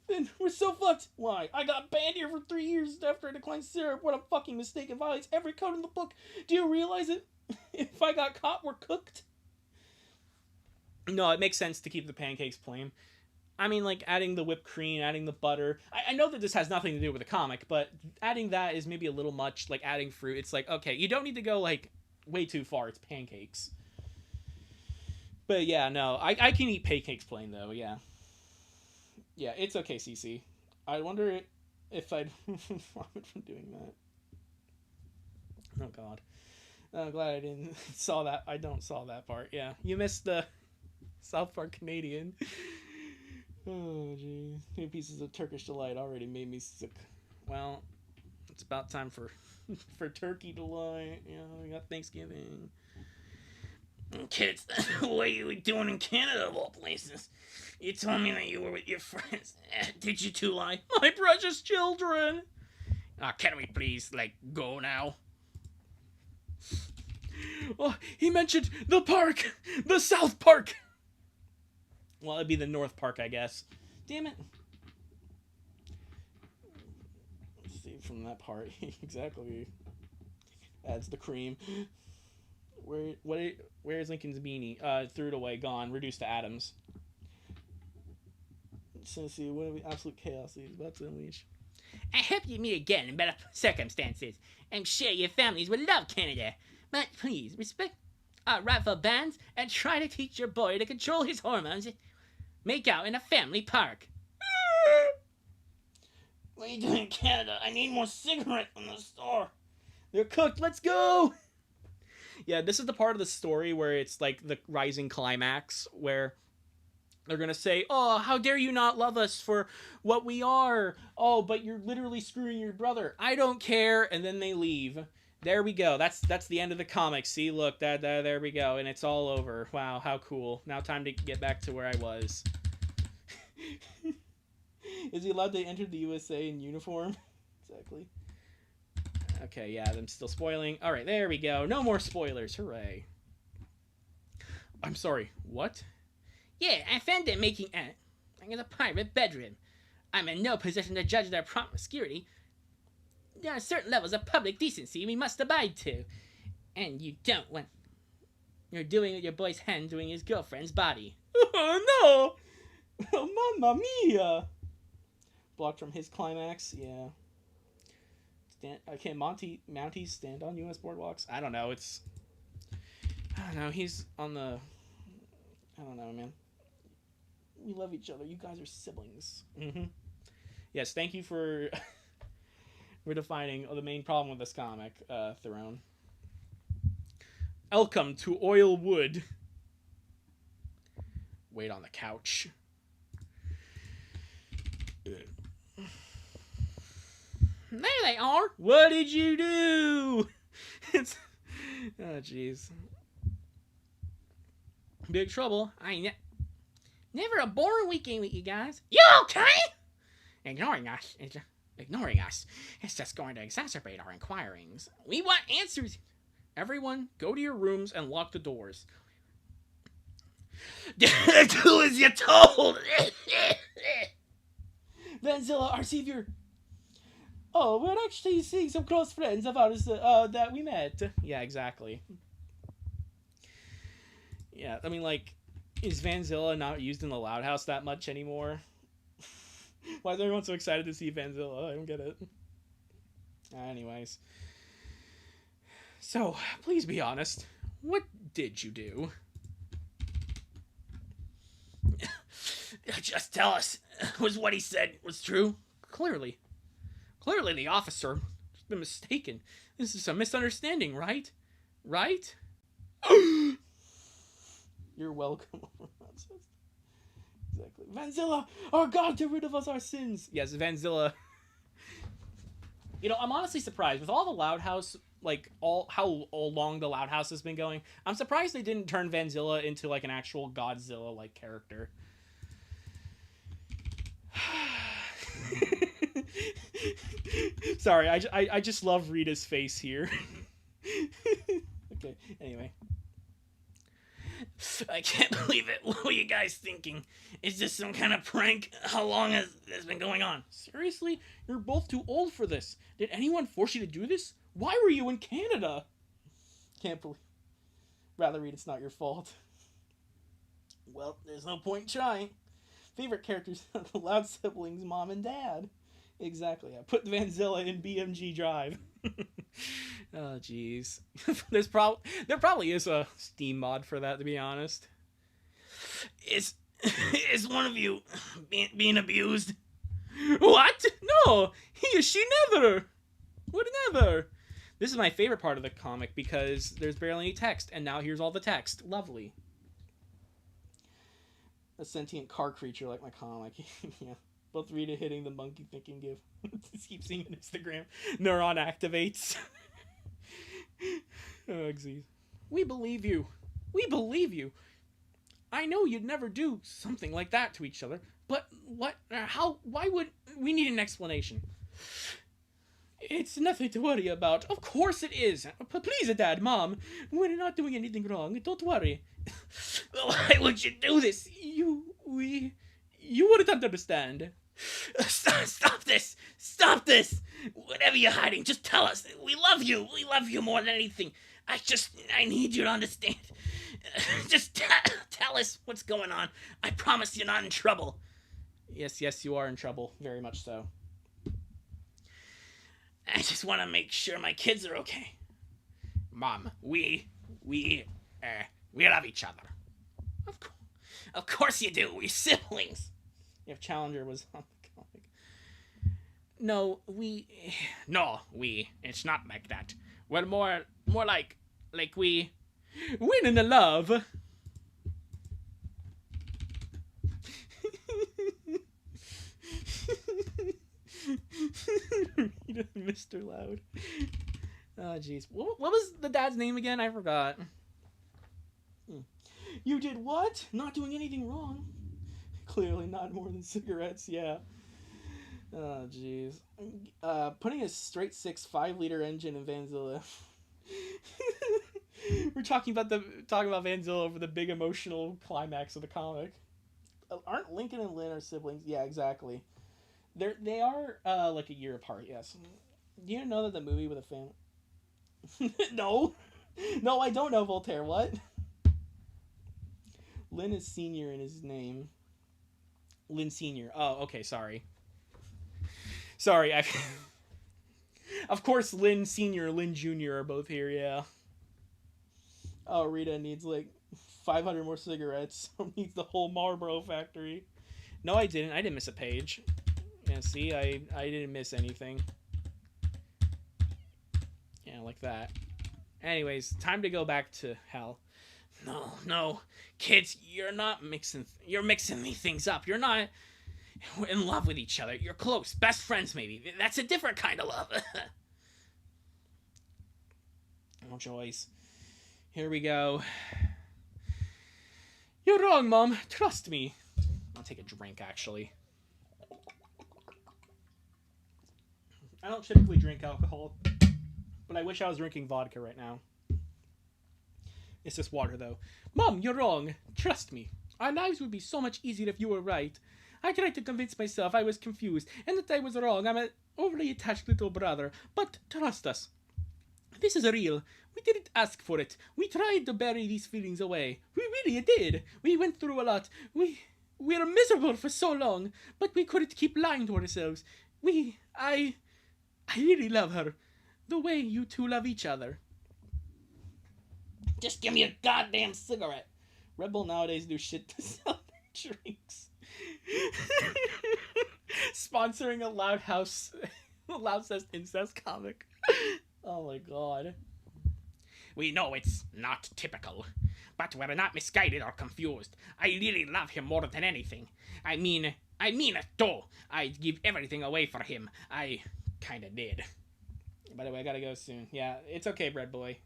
Then we're so fucked. Why? I got banned here for 3 years after I declined syrup. What a fucking mistake. It violates every code in the book. Do you realize it? If I got caught, we're cooked. No, it makes sense to keep the pancakes plain. I mean, like, adding the whipped cream, adding the butter. I know that this has nothing to do with the comic, but adding that is maybe a little much. Like, adding fruit. It's like, okay, you don't need to go, like, way too far. It's pancakes. But, yeah, no. I can eat pancakes plain, though, yeah. Yeah, it's okay, CC. I wonder if I'd vomit from doing that. Oh, God. I'm glad I didn't saw that. I don't saw that part, yeah. You missed the South Park Canadian. Oh, jeez. 2 pieces of Turkish delight already made me sick. Well, it's about time for for turkey delight. You know, we got Thanksgiving.
Kids, what are you doing in Canada of all places? You told me that you were with your friends. Did you two lie?
My precious children!
Can we please, go now?
Oh, he mentioned the park! The South Park! Well, it'd be the North Park, I guess. Damn it. Let's see from that part. Exactly. That's the cream. Where's Lincoln's beanie? Threw it away, gone, reduced to atoms. So see what absolute chaos he's about to unleash.
I hope you meet again in better circumstances. I'm sure your families would love Canada. But please, respect our rightful bands and try to teach your boy to control his hormones. Make out in a family park.
What are you doing in Canada? I need more cigarettes from the store.
They're cooked, let's go! Yeah, this is the part of the story where it's like the rising climax, where they're gonna say, oh, how dare you not love us for what we are? Oh, but you're literally screwing your brother. I don't care. And then they leave. There we go. That's the end of the comic. See, look, there we go. And it's all over. Wow, how cool. Now time to get back to where I was. Is he allowed to enter the USA in uniform? Exactly. Okay, yeah, I'm still spoiling. All right, there we go. No more spoilers. Hooray. I'm sorry. What?
Yeah, I found them making out in a private bedroom. I'm in no position to judge their promiscuity. There are certain levels of public decency we must abide to. And you don't when you're doing with your boy's hand doing his girlfriend's body.
Oh, no! Oh, mamma mia! Blocked from his climax, yeah. Can Mounties stand on U.S. boardwalks? I don't know, I don't know, he's on the... I don't know, man. We love each other. You guys are siblings. Mm-hmm. Yes, thank you for... We're defining the main problem with this comic, Theron. Welcome to Oil Wood. Wait on the couch.
There they are.
What did you do? It's... Oh, jeez. Big trouble.
Never a boring weekend with you guys.
You okay?
Ignoring us is just going to exacerbate our inquirings.
We want answers.
Everyone, go to your rooms and lock the doors.
Do as you're told.
Vanzilla, our savior. Oh, we're actually seeing some close friends of ours that we met. Yeah, exactly. Yeah, I mean, like, is Vanzilla not used in the Loud House that much anymore? Why is everyone so excited to see Vanzilla? I don't get it. Anyways. So, please be honest. What did you do?
Just tell us. Was what he said was true?
Clearly the officer has been mistaken. This is a misunderstanding, right? Right? You're welcome. Exactly. Vanzilla, our God, get rid of us our sins. Yes, Vanzilla. You know, I'm honestly surprised with all the Loud House, like how long the Loud House has been going. I'm surprised they didn't turn Vanzilla into like an actual Godzilla like character. Sorry, I just love Rita's face here. Okay, anyway.
I can't believe it. What were you guys thinking? Is this some kind of prank? How long has this been going on?
Seriously? You're both too old for this. Did anyone force you to do this? Why were you in Canada? Can't believe... Rather, Rita, it's not your fault. Well, there's no point in trying. Favorite characters are the Loud siblings, Mom and Dad. Exactly. I put Vanzilla in BMG Drive. Oh, jeez. There probably is a Steam mod for that, to be honest.
Is one of you being abused?
What? No! She never! Would never! This is my favorite part of the comic because there's barely any text, and now here's all the text. Lovely. a sentient car creature like my comic. Yeah. Both Rita hitting the monkey thinking give. Just keep seeing on Instagram. Neuron activates. Oh, geez. We believe you. We believe you. I know you'd never do something like that to each other, but what? How? Why would we need an explanation? It's nothing to worry about. Of course it is. Please, Dad, Mom, we're not doing anything wrong. Don't worry. Why would you do this? You wouldn't understand.
Stop this! Stop this! Whatever you're hiding, just tell us. We love you. We love you more than anything. I need you to understand. Just tell us what's going on. I promise you're not in trouble.
Yes, you are in trouble. Very much so.
I just want to make sure my kids are okay.
Mom, we love each other.
Of course you do. We're siblings.
If Challenger was on the comic. No,
it's not like that. We're more like we
win in the love. Mr. Loud. Oh, jeez. What was the dad's name again? I forgot. You did what? Not doing anything wrong. Clearly not more than cigarettes, yeah. Oh, jeez. Putting a straight 6 5-liter engine in Vanzilla. We're talking about Vanzilla over the big emotional climax of the comic. Aren't Lincoln and Lynn are siblings? Yeah, exactly. They are like a year apart. Yes. Do you know that the movie with a family? No, I don't know Voltaire. What? Lynn is senior in his name. Lynn Senior. Oh, okay. Sorry. Of course, Lynn Senior, Lynn Junior are both here. Yeah. Oh, Rita needs like 500 more cigarettes. Needs the whole Marlboro factory. No, I didn't. I didn't miss a page. Yeah, see, I didn't miss anything. Yeah, like that. Anyways, time to go back to hell.
No, kids, you're mixing these things up. You're not in love with each other. You're close, best friends maybe. That's a different kind of love.
Oh, Joyce. Here we go. You're wrong, Mom. Trust me. I'll take a drink, actually. I don't typically drink alcohol, but I wish I was drinking vodka right now. It's just water, though. Mom, you're wrong. Trust me. Our lives would be so much easier if you were right. I tried to convince myself I was confused and that I was wrong. I'm an overly attached little brother. But trust us. This is real. We didn't ask for it. We tried to bury these feelings away. We really did. We went through a lot. We were miserable for so long, but we couldn't keep lying to ourselves. I really love her. The way you two love each other.
Just give me a goddamn cigarette.
Red Bull nowadays do shit to sell their drinks. Sponsoring a Loud Says Incest comic. Oh my god.
We know it's not typical, but we're not misguided or confused. I really love him more than anything. I mean it too. I'd give everything away for him. I kinda did.
By the way, I gotta go soon. Yeah, it's okay, Bread Boy.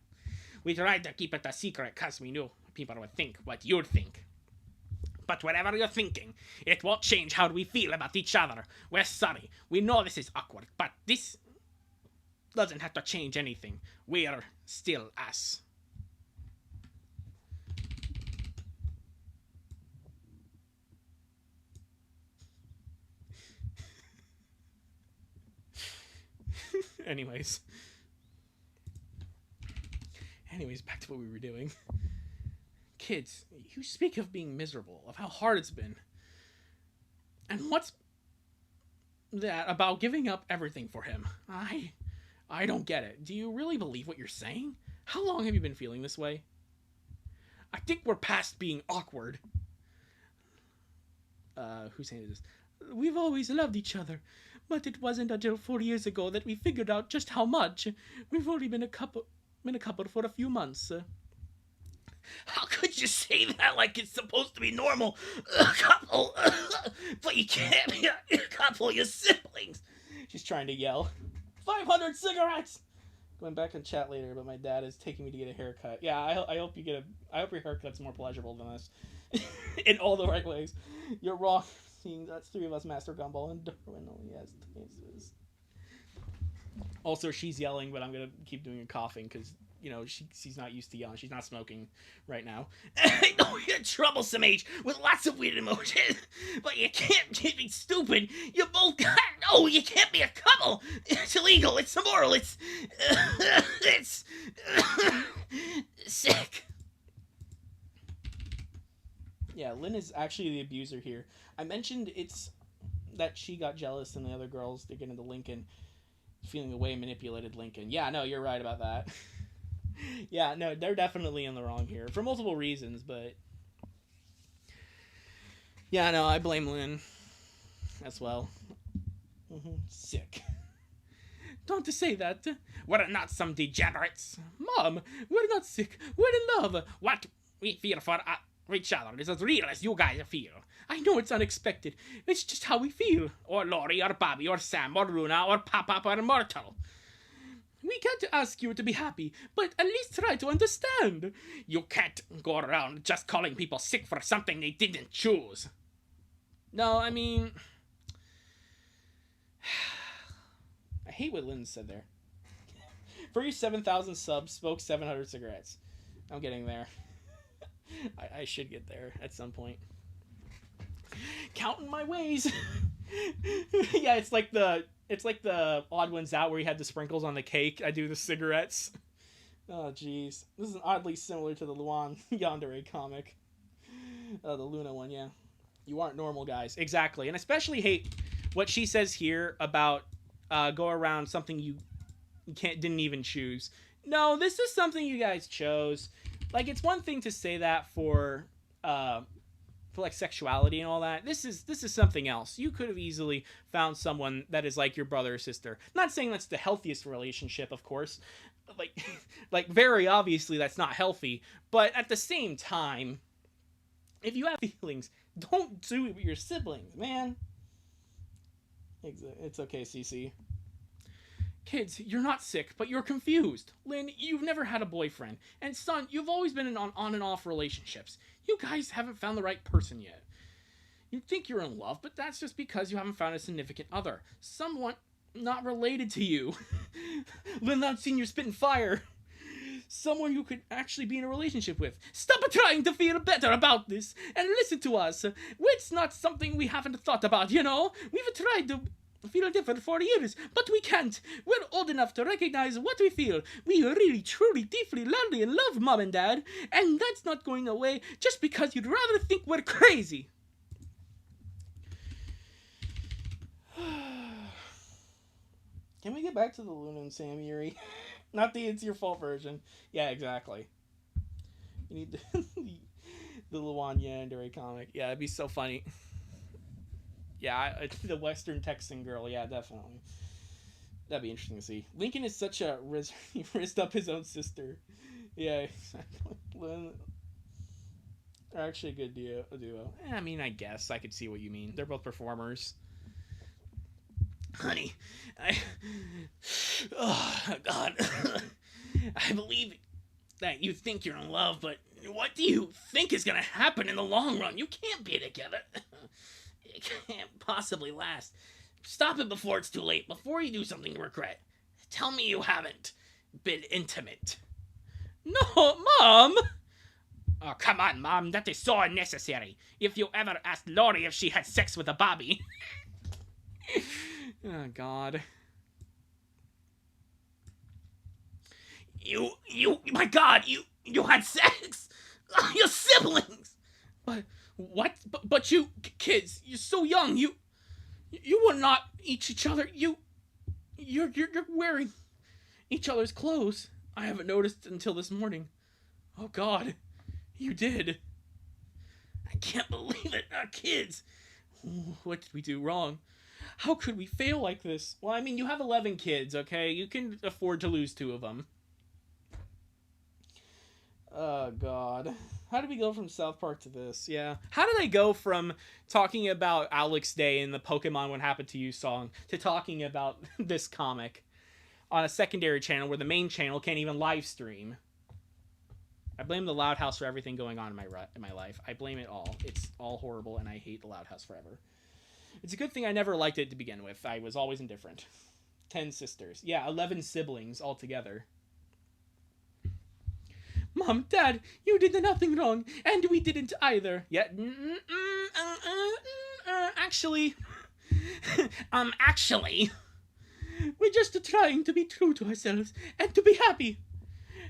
We tried to keep it a secret because we knew people would think what you'd think. But whatever you're thinking, it won't change how we feel about each other. We're sorry. We know this is awkward, but this doesn't have to change anything. We're still us.
Anyways, back to what we were doing. Kids, you speak of being miserable, of how hard it's been. And what's that about giving up everything for him? I don't get it. Do you really believe what you're saying? How long have you been feeling this way? I think we're past being awkward. Who's saying this? We've always loved each other, but it wasn't until 4 years ago that we figured out just how much. We've only been a couple for a few months.
How could you say that like it's supposed to be normal? Couple. But you can't be a couple, your siblings.
She's trying to yell. 500 cigarettes! Going back in chat later, but my dad is taking me to get a haircut. Yeah, I hope you get I hope your haircut's more pleasurable than this. In all the right ways. You're wrong. Seeing that's 3 of us master Gumball and Darwin only has faces. Also, she's yelling, but I'm gonna keep doing a coughing because, you know, she's not used to yelling. She's not smoking right now.
I know you're a troublesome age with lots of weird emotions, but you can't be stupid. You both got no. You can't be a couple. It's illegal. It's immoral. It's sick.
Yeah, Lynn is actually the abuser here. I mentioned it's that she got jealous and the other girls, they're getting into Lincoln, feeling the way manipulated Lincoln. Yeah, no, you're right about that. Yeah, no, they're definitely in the wrong here for multiple reasons, but yeah, no, I blame Lynn as well. Sick. Don't say that.
We're not some degenerates. Mom, we're not sick. We're in love. What we feel for each other is as real as you guys feel. I know it's unexpected. It's just how we feel. Or Lori, or Bobby, or Sam, or Luna, or Pop-Up, or Myrtle. We can't ask you to be happy, but at least try to understand. You can't go around just calling people sick for something they didn't choose.
No, I mean, I hate what Lynn said there. For your 7,000 subs, smoke 700 cigarettes. I'm getting there. I should get there at some point. Counting my ways. Yeah, it's like the Odd Ones Out where you had the sprinkles on the cake. I do the cigarettes. Oh, jeez. This is oddly similar to the Luan Yandere comic. The Luna one, yeah. You aren't normal, guys. Exactly. And especially hate what she says here about go around something you didn't even choose. No, this is something you guys chose. Like, it's one thing to say that for like sexuality and all that. This is something else. You could have easily found someone that is like your brother or sister. Not saying that's the healthiest relationship, of course. Like very obviously that's not healthy. But at the same time, if you have feelings, don't do it with your siblings, man. It's okay, CC. Kids, you're not sick, but you're confused. Lynn, you've never had a boyfriend. And son, you've always been in on and off relationships. You guys haven't found the right person yet. You think you're in love, but that's just because you haven't found a significant other. Someone not related to you. Lynn, I've seen you spitting fire. Someone you could actually be in a relationship with. Stop trying to feel better about this and listen to us. It's not something we haven't thought about, you know? We've tried to feel different for years, but we can't. We're old enough to recognize what we feel. We really, truly, deeply, loudly love Mom and Dad, and that's not going away just because you'd rather think we're crazy. Can we get back to the Luna and Sam Yuri? Not the It's Your Fault version. Yeah, exactly. You need the Luan Yandere comic. Yeah, it'd be so funny. Yeah, the Western Texan girl. Yeah, definitely. That'd be interesting to see. Lincoln is such a he rizzed up his own sister. Yeah, exactly. They're actually a good duo. I mean, I guess I could see what you mean. They're both performers.
Honey, oh, God. I believe that you think you're in love, but what do you think is gonna happen in the long run? You can't be together. It can't possibly last. Stop it before it's too late, before you do something you regret. Tell me you haven't been intimate.
No, Mom! Oh, come on, Mom, that is so unnecessary. If you ever asked Lori if she had sex with a Bobby.
Oh, God.
My God, you had sex? Your siblings!
But, what? But you, kids, you're so young, you will not each other, you're wearing each other's clothes. I haven't noticed until this morning. Oh, God, you did.
I can't believe it, our kids.
What did we do wrong? How could we fail like this? Well, I mean, you have 11 kids, okay? You can afford to lose 2 of them. Oh, God. How did we go from South Park to this? Yeah. How did I go from talking about Alex Day and the Pokemon What Happened to You song to talking about this comic on a secondary channel where the main channel can't even live stream? I blame the Loud House for everything going on in my life. I blame it all. It's all horrible, and I hate the Loud House forever. It's a good thing I never liked it to begin with. I was always indifferent. 10 sisters. Yeah, 11 siblings altogether. Mom, Dad, you did nothing wrong, and we didn't either. Yeah, actually, we're just trying to be true to ourselves and to be happy.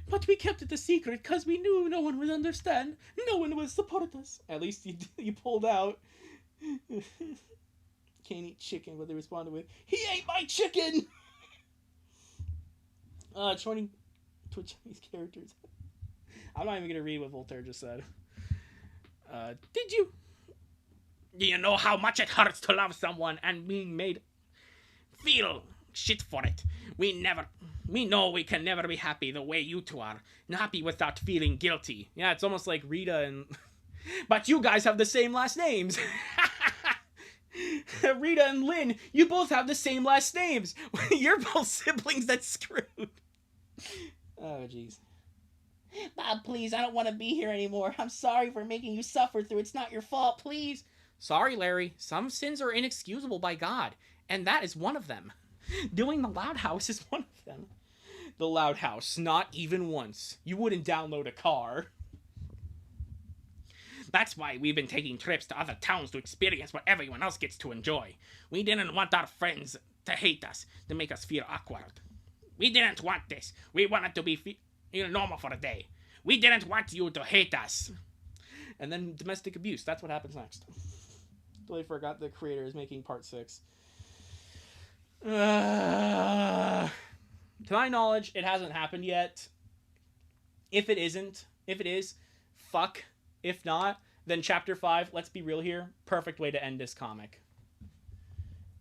But we kept it a secret because we knew no one would understand. No one would support us. At least you pulled out. Can't eat chicken, but they responded with, "He ate my chicken!" 20 Chinese characters. I'm not even going to read what Voltaire just said. Did you?
Do you know how much it hurts to love someone and being made feel shit for it? We know we can never be happy the way you two are. Happy without feeling guilty.
Yeah, it's almost like Rita and... But you guys have the same last names. Rita and Lynn, you both have the same last names. You're both siblings that's screwed. Oh, jeez.
Bob, please, I don't want to be here anymore. I'm sorry for making you suffer through. It's not your fault, please.
Sorry, Larry. Some sins are inexcusable by God, and that is one of them. Doing the Loud House is one of them. The Loud House, not even once. You wouldn't download a car.
That's why we've been taking trips to other towns to experience what everyone else gets to enjoy. We didn't want our friends to hate us, to make us feel awkward. We didn't want this. We wanted to be normal for a day. We didn't want you to hate us.
And then domestic abuse. That's what happens next. Totally forgot the creator is making part 6. To my knowledge, it hasn't happened yet. If it is, fuck. If not, then chapter 5, let's be real here, perfect way to end this comic.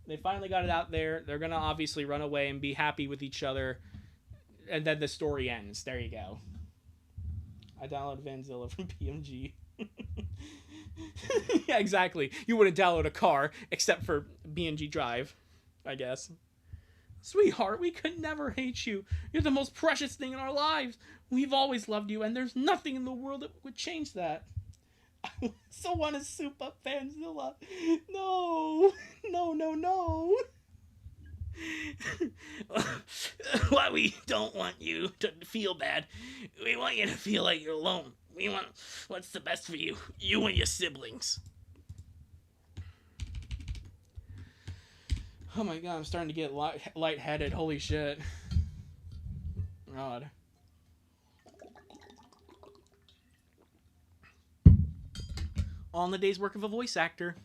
They finally got it out there. They're going to obviously run away and be happy with each other. And then the story ends. There you go. I downloaded Vanzilla from PMG. Yeah, exactly. You wouldn't download a car except for BNG Drive, I guess. Sweetheart, we could never hate you. You're the most precious thing in our lives. We've always loved you, and there's nothing in the world that would change that. I so want to soup up Vanzilla. No. No.
Why we don't want you to feel bad. We want you to feel like you're alone. We want what's the best for you. You and your siblings.
Oh my god, I'm starting to get lightheaded. Holy shit. God. On the day's work of a voice actor.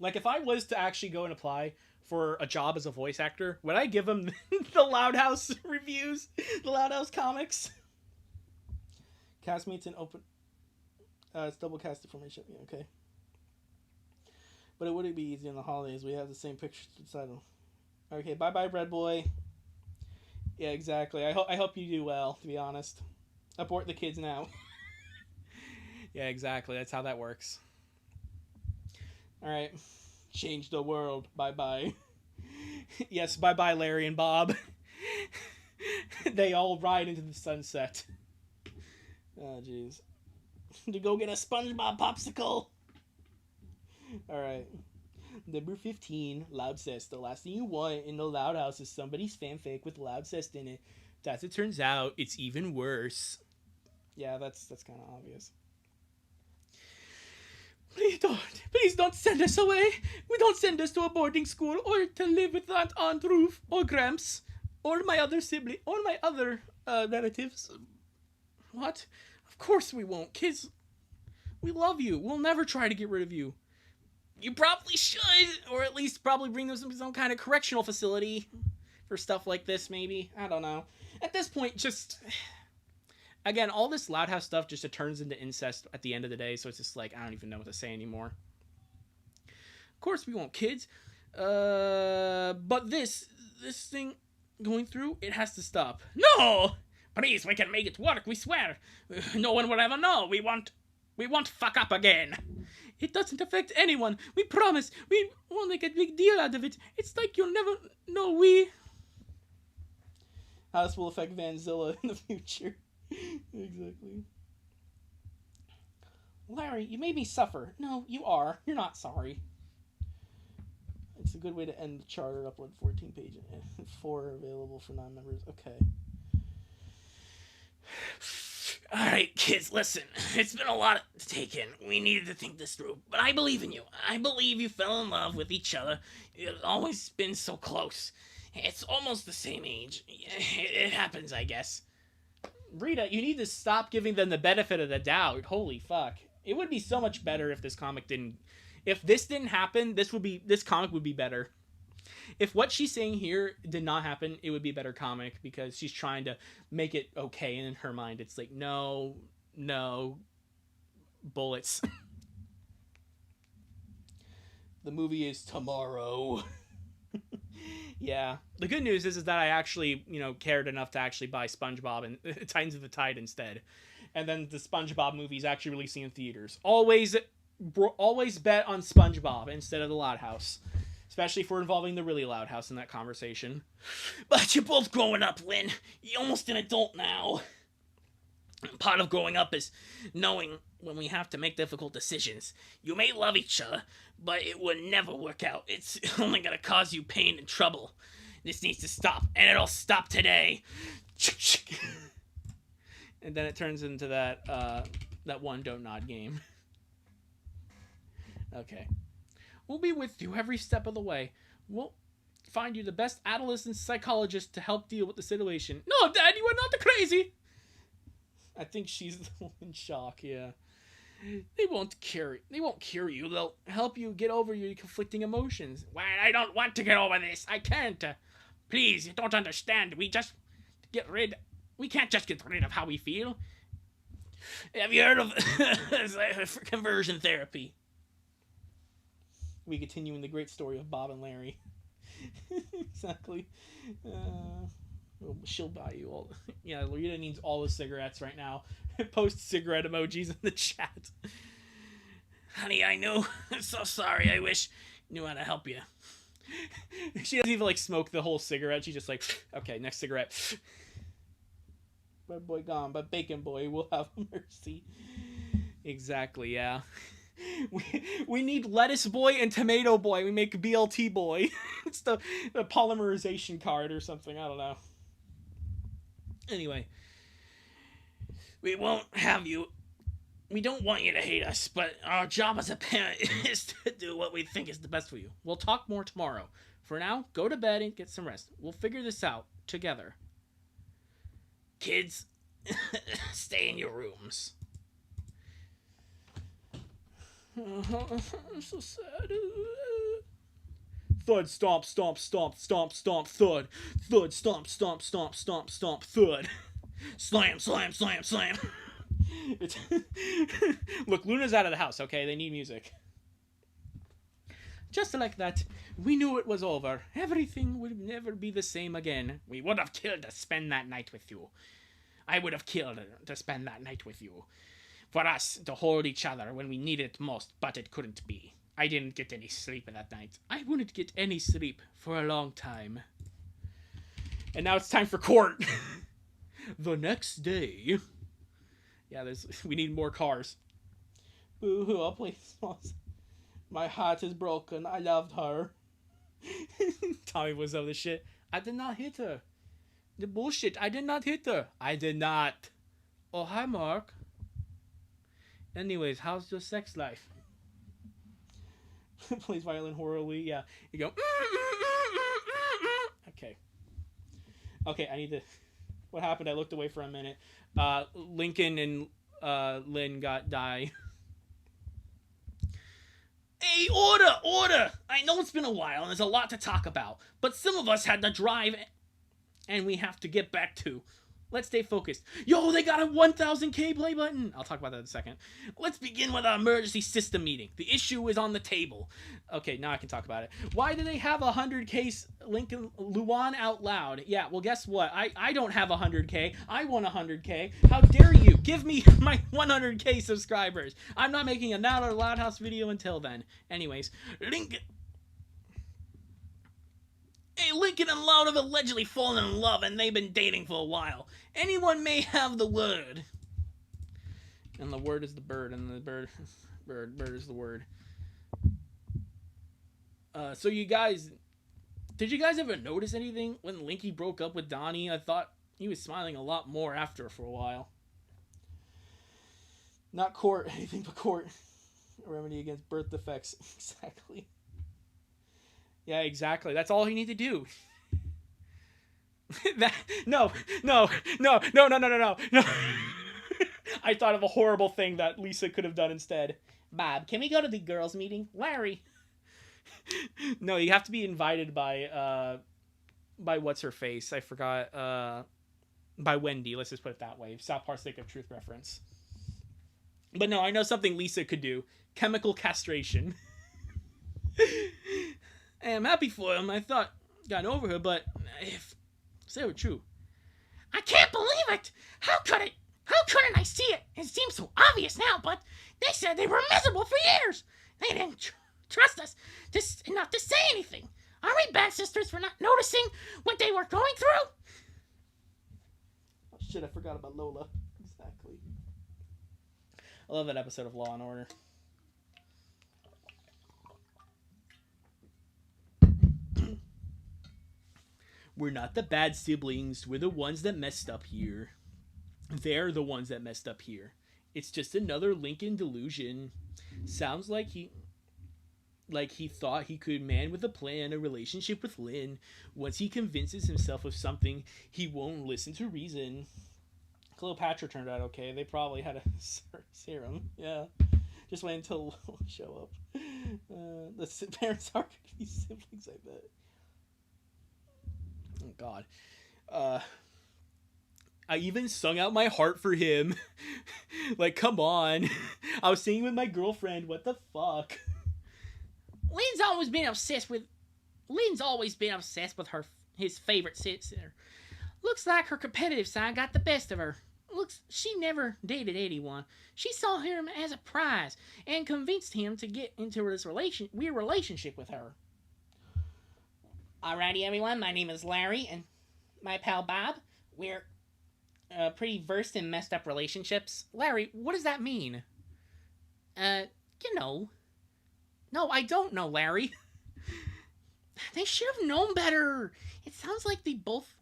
Like, if I was to actually go and apply for a job as a voice actor, would I give them the Loud House reviews? The Loud House comics? Castmates and open... it's double casted formation. Yeah, okay. But it wouldn't be easy in the holidays. We have the same pictures to decide on. Okay, bye-bye, Bread Boy. Yeah, exactly. I hope you do well, to be honest. Abort the kids now. Yeah, exactly. That's how that works. Alright. Change the world. Bye-bye. Yes, bye-bye, Larry and Bob. They all ride into the sunset. Oh, jeez. To go get a SpongeBob popsicle. Alright. Number 15, Loud Cest. The last thing you want in the Loud House is somebody's fanfic with Loud Cest in it. As it turns out, it's even worse. Yeah, that's kind of obvious. Please don't send us away. We don't send us to a boarding school or to live with Aunt Ruth or Gramps or my other sibling or my other relatives. What? Of course we won't. Kids, we love you. We'll never try to get rid of you. You probably should, or at least probably bring them to some kind of correctional facility for stuff like this, maybe. I don't know. At this point, just... Again, all this Loud House stuff just turns into incest at the end of the day, so it's just like, I don't even know what to say anymore. Of course we want kids. But this thing going through, it has to stop. No!
Please, we can make it work, we swear. No one will ever know. We won't fuck up again.
It doesn't affect anyone. We promise. We won't make a big deal out of it. It's like you'll never know how this will affect Vanzilla in the future. Exactly. Larry, you made me suffer. No, you are. You're not sorry. It's a good way to end the charter. Upload 14 pages. 4 available for non-members. Okay.
Alright, kids, listen. It's been a lot to take in. We needed to think this through. But I believe in you. I believe you fell in love with each other. You've always been so close. It's almost the same age. It happens, I guess.
Rita, you need to stop giving them the benefit of the doubt. Holy fuck. It would be so much better if this comic didn't... If this didn't happen, this comic would be better. If what she's saying here did not happen, it would be a better comic because she's trying to make it okay, and in her mind it's like, no, bullets. The movie is tomorrow. Yeah. The good news is that I actually, cared enough to actually buy SpongeBob and Titans of the Tide instead. And then the SpongeBob movie is actually releasing in theaters. Always bet on SpongeBob instead of the Loud House. Especially if we're involving the really Loud House in that conversation.
But you're both growing up, Lynn. You're almost an adult now. Part of growing up is knowing when we have to make difficult decisions. You may love each other, but it will never work out. It's only gonna cause you pain and trouble. This needs to stop, and it'll stop today.
And then it turns into that one don't nod game. Okay. We'll be with you every step of the way. We'll find you the best adolescent psychologist to help deal with the situation. No, Dad, you are not the crazy. I think she's the one in shock, yeah. They won't cure you. They'll help you get over your conflicting emotions.
Why, I don't want to get over this. I can't. Please, you don't understand. We can't just get rid of how we feel. Have you heard of conversion therapy?
We continue in the great story of Bob and Larry. Exactly. She'll buy you all. Yeah, Loretta needs all the cigarettes right now. Post cigarette emojis in the chat.
Honey, I know. I'm so sorry. I wish I knew how to help you.
She doesn't even smoke the whole cigarette. She's just like, okay, next cigarette. Bread boy gone, but bacon boy will have mercy. Exactly, yeah. We need lettuce boy and tomato boy. We make BLT boy. It's the polymerization card or something. I don't know. Anyway.
We don't want you to hate us, but our job as a parent is to do what we think is the best for you.
We'll talk more tomorrow. For now, go to bed and get some rest. We'll figure this out together.
Kids, stay in your rooms.
I'm so sad. Thud, stomp, stomp, stomp, stomp, stomp, thud. Thud, stomp, stomp, stomp, stomp, stomp, thud.
Slam, slam, slam, slam.
Look, Luna's out of the house, okay? They need music. Just like that, we knew it was over. Everything would never be the same again.
We would have killed to spend that night with you. I would have killed to spend that night with you. For us to hold each other when we needed it most, but it couldn't be. I didn't get any sleep that night.
I wouldn't get any sleep for a long time. And now it's time for court. The next day. Yeah, we need more cars. Boo-hoo, I'll play songs. My heart is broken. I loved her. Tommy was of the shit. I did not hit her. The bullshit. I did not hit her. I did not. Oh, hi, Mark. Anyways, how's your sex life? Plays violin horribly. Yeah. You go. Okay. Okay, I need to... What happened? I looked away for a minute. Lincoln and Lynn die.
Hey, order! I know it's been a while and there's a lot to talk about, but some of us had to drive and we have to get back to
Let's stay focused. Yo, they got a 1000k play button. I'll talk about that in a second. Let's begin with our emergency system meeting. The issue is on the table. Okay, now I can talk about it. Why do they have 100k Lincoln Luan out loud? Yeah, well, guess what? I don't have 100k. I want 100k. How dare you? Give me my 100k subscribers. I'm not making another Loud House video until then. Anyways, Lincoln and Loud have allegedly fallen in love and they've been dating for a while. Anyone may have the word. And the word is the bird, and the bird is the word. So you guys, did you guys ever notice anything when Linky broke up with Donnie? I thought he was smiling a lot more after for a while. Not court, anything but court. A remedy against birth defects. Exactly. Yeah, exactly. That's all you need to do. No. I thought of a horrible thing that Lisa could have done instead. Bob, can we go to the girls' meeting? Larry. No, you have to be invited by what's her face? I forgot. By Wendy. Let's just put it that way. South Park Stick of Truth reference. But no, I know something Lisa could do. Chemical castration. I'm happy for him. I thought got over her, but if they were true.
I can't believe it! How couldn't I see it? It seems so obvious now, but they said they were miserable for years. They didn't trust us not to say anything. Are we bad sisters for not noticing what they were going through?
Oh shit, I forgot about Lola. Exactly. I love that episode of Law and Order. We're not the bad siblings. We're the ones that messed up here. They're the ones that messed up here. It's just another Lincoln delusion. Sounds like he thought he could man with a plan a relationship with Lynn. Once he convinces himself of something, he won't listen to reason. Cleopatra turned out okay. They probably had a serum. Yeah. Just wait until Lil show up. The parents are going to be siblings, I bet. Oh, God. I even sung out my heart for him. Like, come on. I was singing with my girlfriend. What the fuck?
Lynn's always been obsessed with his favorite sister. Looks like her competitive side got the best of her. Looks she never dated anyone. She saw him as a prize and convinced him to get into this weird relationship with her. Alrighty, everyone. My name is Larry, and my pal Bob. We're pretty versed in messed up relationships.
Larry, what does that mean?
No,
I don't know, Larry.
They should have known better. It sounds like they both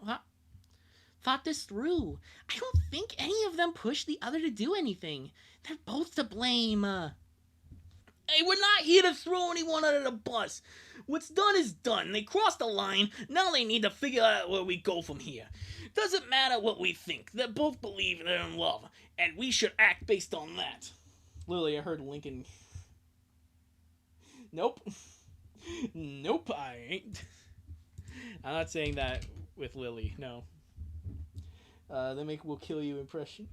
thought this through. I don't think any of them pushed the other to do anything. They're both to blame.
Hey, we're not here to throw anyone under the bus. What's done is done. They crossed the line. Now they need to figure out where we go from here. Doesn't matter what we think. They both believe they're in love, and we should act based on that. Lily, I heard Lincoln. Nope. Nope, I ain't. I'm not saying that with Lily, no. They make "will kill you" impression.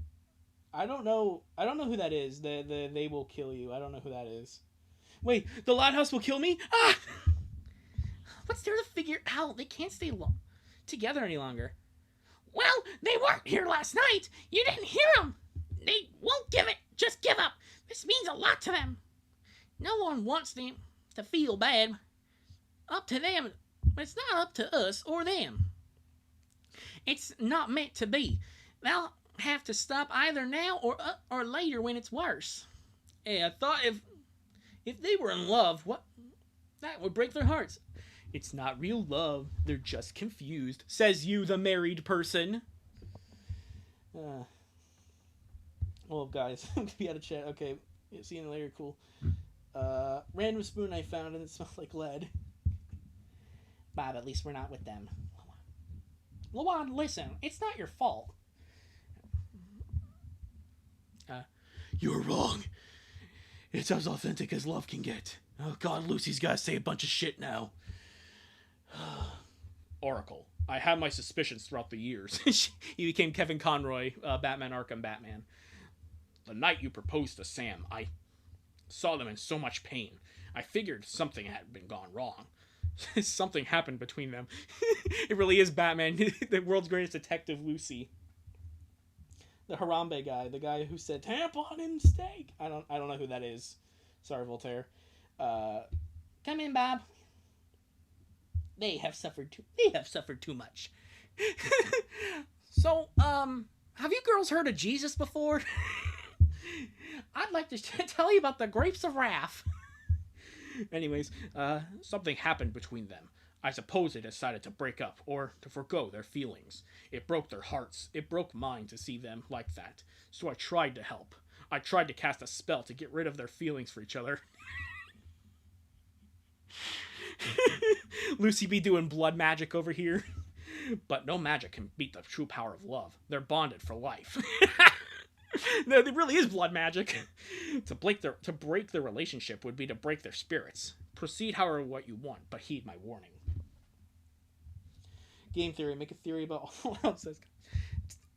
I don't know who that is. The "they will kill you." I don't know who that is. Wait, the Lighthouse will kill me? Ah!
What's there to figure out? They can't stay
together any longer.
Well, they weren't here last night. You didn't hear them. They won't just give up. This means a lot to them. No one wants them to feel bad. Up to them, but it's not up to us or them. It's not meant to be. They'll have to stop either now or later when it's worse.
Hey, I thought if they were in love, that would break their hearts. It's not real love. They're just confused. Says you, the married person. Well, guys, I'm gonna be out of chat. Okay, see you later. Cool. Random spoon I found and it smelled like lead.
Bob, at least we're not with them. Luan, listen, it's not your fault.
You're wrong. It's as authentic as love can get. Oh God, Lucy's gotta say a bunch of shit now.
Oracle. I had my suspicions throughout the years. He became Kevin Conroy, Batman Arkham Batman. The night you proposed to Sam, I saw them in so much pain. I figured something had been gone wrong. Something happened between them. It really is Batman, the world's greatest detective, Lucy. The Harambe guy, the guy who said tampon and steak. I don't know who that is. Sorry, Voltaire.
Come in, Bob. They have suffered too much.
So, have you girls heard of Jesus before?
I'd like to tell you about the grapes of wrath.
Anyways, something happened between them. I suppose they decided to break up, or to forgo their feelings. It broke their hearts. It broke mine to see them like that. So I tried to help. I tried to cast a spell to get rid of their feelings for each other. Lucy be doing blood magic over here. But no magic can beat the true power of love. They're bonded for life. No, it really is blood magic. To break their relationship would be to break their spirits. Proceed however what you want, but heed my warning. Game theory. Make a theory about all else.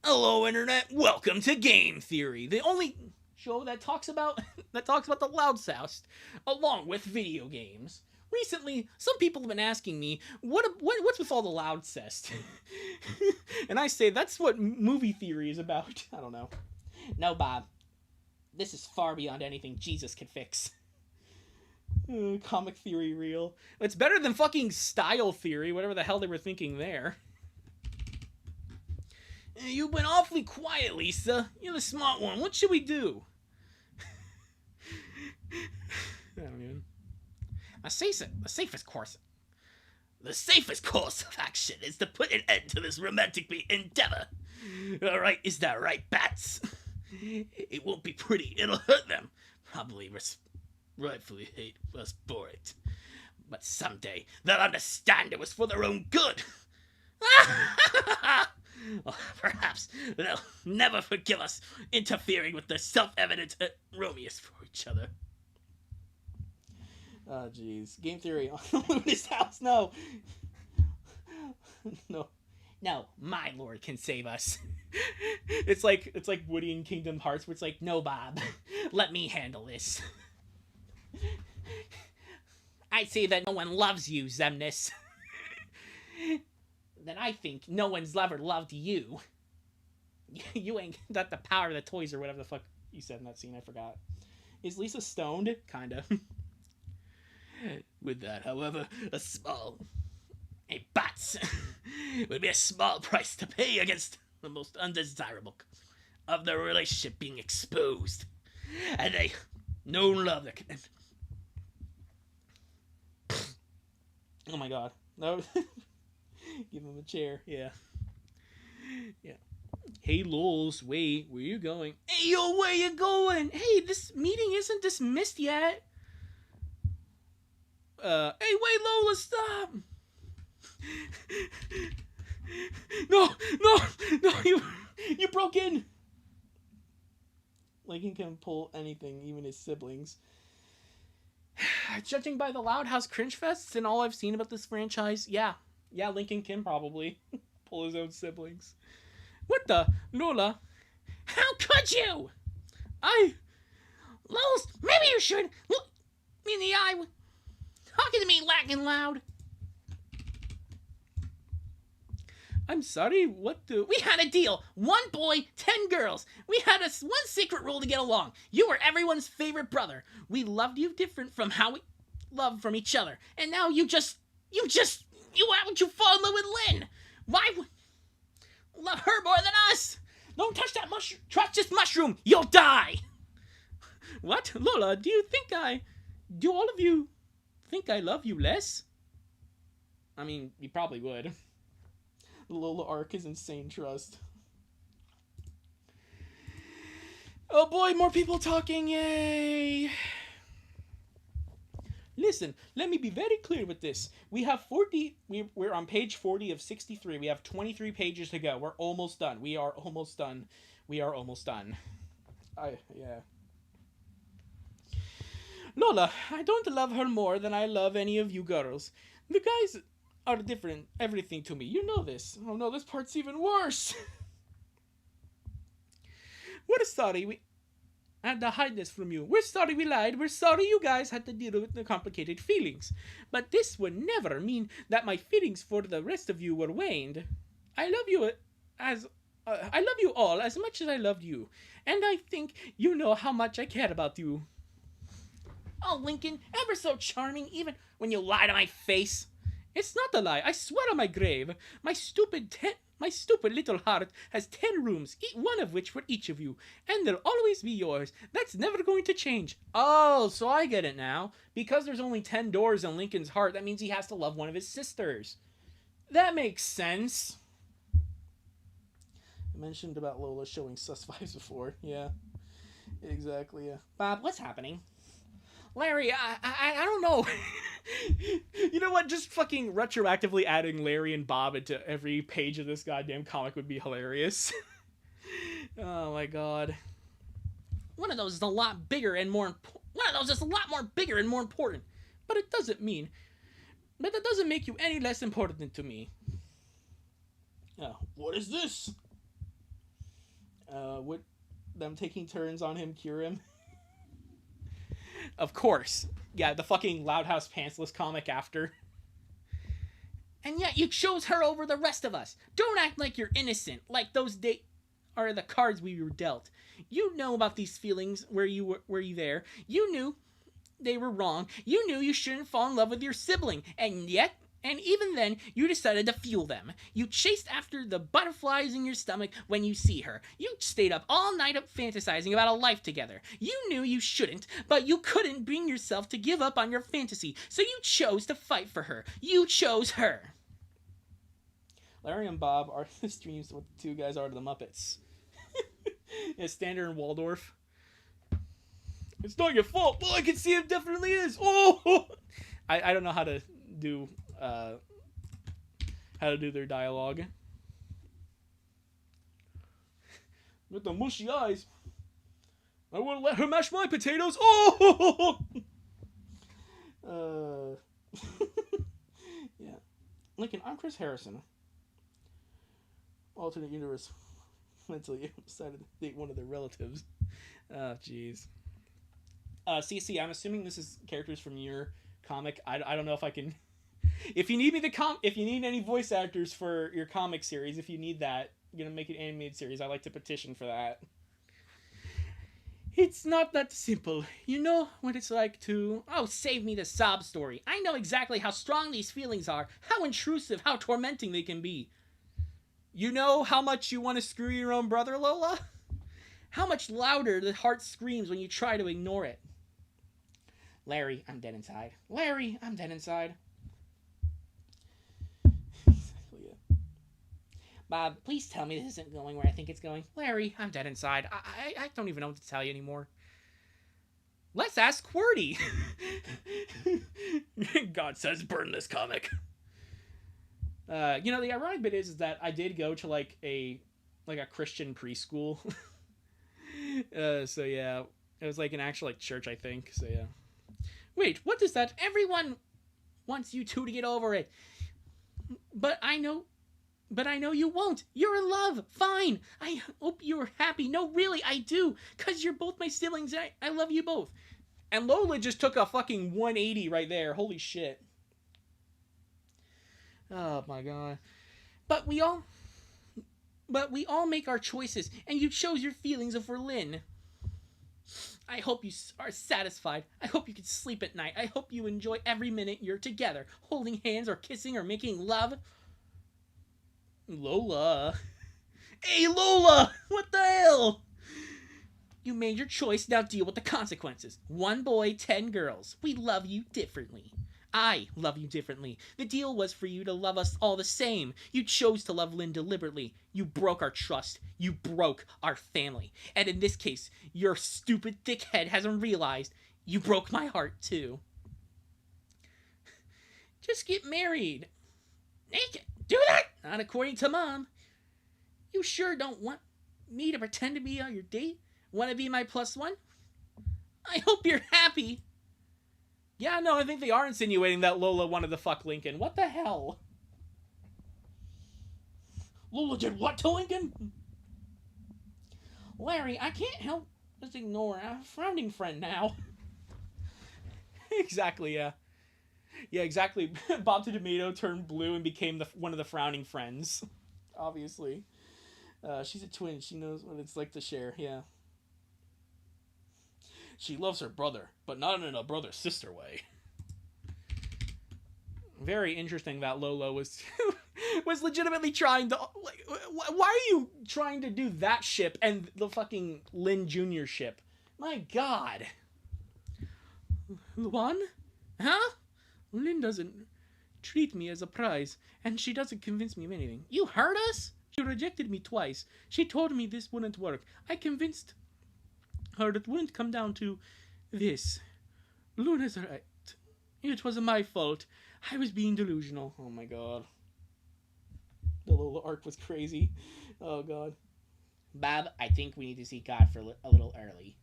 Hello, internet. Welcome to Game Theory, the only show that talks about the loud soust, along with video games. Recently, some people have been asking me, what's with all the loud cest? And I say, that's what movie theory is about. I don't know.
No, Bob. This is far beyond anything Jesus can fix.
Comic theory real. It's better than fucking style theory, whatever the hell they were thinking there. You've been awfully quiet, Lisa. You're the smart one. What should we do? I don't even...
The safest course
of action is to put an end to this romantic endeavor. Alright, is that right, Bats? It won't be pretty. It'll hurt them. Probably rightfully hate us for it. But someday they'll understand it was for their own good. Or perhaps they'll never forgive us interfering with the self-evident erroneous for each other.
Oh, jeez. Game theory on Luna's house. No. No.
No, my lord can save us.
It's like Woody in Kingdom Hearts, where it's like,
No, Bob. Let me handle this. I'd say that no one loves you, Zemnis. Then I think no one's ever loved you.
You ain't got the power of the toys, or whatever the fuck you said in that scene. I forgot. Is Lisa stoned? Kinda.
With that, however, bats would be a small price to pay against the most undesirable of their relationship being exposed, and a known love that can.
Oh my god! No, give him a chair. Yeah. Hey, Lols, wait, where you going? Hey, yo, where you going? Hey, this meeting isn't dismissed yet. Hey, wait, Lola, stop! No, you broke in! Lincoln can pull anything, even his siblings. Judging by the Loud House cringe fests and all I've seen about this franchise, yeah, Lincoln can probably pull his own siblings. What the? Lola?
How could you? Lols, maybe you should look me in the eye. Talking to me lacking loud.
I'm sorry, what the...
We had a deal. 1 boy, 10 girls. We had one secret rule to get along. You were everyone's favorite brother. We loved you different from how we loved from each other. And now why would you fall in love with Lynn? Why would love her more than us? Don't touch that mushroom. Touch this mushroom. You'll die.
What? Lola, do all of you think I love you less? I mean, you probably would. The Lola arc is insane trust. Oh boy, more people talking, yay! Listen, let me be very clear with this. We have 40, we're on page 40 of 63. We have 23 pages to go. We're almost done. We are almost done. Yeah. Lola, I don't love her more than I love any of you girls. The guys are different everything to me. You know this. Oh no, this part's even worse. We're sorry we had to hide this from you. We're sorry we lied. We're sorry you guys had to deal with the complicated feelings. But this would never mean that my feelings for the rest of you were waned. I love you I love you all as much as I loved you. And I think you know how much I care about you.
Oh, Lincoln, ever so charming, even when you lie to my face.
It's not a lie. I swear on my grave. My stupid little heart has 10 rooms, one of which for each of you, and they'll always be yours. That's never going to change. Oh, so I get it now. Because there's only 10 doors in Lincoln's heart, that means he has to love one of his sisters. That makes sense. I mentioned about Lola showing sus vibes before. Yeah, exactly, yeah.
Bob, what's happening?
Larry, I don't know. You know what? Just fucking retroactively adding Larry and Bob into every page of this goddamn comic would be hilarious. Oh my god.
One of those is a lot bigger and more important.
But it doesn't mean. But that doesn't make you any less important to me. What is this? With them taking turns on him, cure him. Of course. Yeah, the fucking Loud House Pantsless comic after.
And yet you chose her over the rest of us. Don't act like you're innocent, like those are the cards we were dealt. You know about these feelings. Were you there? You knew they were wrong. You knew you shouldn't fall in love with your sibling. And even then, you decided to fuel them. You chased after the butterflies in your stomach when you see her. You stayed up all night fantasizing about a life together. You knew you shouldn't, but you couldn't bring yourself to give up on your fantasy, so you chose to fight for her. You chose her.
Larry and Bob are the streams what the two guys are to the Muppets. Yeah, Stander and Waldorf. It's not your fault. Well, I can see it definitely is. Oh, I don't know how to do their dialogue. With the mushy eyes. I wouldn't let her mash my potatoes. Oh! Yeah. Lincoln, I'm Chris Harrison. Alternate universe. Mentally decided to date one of their relatives. Oh, jeez. CC, I'm assuming this is characters from your comic. I don't know if I can. If you need me if you need any voice actors for your comic series, if you need that, you're gonna make an animated series. I like to petition for that. It's not that simple. You know what it's like to.
Oh, save me the sob story. I know exactly how strong these feelings are, how intrusive, how tormenting they can be.
You know how much you want to screw your own brother, Lola?
How much louder the heart screams when you try to ignore it.
Larry, I'm dead inside. Larry, I'm dead inside.
Bob, please tell me this isn't going where I think it's going.
Larry, I'm dead inside. I don't even know what to tell you anymore. Let's ask QWERTY. God says burn this comic. You know, the ironic bit is that I did go to like a Christian preschool. So yeah, it was like an actual like church, I think. So yeah. Wait, what does that?
Everyone wants you two to get over it. But I know you won't. You're in love. Fine. I hope you're happy. No, really, I do. Because you're both my siblings. I love you both.
And Lola just took a fucking 180 right there. Holy shit. Oh my god.
But we all make our choices, and you chose your feelings over Lynn. I hope you are satisfied. I hope you can sleep at night. I hope you enjoy every minute you're together, holding hands or kissing or making love.
Lola. Hey, Lola! What the hell?
You made your choice, now deal with the consequences. 1 boy, 10 girls. We love you differently. I love you differently. The deal was for you to love us all the same. You chose to love Lynn deliberately. You broke our trust. You broke our family. And in this case, your stupid dickhead hasn't realized you broke my heart too. Just get married. Naked. Do that! Not according to Mom. You sure don't want me to pretend to be on your date? Want to be my +1? I hope you're happy.
Yeah, no, I think they are insinuating that Lola wanted to fuck Lincoln. What the hell? Lola did what to Lincoln?
Larry, I can't help but ignore a frowning friend now.
Exactly, yeah. Yeah, exactly. Bob the Tomato turned blue and became one of the frowning friends. Obviously. She's a twin. She knows what it's like to share, yeah. She loves her brother, but not in a brother-sister way. Very interesting that Lolo was was legitimately trying to, like, why are you trying to do that ship and the fucking Lin Jr. ship? My god. Luan? Huh? Lin doesn't treat me as a prize, and she doesn't convince me of anything. You heard us? She rejected me twice. She told me this wouldn't work. I convinced her it wouldn't come down to this. Luna's right. It was my fault. I was being delusional. Oh my god. The Lola arc was crazy. Oh god.
Bob, I think we need to see God for a little early.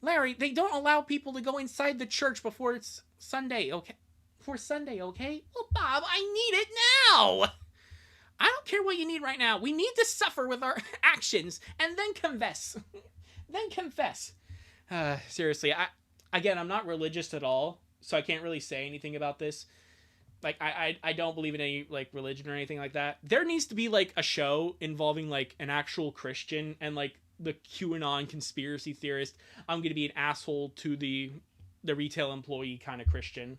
Larry, they don't allow people to go inside the church before it's Sunday, okay? For Sunday, okay? Well, Bob, I need it now! I don't care what you need right now. We need to suffer with our actions and then confess. Then confess.
Seriously, I'm not religious at all, so I can't really say anything about this. Like, I don't believe in any, like, religion or anything like that. There needs to be, like, a show involving, like, an actual Christian and, like, the QAnon conspiracy theorist. I'm gonna be an asshole to the retail employee kind of Christian.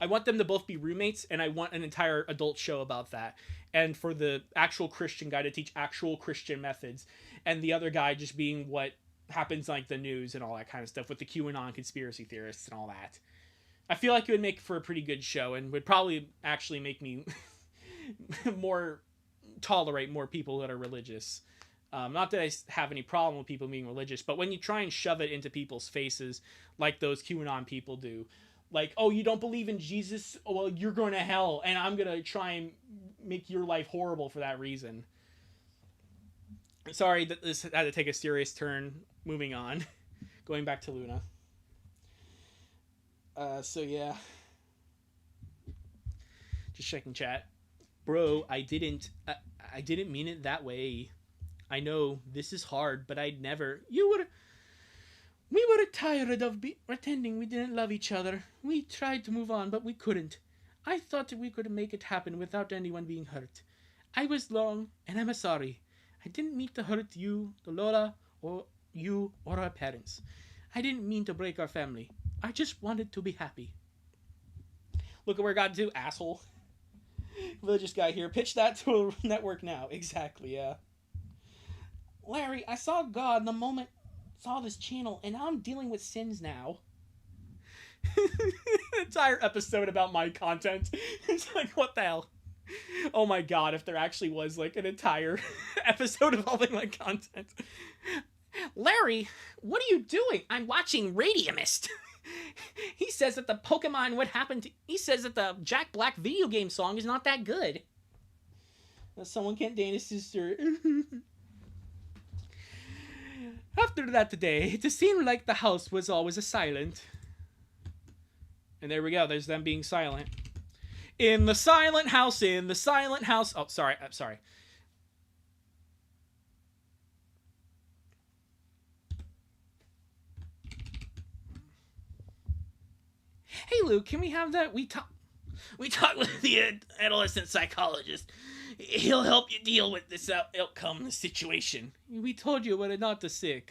I want them to both be roommates, and I want an entire adult show about that. And for the actual Christian guy to teach actual Christian methods, and the other guy just being what happens like the news and all that kind of stuff with the QAnon conspiracy theorists and all that. I feel like it would make for a pretty good show and would probably actually make me tolerate more people that are religious. Not that I have any problem with people being religious, but when you try and shove it into people's faces like those QAnon people do, like, oh, you don't believe in Jesus? Well, you're going to hell, and I'm going to try and make your life horrible for that reason. Sorry that this had to take a serious turn. Moving on. Going back to Luna. So yeah. Just checking chat. Bro, I didn't mean it that way. I know this is hard, but I'd never. We were tired of pretending we didn't love each other. We tried to move on, but we couldn't. I thought that we could make it happen without anyone being hurt. I was wrong, and I'm sorry. I didn't mean to hurt you, Lola, or you, or our parents. I didn't mean to break our family. I just wanted to be happy. Look at where God do, asshole. Religious guy here. Pitch that to a network now. Exactly, yeah. Larry, I saw God the moment saw this channel, and I'm dealing with sins now. Entire episode about my content. It's like, what the hell? Oh my god, if there actually was like an entire episode involving my content.
Larry, what are you doing? I'm watching Radiumist. He says that the Pokemon would happen to... He says that the Jack Black video game song is not that good.
Someone can't date his sister. After that day, it seemed like the house was always silent. And there we go, there's them being silent. In the silent house, in the silent house. Oh, sorry, I'm sorry. Hey, Luke, can we have that? We talk with the adolescent psychologist. He'll help you deal with this outcome, the situation. We told you we're not the sick.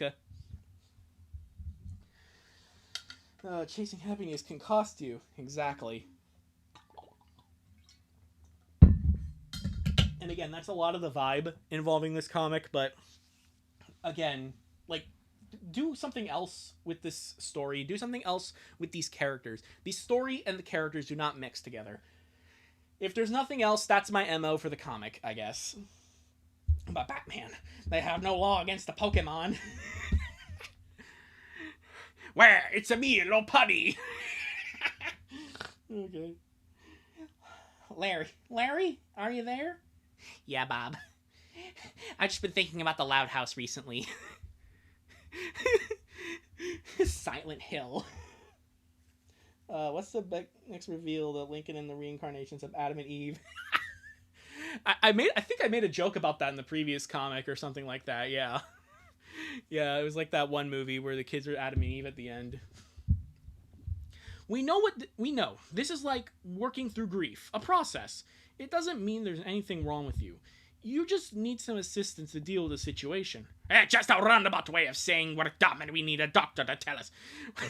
Chasing happiness can cost you. Exactly. And again, that's a lot of the vibe involving this comic, but again, like, do something else with this story. Do something else with these characters. The story and the characters do not mix together. If there's nothing else, that's my MO for the comic, I guess. But Batman, they have no law against the Pokemon. Where? It's a me, little putty. Okay.
Larry, are you there? Yeah, Bob. I've just been thinking about the Loud House recently. Silent Hill.
What's the next reveal? The Lincoln and the reincarnations of Adam and Eve. I think I made a joke about that in the previous comic or something like that. Yeah. Yeah, it was like that one movie where the kids are Adam and Eve at the end. We know we know. This is like working through grief, a process. It doesn't mean there's anything wrong with you. You just need some assistance to deal with the situation.
Just a roundabout way of saying we're dumb and we need a doctor to tell us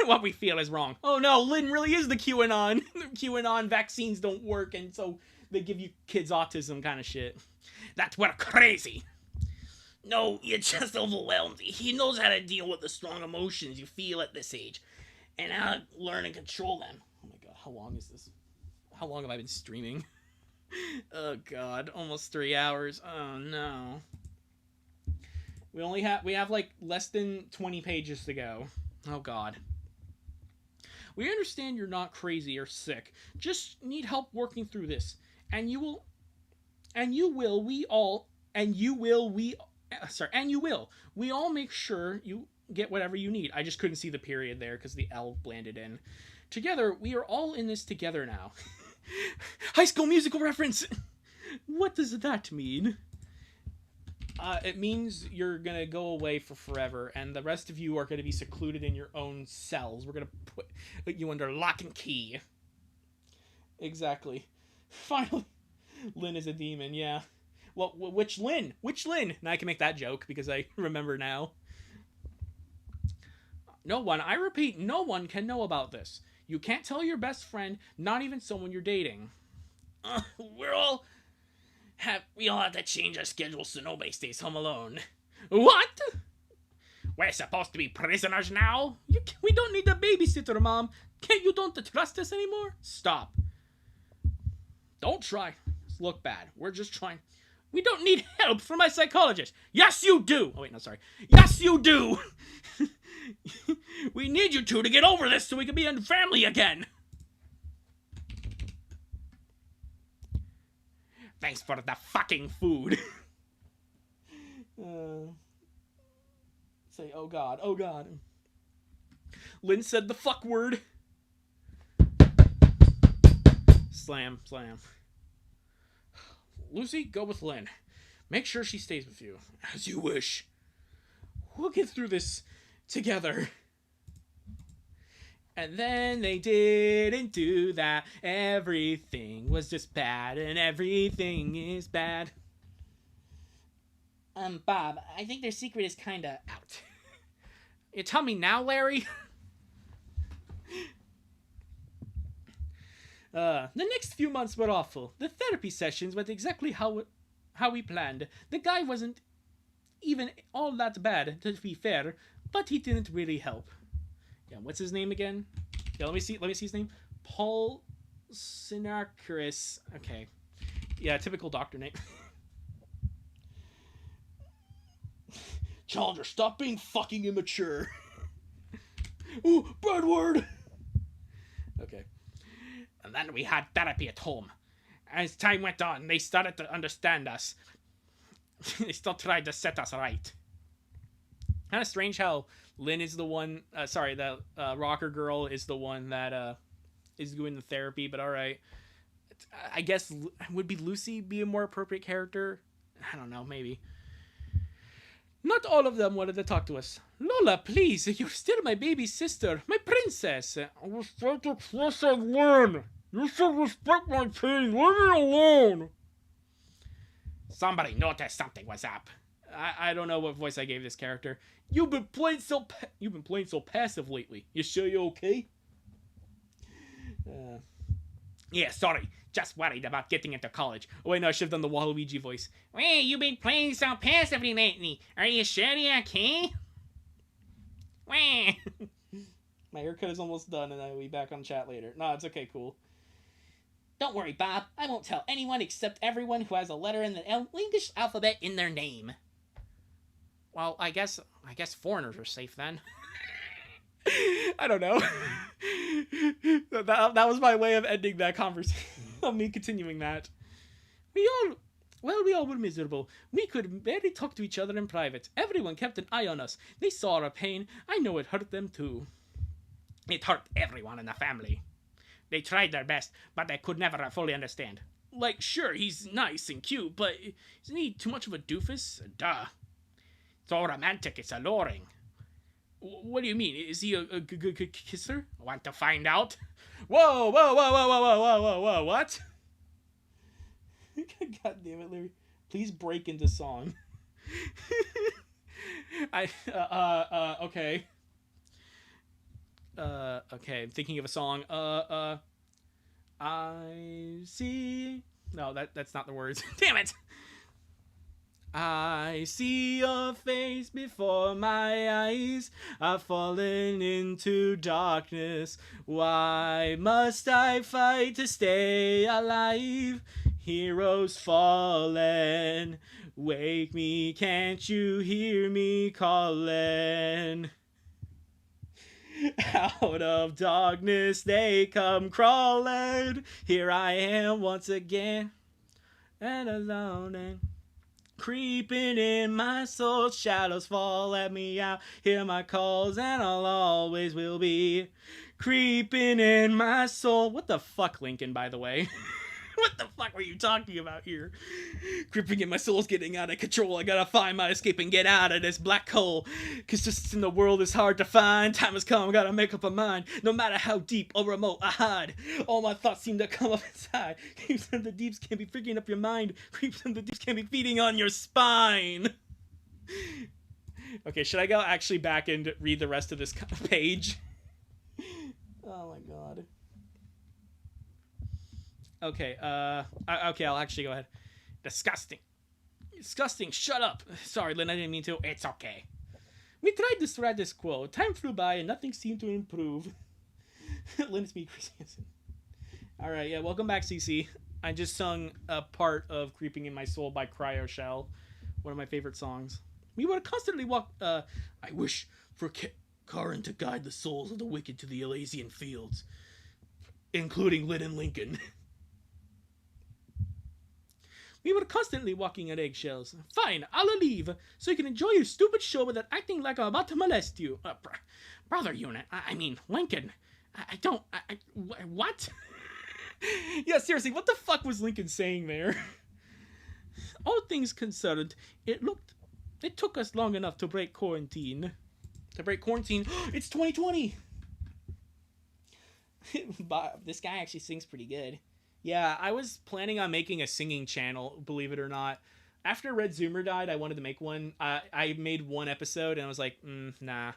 what we feel is wrong.
Oh no, Lynn really is the QAnon. QAnon vaccines don't work, and so they give you kids autism kind of shit.
That we're crazy.
No, you're just overwhelmed. He knows how to deal with the strong emotions you feel at this age, and how to learn and control them.
Oh my god, how long is this? How long have I been streaming? Oh god, almost 3 hours. Oh no. We have like less than 20 pages to go. Oh god. We understand you're not crazy or sick. Just need help working through this. And you will. We all make sure you get whatever you need. I just couldn't see the period there because the L blended in. Together, we are all in this together now. High School Musical reference! What does that mean? It means you're gonna go away for forever, and the rest of you are gonna be secluded in your own cells. We're gonna put you under lock and key. Exactly. Finally, Lynn is a demon, yeah. Well, which Lynn? Which Lynn? Now I can make that joke because I remember now. No one, I repeat, no one can know about this. You can't tell your best friend, not even someone you're dating.
We all have to change our schedules so nobody stays home alone.
What? We're supposed to be prisoners now?
We don't need a babysitter, Mom. You don't trust us anymore? Stop. Don't try. Look bad. We're just trying. We don't need help from my psychologist. Yes, you do. Oh, wait, no, sorry. Yes, you do. We need you two to get over this so we can be a family again.
Thanks for the fucking food.
Say, oh god, oh god. Lynn said the fuck word. Slam, slam. Lucy, go with Lynn. Make sure she stays with you.
As you wish.
We'll get through this together. And then they didn't do that. Everything was just bad, and everything is bad.
Bob, I think their secret is kinda out.
You tell me now, Larry? The next few months were awful. The therapy sessions went exactly how we planned. The guy wasn't even all that bad, to be fair, but he didn't really help. Yeah, what's his name again? Yeah, let me see his name. Paul Sinarcaris. Okay. Yeah, typical doctor name.
Challenger, stop being fucking immature. Ooh, bad word.
Okay.
And then we had therapy at home. As time went on, they started to understand us. They still tried to set us right.
Kind of strange how Lynn is the one. The rocker girl is the one that is doing the therapy. But all right, I guess would Lucy be a more appropriate character? I don't know, maybe. Not all of them wanted to talk to us. Lola, please, you're still my baby sister, my princess.
I was trying to express I learn. You should respect my pain. Leave me alone.
Somebody noticed something was up.
I don't know what voice I gave this character. You've been playing so passive lately. You sure you're okay?
Yeah, sorry. Just worried about getting into college.
Oh wait, no, I should have done the Waluigi voice.
Wait, you've been playing so passively lately. Are you sure you're okay? Wah.
My haircut is almost done, and I'll be back on chat later. No, it's okay, cool.
Don't worry, Bob. I won't tell anyone except everyone who has a letter in the English alphabet in their name.
Well, I guess foreigners are safe then. I don't know. that was my way of ending that conversation. Of me continuing that. We all were miserable. We could barely talk to each other in private. Everyone kept an eye on us. They saw our pain. I know it hurt them too.
It hurt everyone in the family. They tried their best, but they could never fully understand.
Like, sure, he's nice and cute, but isn't he too much of a doofus?
Duh. It's all romantic, it's alluring.
What do you mean? Is he a good kisser?
Want to find out?
Whoa, whoa, whoa, whoa, whoa, whoa, whoa, whoa, whoa, what? God damn it, Larry. Please break into song. Okay. Okay, I'm thinking of a song. I see... No, that's not the words. Damn it! I see your face before my eyes. I've fallen into darkness. Why must I fight to stay alive? Heroes fallen. Wake me, can't you hear me calling? Out of darkness they come crawling. Here I am once again, and alone and creeping in my soul. Shadows fall at me out. Hear my calls, and I'll always will be creeping in my soul. What the fuck, Lincoln, by the way? What the fuck were you talking about here? Creeping in my soul's getting out of control. I gotta find my escape and get out of this black hole. Cause just in the world is hard to find. Time has come, gotta make up a mind. No matter how deep or remote I hide, all my thoughts seem to come up inside. Creeps in the deeps can be freaking up your mind. Creeps in the deeps can be feeding on your spine. Okay, should I go actually back and read the rest of this page? Oh my god. Okay, okay, I'll actually go ahead. Disgusting. Disgusting, shut up. Sorry, Lynn, I didn't mean to. It's okay. We tried the status quo. Time flew by and nothing seemed to improve. Lynn's me, Chris Hansen. Alright, yeah, welcome back, CC. I just sung a part of Creeping in My Soul by Cryo Shell. One of my favorite songs. We would constantly walk,
I wish for Karin to guide the souls of the wicked to the Elysian fields. Including Lynn and Lincoln.
We were constantly walking on eggshells. Fine, I'll leave, so you can enjoy your stupid show without acting like I'm about to molest you.
Brother Unit, I mean, Lincoln.
What? Yeah, seriously, what the fuck was Lincoln saying there? All things considered, it took us long enough to break quarantine. It's 2020! This guy actually sings pretty good. Yeah, I was planning on making a singing channel, believe it or not. After Red Zoomer died, I wanted to make one. I made one episode, and I was like, nah.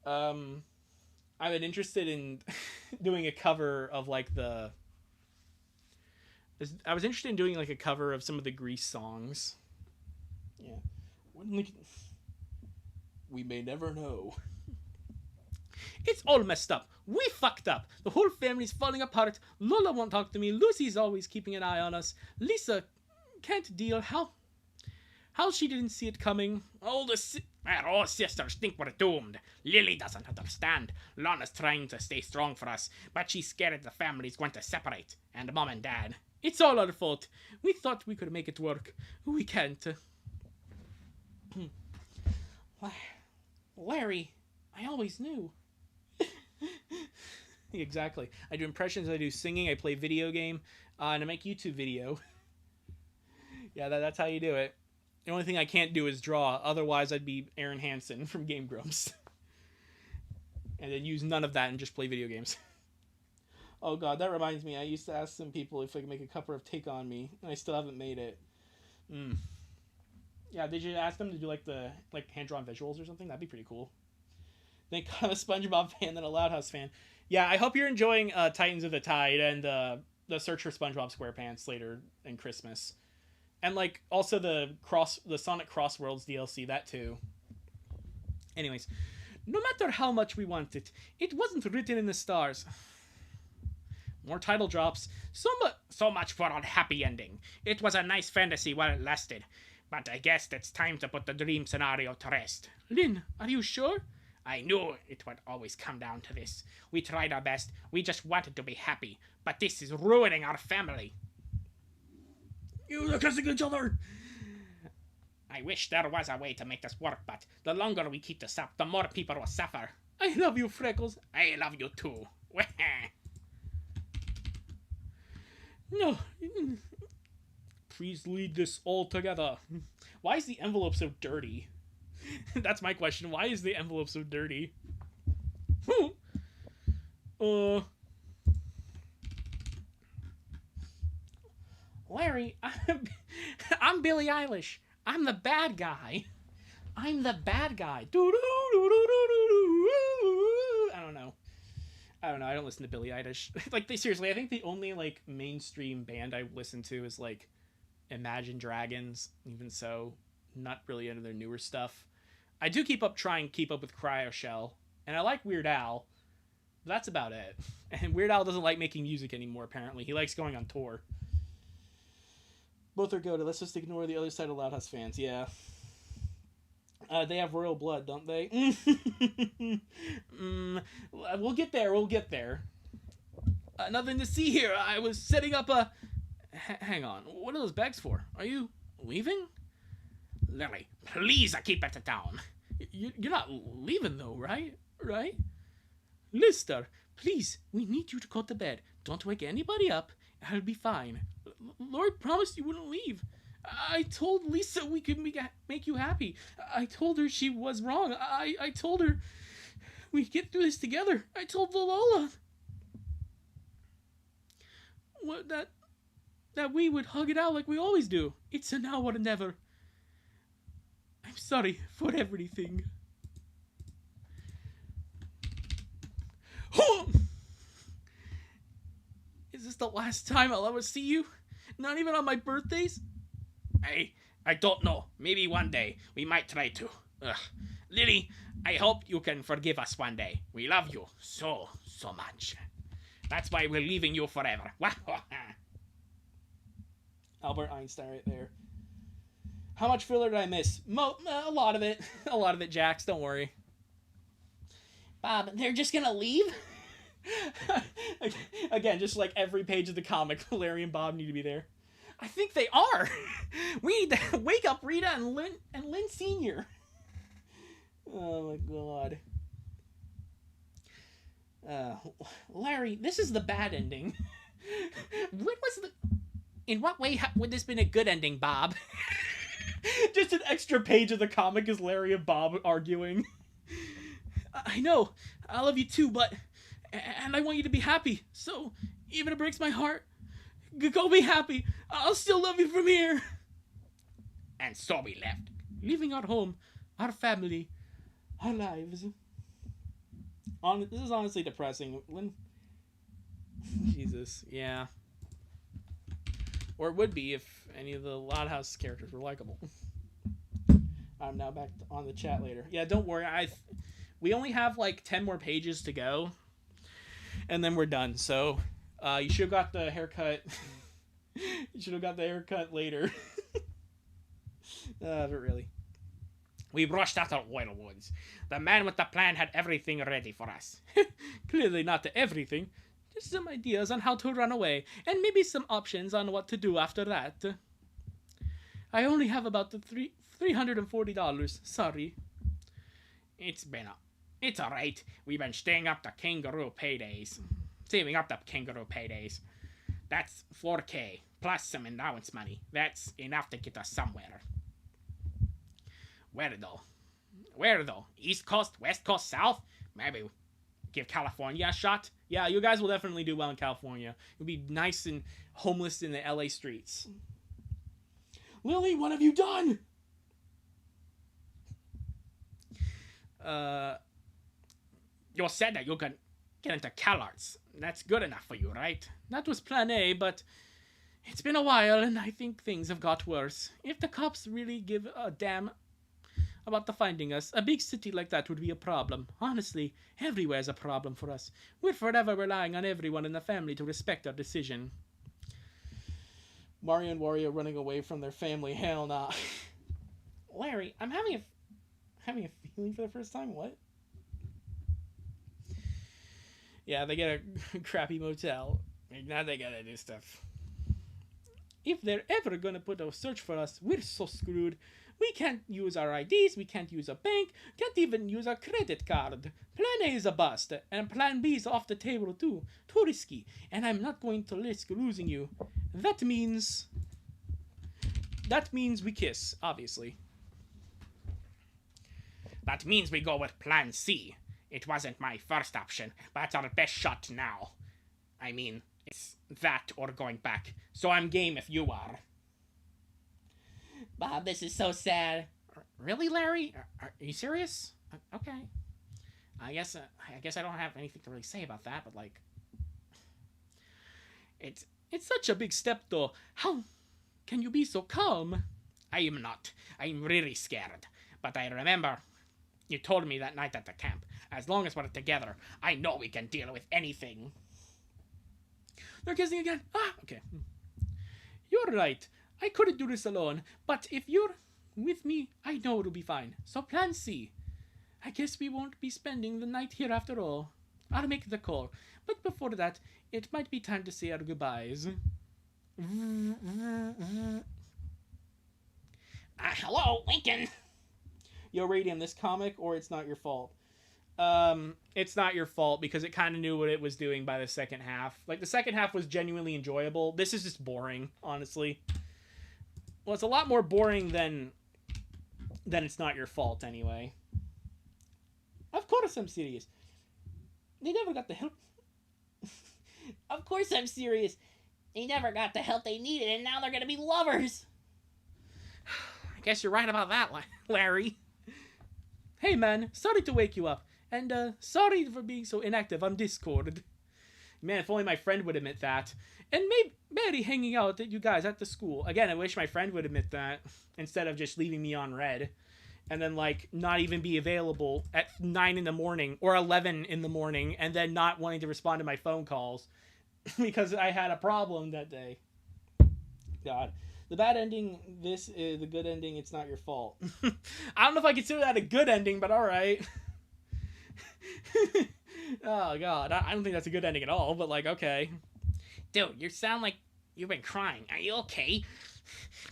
I've been interested in doing a cover of, like, I was interested in doing, like, a cover of some of the Grease songs. Yeah. We may never know. It's all messed up. We fucked up. The whole family's falling apart. Lola won't talk to me. Lucy's always keeping an eye on us. Lisa can't deal. How she didn't see it coming.
All sisters think we're doomed. Lily doesn't understand. Lana's trying to stay strong for us, but she's scared the family's going to separate. And Mom and Dad.
It's all our fault. We thought we could make it work. We can't. Larry, I always knew. Exactly. I do impressions, I do singing, I play video game, and I make YouTube video. Yeah, that's how you do it. The only thing I can't do is draw. Otherwise, I'd be Aaron Hansen from Game Grumps. And then use none of that and just play video games. Oh god, that reminds me. I used to ask some people if I could make a cover of Take On Me, and I still haven't made it. Yeah, did you ask them to do like hand-drawn visuals or something? That'd be pretty cool. Then I'm a SpongeBob fan, then a Loud House fan. Yeah, I hope you're enjoying Titans of the Tide and the Search for SpongeBob SquarePants later in Christmas. And like also the Sonic Crossworlds DLC, that too. Anyways, no matter how much we want it, it wasn't written in the stars. More title drops.
So much for a happy ending. It was a nice fantasy while it lasted. But I guess it's time to put the dream scenario to rest.
Lynn, are you sure?
I knew it would always come down to this. We tried our best. We just wanted to be happy. But this is ruining our family.
They're kissing each other!
I wish there was a way to make this work, but the longer we keep this up, the more people will suffer.
I love you, Freckles.
I love you too.
No. Please lead this all together. Why is the envelope so dirty? That's my question. Why is the envelope so dirty? Larry, I'm Billie Eilish. I'm the bad guy. I'm the bad guy. I don't know. I don't listen to Billie Eilish. Like, seriously, I think the only, like, mainstream band I listen to is, like, Imagine Dragons. Even so, not really into their newer stuff. I do keep up with Cryo Shell. And I like Weird Al. That's about it. And Weird Al doesn't like making music anymore, apparently. He likes going on tour. Both are goated. Let's just ignore the other side of Loud House fans. Yeah. They have royal blood, don't they? We'll get there. We'll get there. Nothing to see here. I was setting up a... hang on. What are those bags for? Are you leaving?
Lily, please keep it down.
You're not leaving, though, right? Right? Lister, please, we need you to go to bed. Don't wake anybody up. I'll be fine. Lord promised you wouldn't leave. I told Lisa we could make you happy. I told her she was wrong. I told her we'd get through this together. I told Lola that we would hug it out like we always do. It's a now or a never. I'm sorry for everything. Is this the last time I'll ever see you? Not even on my birthdays?
I don't know. Maybe one day we might try to. Lily, I hope you can forgive us one day. We love you so much. That's why we're leaving you forever.
Albert Einstein right there. How much filler did I miss? A lot of it. A lot of it, Jax. Don't worry.
Bob, they're just gonna leave?
Again, just like every page of the comic, Larry and Bob need to be there. I think they are. We need to wake up Rita and Lynn Sr. Oh my god. Larry, this is the bad ending.
In what way would this been a good ending, Bob?
Just an extra page of the comic is Larry and Bob arguing. I know, I love you too, and I want you to be happy. So, even if it breaks my heart, go be happy. I'll still love you from here.
And so we left,
leaving our home, our family, our lives. This is honestly depressing. Jesus, yeah. Or it would be if any of the Loud House characters were likable. I'm now back on the chat later. Yeah, don't worry. We only have like 10 more pages to go, and then we're done. So you should have got the haircut. You should have got the haircut later. But really.
We rushed out of Oil Woods. The man with the plan had everything ready for us.
Clearly not everything. Just some ideas on how to run away, and maybe some options on what to do after that. I only have about the $340. Sorry.
It's alright. We've been staying up the kangaroo paydays. Saving up the kangaroo paydays. That's $4K, plus some allowance money. That's enough to get us somewhere. Where though? East Coast, West Coast, South? Maybe give California a shot?
Yeah, you guys will definitely do well in California. You'll be nice and homeless in the LA streets. Lily, what have you done?
You said that you can get into CalArts. That's good enough for you, right?
That was plan A, but it's been a while and I think things have got worse. If the cops really give a damn about finding us, a big city like that would be a problem. Honestly, everywhere's a problem for us. We're forever relying on everyone in the family to respect our decision. Mario and Wario running away from their family. Hell nah. Larry, I'm having a feeling for the first time. What? Yeah, they get a crappy motel.
Now they gotta do stuff.
if they're ever gonna put a search for us, we're so screwed. We can't use our IDs, we can't use a bank, can't even use our credit card. Plan A is a bust, and Plan B is off the table too. Too risky, and I'm not going to risk losing you. That means we kiss, obviously.
That means we go with Plan C. It wasn't my first option, but it's our best shot now. I mean, it's that or going back. So I'm game if you are.
Bob, this is so sad.
Really, Larry? Are you serious? Okay. I guess I don't have anything to really say about that, but like, it's such a big step, though. How can you be so calm?
I am not. I'm really scared. But I remember you told me that night at the camp, as long as we're together, I know we can deal with anything.
They're kissing again. Ah, okay. You're right. I couldn't do this alone, but if you're with me, I know it'll be fine. So Plan C. I guess we won't be spending the night here after all. I'll make the call, but before that, it might be time to say our goodbyes.
Hello, Lincoln.
Yo, Radium, this comic, or it's not your fault. It's not your fault because it kind of knew what it was doing by the second half. Like, the second half was genuinely enjoyable. This is just boring, honestly. Well, it's a lot more boring than It's Not Your Fault, anyway. Of course I'm serious. They never got the help.
Of course I'm serious. They never got the help they needed, and now they're gonna be lovers.
I guess you're right about that, Larry. Hey, man, sorry to wake you up. And, sorry for being so inactive on Discord. Man, if only my friend would admit that. And maybe hanging out at you guys at the school. Again, I wish my friend would admit that. Instead of just leaving me on red. And then, like, not even be available at 9 in the morning. Or 11 in the morning. And then not wanting to respond to my phone calls. Because I had a problem that day. God. The bad ending, this is the good ending, it's not your fault. I don't know if I consider that a good ending, but alright. Oh, God. I don't think that's a good ending at all, but, like, okay.
Dude, you sound like you've been crying. Are you okay?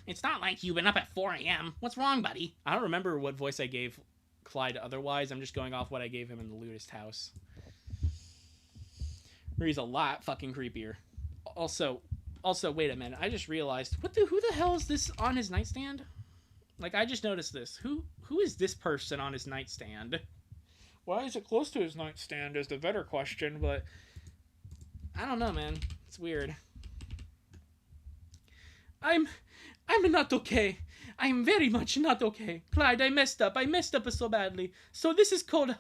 It's not like you've been up at 4 a.m. What's wrong, buddy?
I don't remember what voice I gave Clyde otherwise. I'm just going off what I gave him in the Ludist house. Where he's a lot fucking creepier. Also, wait a minute. I just realized, who the hell is this on his nightstand? Like, I just noticed this. Who is this person on his nightstand? Why is it close to his nightstand is the better question, but I don't know, man. It's weird. I'm not okay. I'm very much not okay. Clyde, I messed up. I messed up so badly. So this is called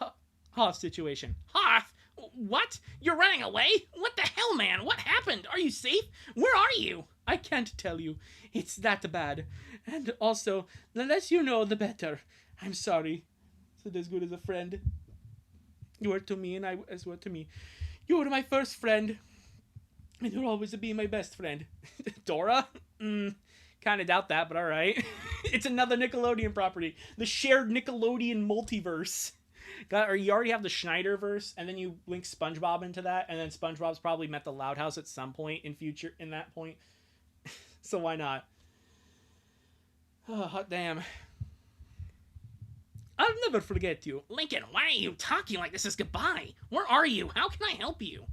Hoth situation.
Hoth? What? You're running away? What the hell, man? What happened? Are you safe? Where are you?
I can't tell you. It's that bad. And also, the less you know, the better. I'm sorry. It's as good as a friend. You were to me, and I as well to me. You were my first friend. And you'll always be my best friend. Dora? Kind of doubt that, but alright. It's another Nickelodeon property. The shared Nickelodeon multiverse. Or you already have the Schneiderverse, and then you link SpongeBob into that, and then SpongeBob's probably met the Loud House at some point in that point. So why not? Oh, hot damn. I'll never forget you.
Lincoln, why are you talking like this is goodbye? Where are you? How can I help you?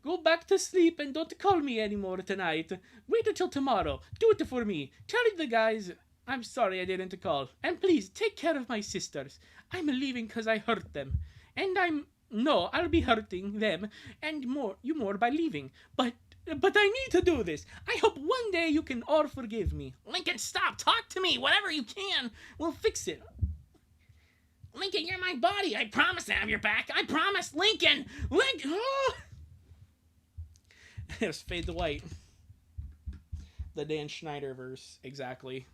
Go back to sleep and don't call me anymore tonight. Wait until tomorrow. Do it for me. Tell the guys I'm sorry I didn't call. And please, take care of my sisters. I'm leaving because I hurt them. And I'll be hurting them and you more by leaving. But I need to do this. I hope one day you can all forgive me.
Lincoln, stop. Talk to me. Whatever you can.
We'll fix it.
Lincoln, you're my buddy. I promise to have your back. I promise. Lincoln!
Oh! It was fade to white. The Dan Schneiderverse, exactly.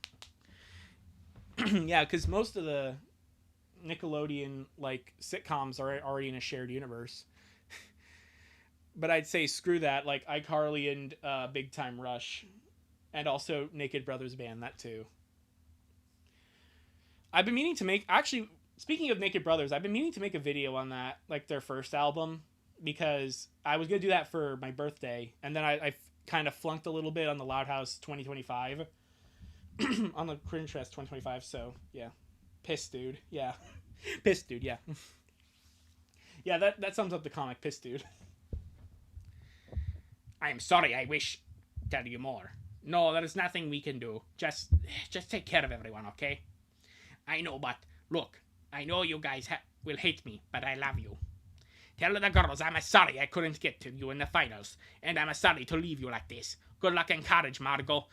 Yeah, because most of the Nickelodeon like sitcoms are already in a shared universe. But I'd say screw that, like iCarly and Big Time Rush, and also Naked Brothers Band, that too. I've been meaning to make, actually, speaking of Naked Brothers, I've been meaning to make a video on that, like their first album, because I was gonna do that for my birthday, and then I kind of flunked a little bit on the Loud House 2025. On the Cringe Fest 2025, so yeah. Piss dude, yeah. Piss dude, yeah. Yeah, that sums up the comic, Piss dude.
I'm sorry, I wish to tell you more. No, there is nothing we can do. Just take care of everyone, okay? I know, but look, I know you guys will hate me, but I love you. Tell the girls I'm sorry I couldn't get to you in the finals, and I'm sorry to leave you like this. Good luck and courage, Margot.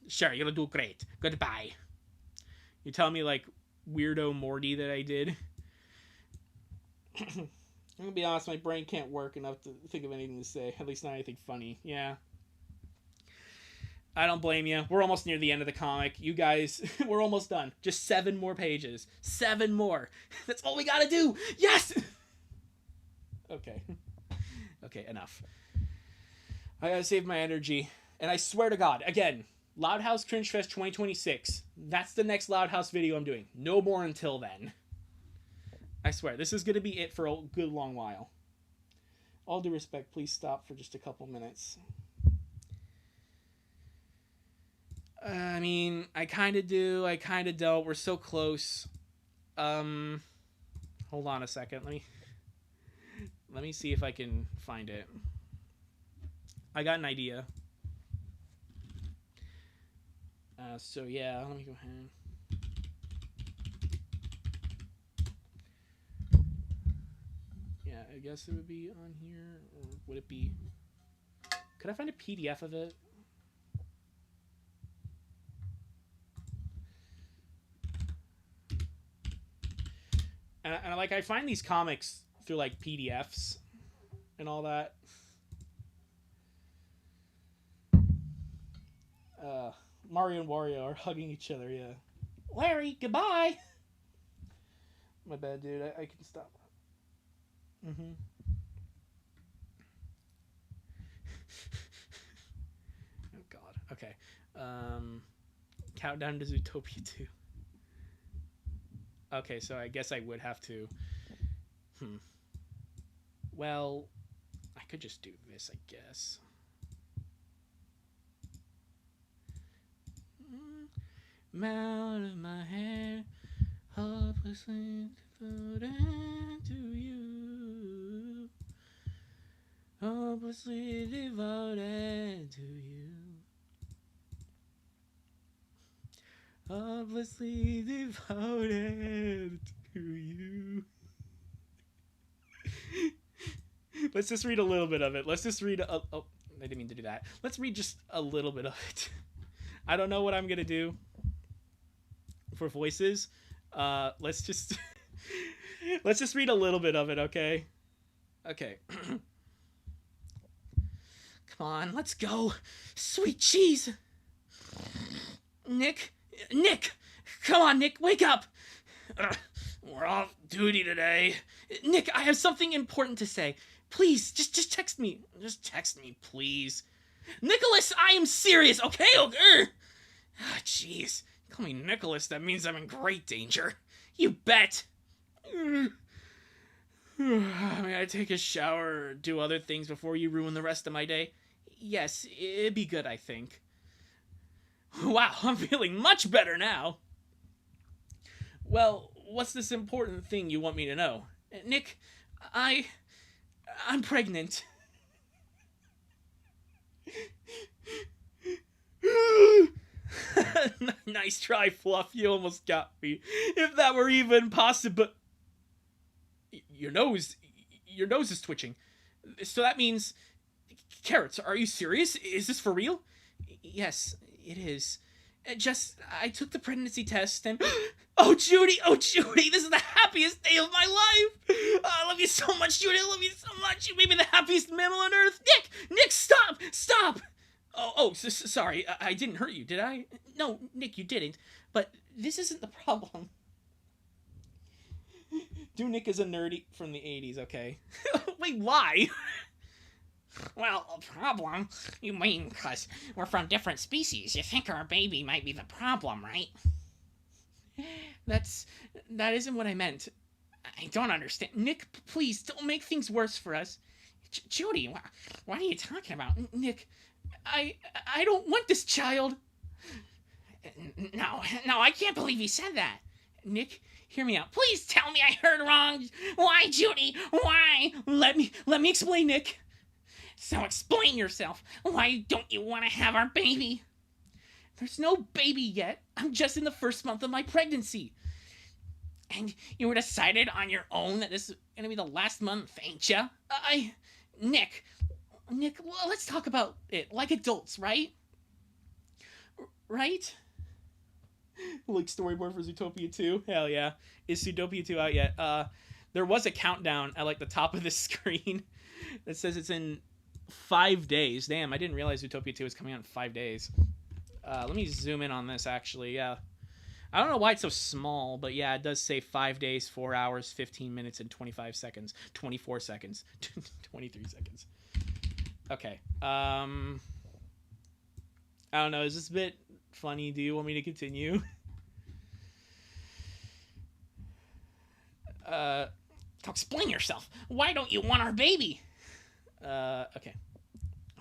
Sure, you'll do great. Goodbye.
You tell me, like, weirdo Morty that I did? I'm gonna be honest, my brain can't work enough to think of anything to say. At least not anything funny. Yeah. I don't blame you. We're almost near the end of the comic. You guys, we're almost done. Just 7 more pages. 7 more. That's all we gotta do. Yes! Okay. Okay, enough. I gotta save my energy. And I swear to God, again, Loud House Cringe Fest 2026. That's the next Loud House video I'm doing. No more until then. I swear, this is gonna be it for a good long while. All due respect, please stop for just a couple minutes. I mean, I kind of do, I kind of don't. We're so close. Hold on a second. Let me see if I can find it. I got an idea. So yeah, let me go ahead. Yeah, I guess it would be on here, or would it be? Could I find a PDF of it? And like, I find these comics through like PDFs and all that. Mario and Wario are hugging each other, yeah. Larry, goodbye! My bad, dude. I can stop. Mm-hmm. Oh, God. Okay. Countdown to Zootopia 2. Okay, so I guess I would have to... Well, I could just do this, I guess. Out of my hair, hopelessly devoted to you. Hopelessly devoted to you. Hopelessly devoted to you. Let's just read a little bit of it. Let's just read oh, I didn't mean to do that. Let's read just a little bit of it. I don't know what I'm gonna do for voices. Let's just let's just read a little bit of it, okay? Okay. Come on, let's go. Sweet cheese. Nick, come on, Nick, wake up. We're off duty today. Nick, I have something important to say. Please, just text me. Just text me, please. Nicholas, I am serious, okay? Jeez. Call me Nicholas, that means I'm in great danger. You bet. May I take a shower or do other things before you ruin the rest of my day? Yes, it'd be good, I think. Wow, I'm feeling much better now. Well, what's this important thing you want me to know? Nick, I'm pregnant. Nice try, Fluff. You almost got me. If that were even possible. Your nose is twitching. So that means... Carrots, are you serious? Is this for real? Yes, it is. I took the pregnancy test and... Oh, Judy, this is the happiest day of my life. I love you so much, Judy. I love you so much. You made me the happiest mammal on earth. Nick, stop. Sorry. I didn't hurt you, did I? No, Nick, you didn't. But this isn't the problem. Do Nick is a nerdy from the 80s, okay? Wait, why?
Well, a problem? You mean because we're from different species. You think our baby might be the problem, right?
That isn't what I meant.
I don't understand.
Nick, please, don't make things worse for us.
Judy, what are you talking about?
Nick,
I don't want this child. No, I can't believe you said that. Nick, hear me out. Please tell me I heard wrong. Why, Judy? Why?
Let me explain, Nick.
So explain yourself. Why don't you want to have our baby?
There's no baby yet. I'm just in the first month of my pregnancy.
And you were decided on your own that this is going to be the last month, ain't ya?
Nick, let's talk about it like adults, right? Right? Like storyboard for Zootopia 2? Hell yeah. Is Zootopia 2 out yet? There was a countdown at like the top of the screen that says it's in 5 days. Damn, I didn't realize Zootopia 2 was coming out in 5 days. Let me zoom in on this actually, yeah. I don't know why it's so small, but yeah, it does say 5 days, 4 hours, 15 minutes, and 25 seconds. 24 seconds. 23 seconds. Okay. I don't know, is this a bit funny? Do you want me to continue?
Explain yourself. Why don't you want our baby?
Okay.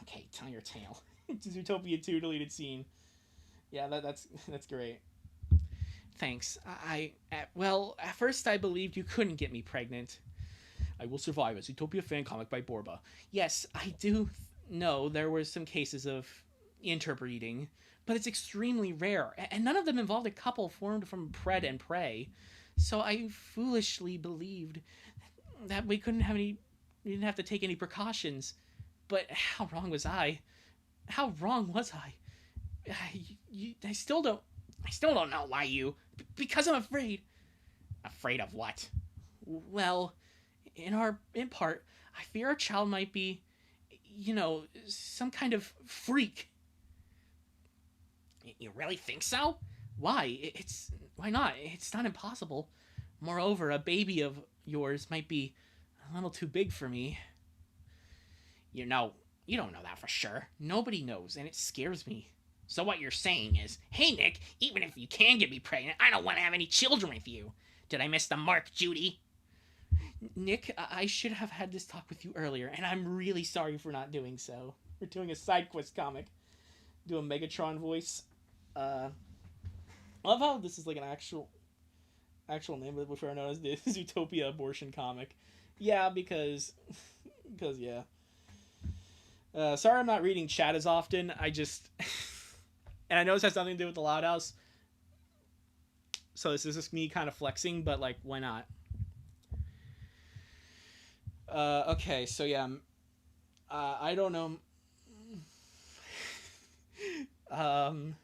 Okay, tell your tale. Zootopia 2 deleted scene. Yeah, that's great. Thanks. Well, at first I believed you couldn't get me pregnant. I Will Survive, a Zootopia fan comic by Borba. Yes, I do know there were some cases of interbreeding, but it's extremely rare, and none of them involved a couple formed from pred and prey. So I foolishly believed that we didn't have to take any precautions. But how wrong was I? How wrong was I? I still don't know why you... Because I'm afraid.
Afraid of what?
Well, in part, I fear our child might be, some kind of freak.
You really think so?
Why? Why not? It's not impossible. Moreover, a baby of yours might be a little too big for me.
You don't know that for sure.
Nobody knows, and it scares me.
So what you're saying is, hey Nick, even if you can get me pregnant, I don't want to have any children with you. Did I miss the mark, Judy?
Nick, I should have had this talk with you earlier, and I'm really sorry for not doing so. We're doing a side quest comic. Do a Megatron voice. I love how this is like an actual name, but before I know it's the Zootopia abortion comic. Yeah, because yeah. Sorry I'm not reading chat as often. I just... and I know this has nothing to do with the Loud House. So this is just me kind of flexing, but like, why not? Okay, so yeah. I don't know. I'm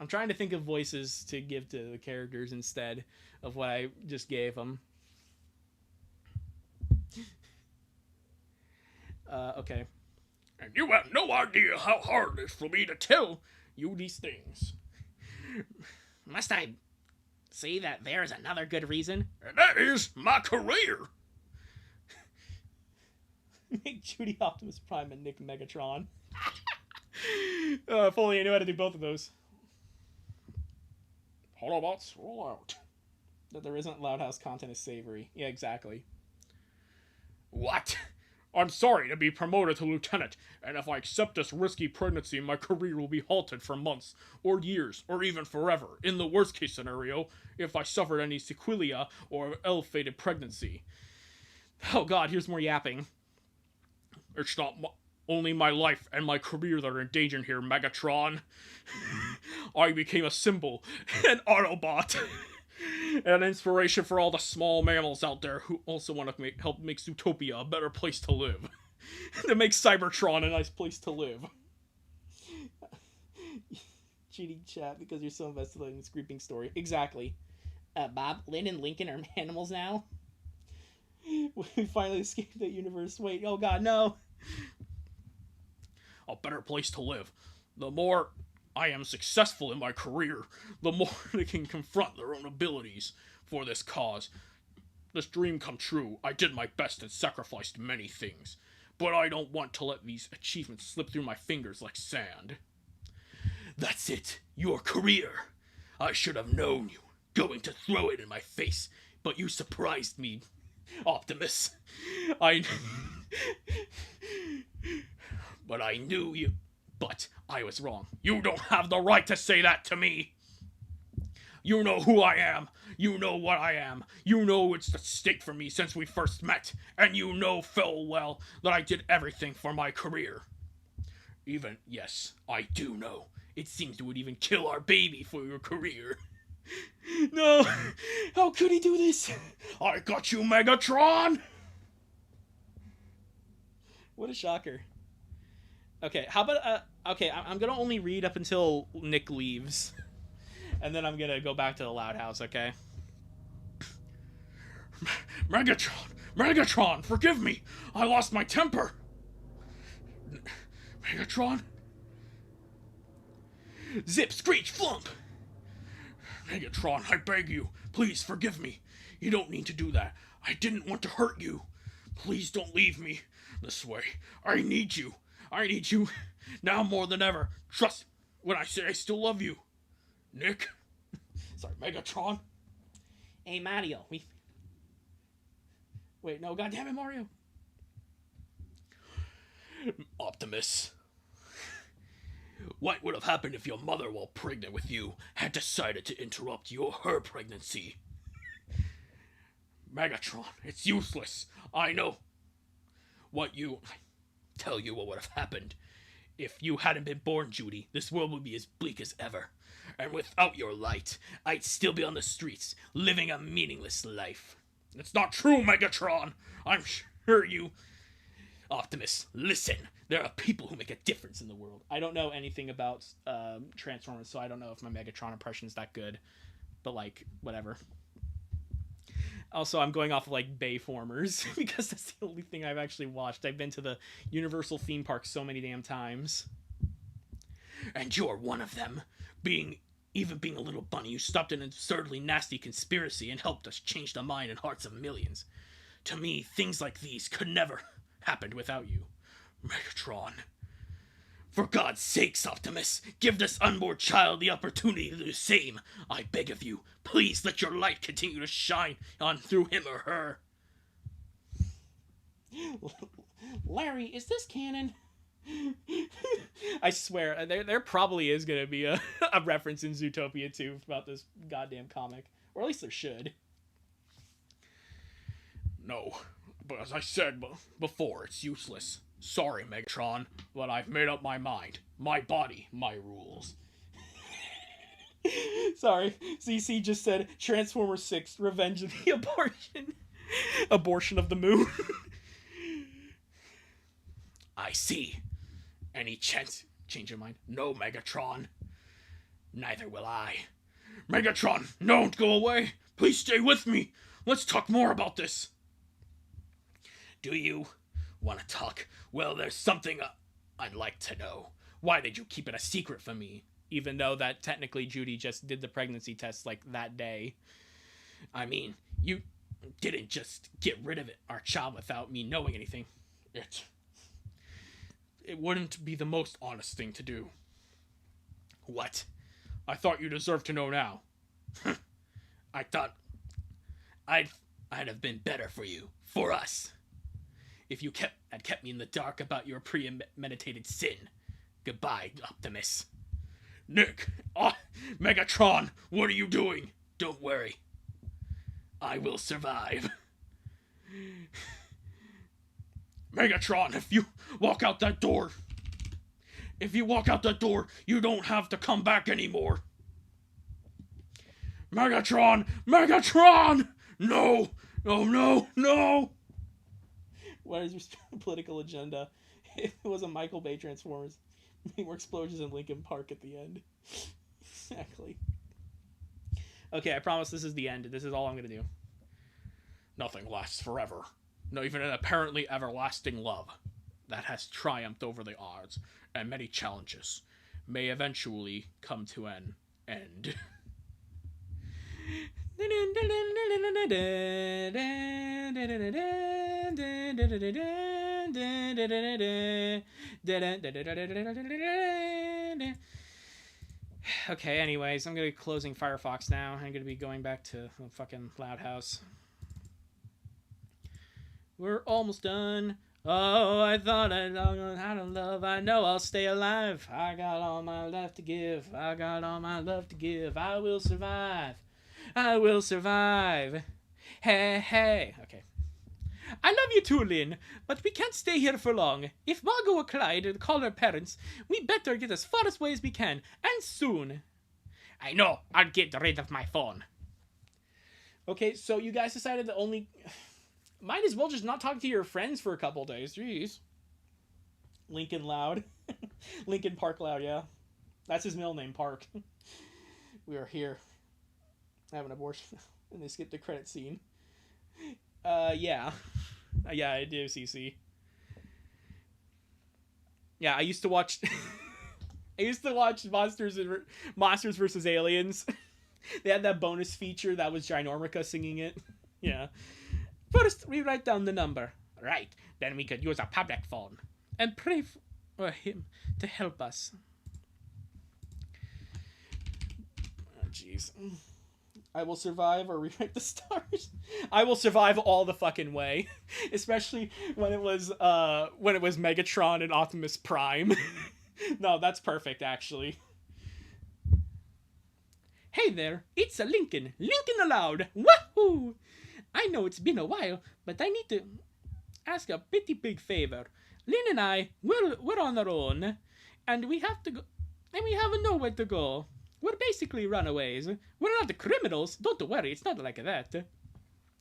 trying to think of voices to give to the characters instead of what I just gave them. Okay.
And you have no idea how hard it is for me to tell you these things.
Must I say that there's another good reason?
And that is my career.
Make Judy Optimus Prime and Nick Megatron. If only I knew how to do both of those.
Autobots, roll out.
That there isn't Loud House content is savory. Yeah, exactly.
What? I'm sorry to be promoted to lieutenant, and if I accept this risky pregnancy, my career will be halted for months, or years, or even forever, in the worst case scenario, if I suffered any sequela or ill-fated pregnancy.
Oh god, here's more yapping.
It's not only my life and my career that are in danger here, Megatron. I became a symbol, an Autobot, and an inspiration for all the small mammals out there who also want to help make Zootopia a better place to live.
To make Cybertron a nice place to live. Cheating chat because you're so invested in this creeping story. Exactly.
Bob, Lynn, and Lincoln are animals now?
We finally escaped that universe. Wait, oh god, no.
A better place to live. The more I am successful in my career, the more they can confront their own abilities for this cause. This dream come true. I did my best and sacrificed many things, but I don't want to let these achievements slip through my fingers like sand. That's it, your career. I should have known you, going to throw it in my face, but you surprised me. Optimus, but I knew you. But I was wrong. You don't have the right to say that to me. You know who I am. You know what I am. You know it's at stake for me since we first met. And you know full well that I did everything for my career. Yes, I do know. It seems you would even kill our baby for your career.
No! How could he do this?
I got you, Megatron!
What a shocker. Okay, how about, okay, I'm gonna only read up until Nick leaves. And then I'm gonna go back to the Loud House, okay?
Megatron, forgive me! I lost my temper! Megatron? Zip, screech, flump! Megatron, I beg you, please forgive me. You don't need to do that. I didn't want to hurt you. Please don't leave me this way. I need you. I need you now more than ever. Trust when I say I still love you. Nick? Sorry, Megatron?
Hey, Mario, Wait, no, goddammit, Mario.
Optimus. What would have happened if your mother, while pregnant with you, had decided to interrupt her pregnancy? Megatron, it's useless. I know. Tell you what would have happened. If you hadn't been born, Judy, this world would be as bleak as ever. And without your light, I'd still be on the streets, living a meaningless life. It's not true, Megatron. I'm sure you... Optimus, listen. There are people who make a difference in the world.
I don't know anything about Transformers, so I don't know if my Megatron impression is that good. But, like, whatever. Also, I'm going off of, like, Bayformers, because that's the only thing I've actually watched. I've been to the Universal theme park so many damn times.
And you're one of them. Being a little bunny, you stopped an absurdly nasty conspiracy and helped us change the mind and hearts of millions. To me, things like these could never happen without you. Megatron. For God's sakes, Optimus, give this unborn child the opportunity to do the same. I beg of you, please let your light continue to shine on through him or her.
Larry, is this canon? I swear, there probably is going to be a reference in Zootopia 2 about this goddamn comic. Or at least there should.
No, but as I said before, it's useless. Sorry, Megatron, but I've made up my mind. My body, my rules.
Sorry, CC just said Transformers 6, Revenge of the Abortion. Abortion of the Moon.
I see. Any chance? Change your mind? No, Megatron. Neither will I. Megatron, don't go away. Please stay with me. Let's talk more about this. Do you want to talk? Well, there's something I'd like to know. Why did you keep it a secret from me?
Even though that technically Judy just did the pregnancy test like that day.
I mean, you didn't just get rid of our child without me knowing anything. It wouldn't be the most honest thing to do. What? I thought you deserved to know now. I thought I'd have been better for you, for us, if you had kept me in the dark about your premeditated sin. Goodbye, Optimus. Nick! Megatron! What are you doing? Don't worry. I will survive. Megatron, if you walk out that door, you don't have to come back anymore. Megatron! Megatron! No! No, no, no!
What is your political agenda? It was a Michael Bay Transformers. More explosions in Lincoln Park at the end. Exactly. Okay, I promise this is the end. This is all I'm gonna do.
Nothing lasts forever. Not even an apparently everlasting love that has triumphed over the odds and many challenges may eventually come to an end.
Okay, anyways, I'm gonna be closing Firefox now. I'm gonna be going back to the fucking Loud House. We're almost done. Oh, I thought I'd learn how to love. I know I'll stay alive. I got all my love to give. I got all my love to give. I will survive. I will survive. Hey, hey. Okay. I love you too, Lynn, but we can't stay here for long. If Margot or Clyde call her parents, we better get as far away as we can, and soon.
I know. I'll get rid of my phone.
Okay, so you guys decided to only... Might as well just not talk to your friends for a couple days. Jeez. Lincoln Loud. Lincoln Park Loud, yeah. That's his middle name, Park. We are here. I have an abortion. And they skipped the credit scene. Yeah. Yeah, I do, CC. Yeah, I used to watch... I used to watch Monsters vs. Aliens. They had that bonus feature that was Ginormica singing it. Yeah. First, we write down the number.
Right. Then we could use a public phone.
And pray for him to help us. Oh, jeez. I will survive or rewrite the stars. I will survive all the fucking way. Especially when it was Megatron and Optimus Prime. No, that's perfect, actually. Hey there, it's a Lincoln. Lincoln Aloud. Woohoo! I know it's been a while, but I need to ask a pretty big favor. Lynn and I, we're on our own, and we have to go, and we have nowhere to go. We're basically runaways. We're not the criminals. Don't worry, it's not like that.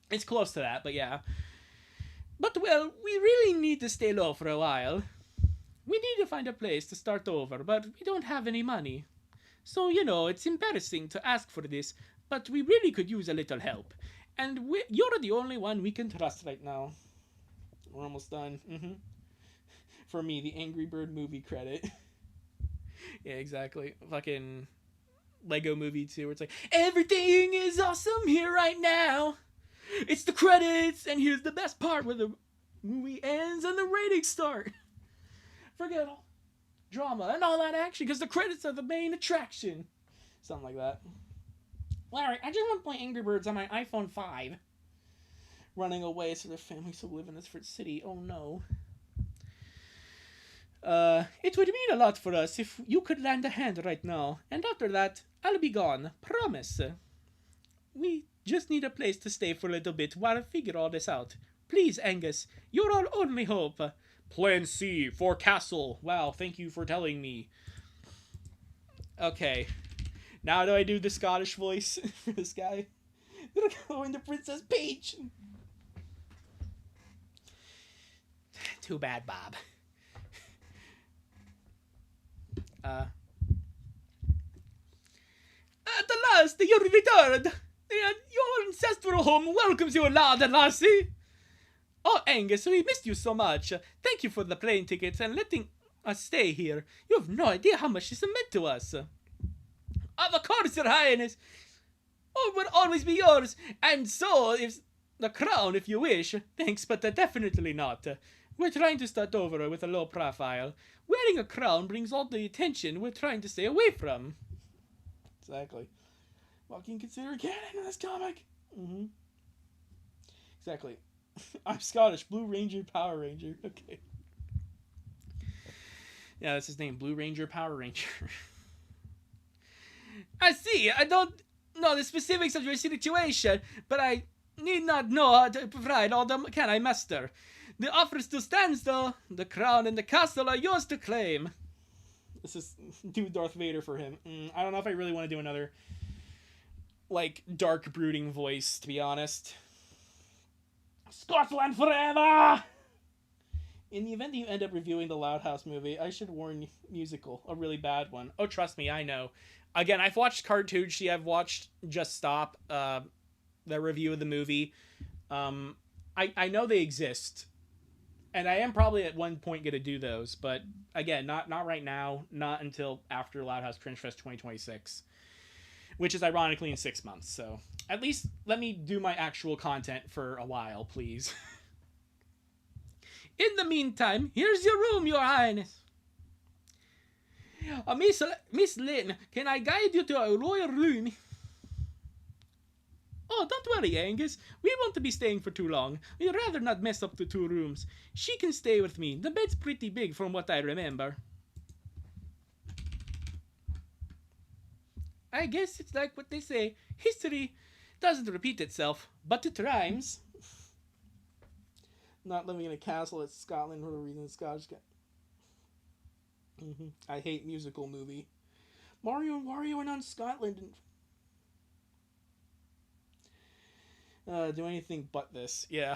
It's close to that, but yeah. But, well, we really need to stay low for a while. We need to find a place to start over, but we don't have any money. So, you know, it's embarrassing to ask for this, but we really could use a little help. And you're the only one we can trust right now. We're almost done. For me, the Angry Bird movie credit. Yeah, exactly. Fucking Lego Movie 2, where it's like, everything is awesome here right now. It's the credits, and here's the best part where the movie ends and the ratings start. Forget all drama and all that action, because the credits are the main attraction. Something like that. Larry, I just want to play Angry Birds on my iPhone 5. Running away so their families will live in this city. Oh no. It would mean a lot for us if you could lend a hand right now. And after that, I'll be gone. Promise. We just need a place to stay for a little bit while I figure all this out. Please, Angus, you're our only hope. Plan C for castle. Wow, thank you for telling me. Okay. Now do I do the Scottish voice for this guy? They're going to Princess Peach. Too bad, Bob. At the last, you returned. Your ancestral home welcomes you, lad and lassie. Oh, Angus, we missed you so much. Thank you for the plane tickets and letting us stay here. You have no idea how much this meant to us. Of course, Your Highness. Oh, it would always be yours. And so, if the crown, if you wish. Thanks, but definitely not. We're trying to start over with a low profile. Wearing a crown brings all the attention we're trying to stay away from. Exactly. What can you consider canon in this comic? Exactly. I'm Scottish. Blue Ranger, Power Ranger. Okay. Yeah, that's his name. Blue Ranger, Power Ranger. I see. I don't know the specifics of your situation, but I need not know how to provide all the can I muster. The offer still stands, though. The crown and the castle are yours to claim. This is do Darth Vader for him. I don't know if I really want to do another, like, dark, brooding voice, to be honest. Scotland forever! In the event that you end up reviewing the Loud House movie, I should warn you, musical, a really bad one. Oh, trust me, I know. Again, I've watched Cartouche, I've watched Just Stop, the review of the movie. I know they exist. And I am probably at one point going to do those, but again, not right now, not until after Loud House Cringe Fest 2026, which is ironically in 6 months. So at least let me do my actual content for a while, please. In the meantime, here's your room, Your Highness. Miss Lynn, can I guide you to a royal room? Oh, don't worry, Angus. We won't be staying for too long. We'd rather not mess up the 2 rooms. She can stay with me. The bed's pretty big from what I remember. I guess it's like what they say. History doesn't repeat itself, but it rhymes. Not living in a castle at Scotland for the reason Scottish guy. I hate musical movie. Mario and Wario are not in Scotland. Do anything but this. Yeah.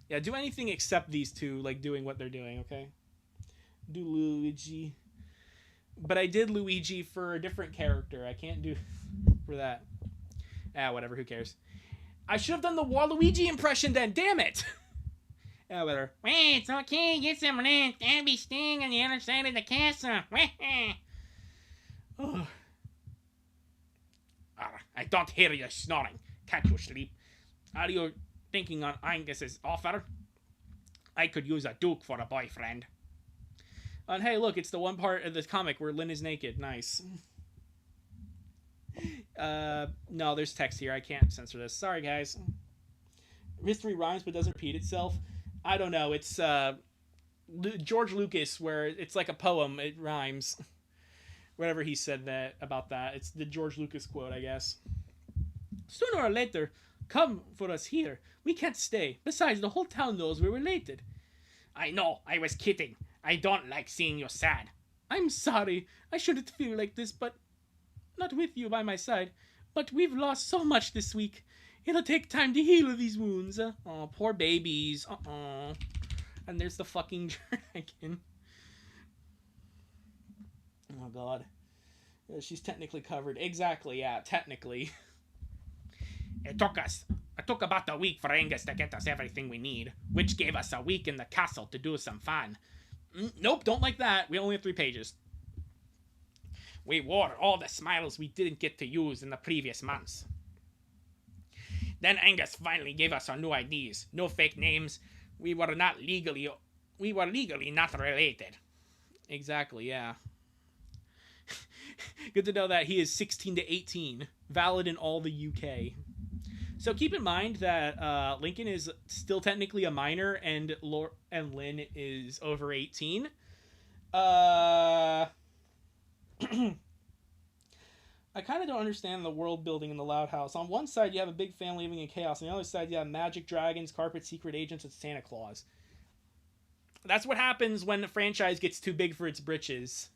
Yeah, do anything except these two, like doing what they're doing, okay? Do Luigi. But I did Luigi for a different character. I can't do for that. Ah, whatever, who cares? I should have done the Waluigi impression then, damn it! Ah, whatever.
Wait, it's okay. Get some rest. I'll be staying on the other side of the castle.
Oh.
I don't hear you snoring. Can't you sleep? Are you thinking on Angus's offer? I could use a duke for a boyfriend.
And hey, look, it's the one part of this comic where Lynn is naked. Nice. No, there's text here. I can't censor this. Sorry, guys. History rhymes but doesn't repeat itself. I don't know. It's George Lucas, where it's like a poem. It rhymes. Whatever he said that about that. It's the George Lucas quote, I guess. Sooner or later, come for us here. We can't stay. Besides, the whole town knows we're related.
I know. I was kidding. I don't like seeing you sad.
I'm sorry. I shouldn't feel like this, but not with you by my side. But we've lost so much this week. It'll take time to heal these wounds. Oh, poor babies. And there's the fucking dragon. Oh, God. She's technically covered. Exactly, yeah, technically.
It took about a week for Angus to get us everything we need, which gave us a week in the castle to do some fun.
Nope, don't like that. We only have 3 pages.
We wore all the smiles we didn't get to use in the previous months. Then Angus finally gave us our new IDs. No fake names. We were legally not related.
Exactly, yeah. Good to know that he is 16 to 18. Valid in all the UK. So keep in mind that Lincoln is still technically a minor and Lynn is over 18. I kind of don't understand the world building in the Loud House. On one side, you have a big family living in chaos. On the other side, you have magic, dragons, carpet, secret agents, and Santa Claus. That's what happens when the franchise gets too big for its britches.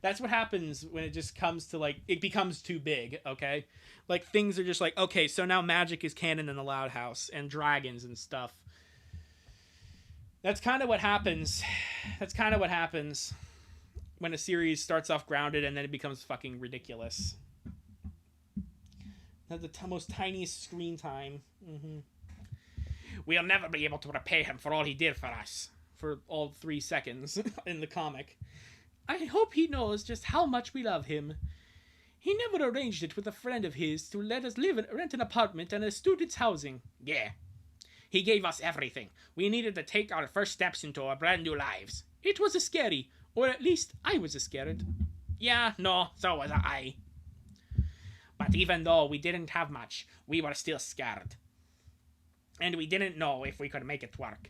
That's what happens when it just comes to, like, it becomes too big, okay? Like, things are just like, okay, so now magic is canon in the Loud House, and dragons and stuff. That's kind of what happens. That's kind of what happens when a series starts off grounded and then it becomes fucking ridiculous. The most tiniest screen time.
We'll never be able to repay him for all he did for us.
For all 3 seconds in the comic. I hope he knows just how much we love him. He never arranged it with a friend of his to let us rent an apartment and a student's housing.
Yeah. He gave us everything. We needed to take our first steps into our brand new lives.
It was scary, or at least I was scared.
Yeah, no, so was I. But even though we didn't have much, we were still scared. And we didn't know if we could make it work.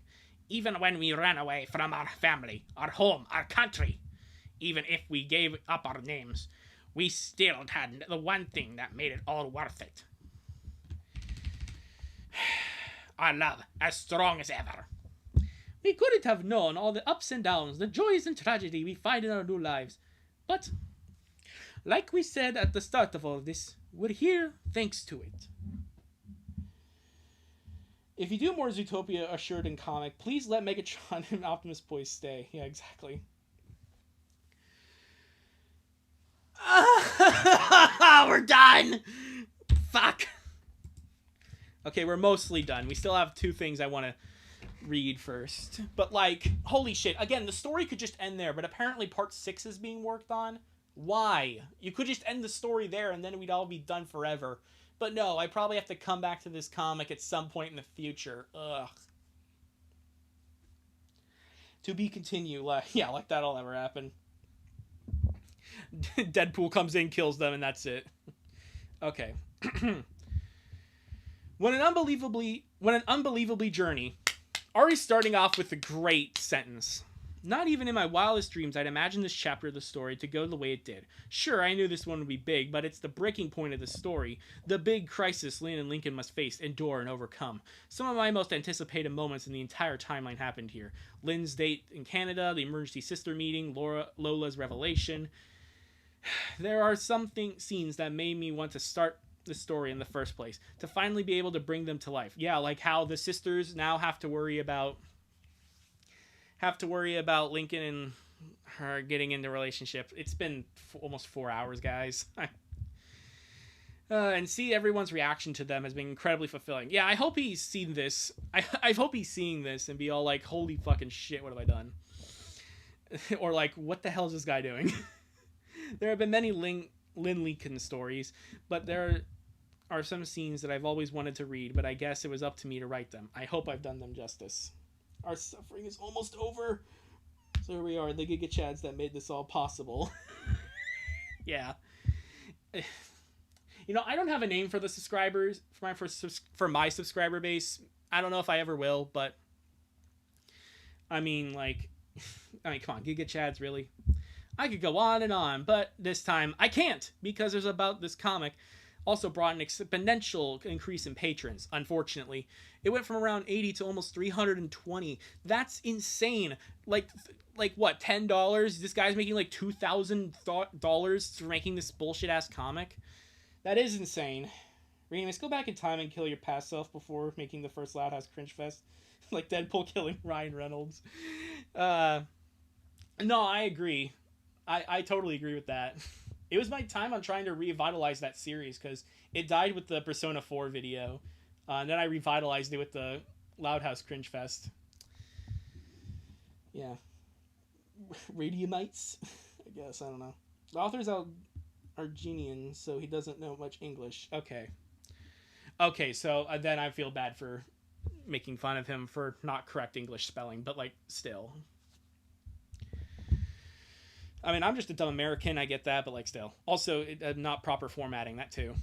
Even when we ran away from our family, our home, our country. Even if we gave up our names, we still had the one thing that made it all worth it. Our love, as strong as ever.
We couldn't have known all the ups and downs, the joys and tragedy we find in our new lives. But, like we said at the start of all of this, we're here thanks to it. If you do more Zootopia assured in comic, please let Megatron and Optimus Boys stay. Yeah, exactly.
We're done.
Fuck. Okay, we're mostly done. We still have 2 things I want to read first. But, like, holy shit. Again, the story could just end there, but apparently part 6 is being worked on. Why? You could just end the story there and then we'd all be done forever. But no, I probably have to come back to this comic at some point in the future. Ugh. To be continued. Like that'll ever happen. Deadpool comes in, kills them, and that's it. Okay. When an unbelievably journey. Already starting off with a great sentence. Not even in my wildest dreams I'd imagine this chapter of the story to go the way it did. Sure, I knew this one would be big, but it's the breaking point of the story. The big crisis Lynn and Lincoln must face, endure, and overcome. Some of my most anticipated moments in the entire timeline happened here. Lynn's date in Canada, the emergency sister meeting, Lola's revelation. There are some scenes that made me want to start the story in the first place, to finally be able to bring them to life. Yeah, like how the sisters now have to worry about Lincoln and her getting into a relationship. It's been almost 4 hours, guys. And see everyone's reaction to them has been incredibly fulfilling. Yeah, I hope he's seen this. I hope he's seeing this and be all like, holy fucking shit, what have I done? Or like, what the hell is this guy doing? There have been many Lynn Lincoln stories, but there are some scenes that I've always wanted to read, but I guess it was up to me to write them. I hope I've done them justice. Our suffering is almost over. So here we are, the Giga Chads that made this all possible. Yeah. You know, I don't have a name for the subscribers, for my subscriber base. I don't know if I ever will, but I mean, come on, Giga Chads, really? I could go on, but this time I can't, because there's about this comic also brought an exponential increase in patrons. Unfortunately, it went from around 80 to almost 320. That's insane. Like what, $10? This guy's making like $2,000 for making this bullshit ass comic. That is insane. Radiumancer, go back in time and kill your past self before making the first Loud House Cringe Fest. Like Deadpool killing Ryan Reynolds. No, I agree. I totally agree with that. It was my time on trying to revitalize that series because it died with the Persona 4 video. And then I revitalized it with the Loud House Cringe Fest. Yeah. Radiumites? I guess, I don't know. The author's Argentinian, so he doesn't know much English. Okay, so then I feel bad for making fun of him for not correct English spelling, but like, still. I mean, I'm just a dumb American, I get that, but like still. Also, not proper formatting, that too.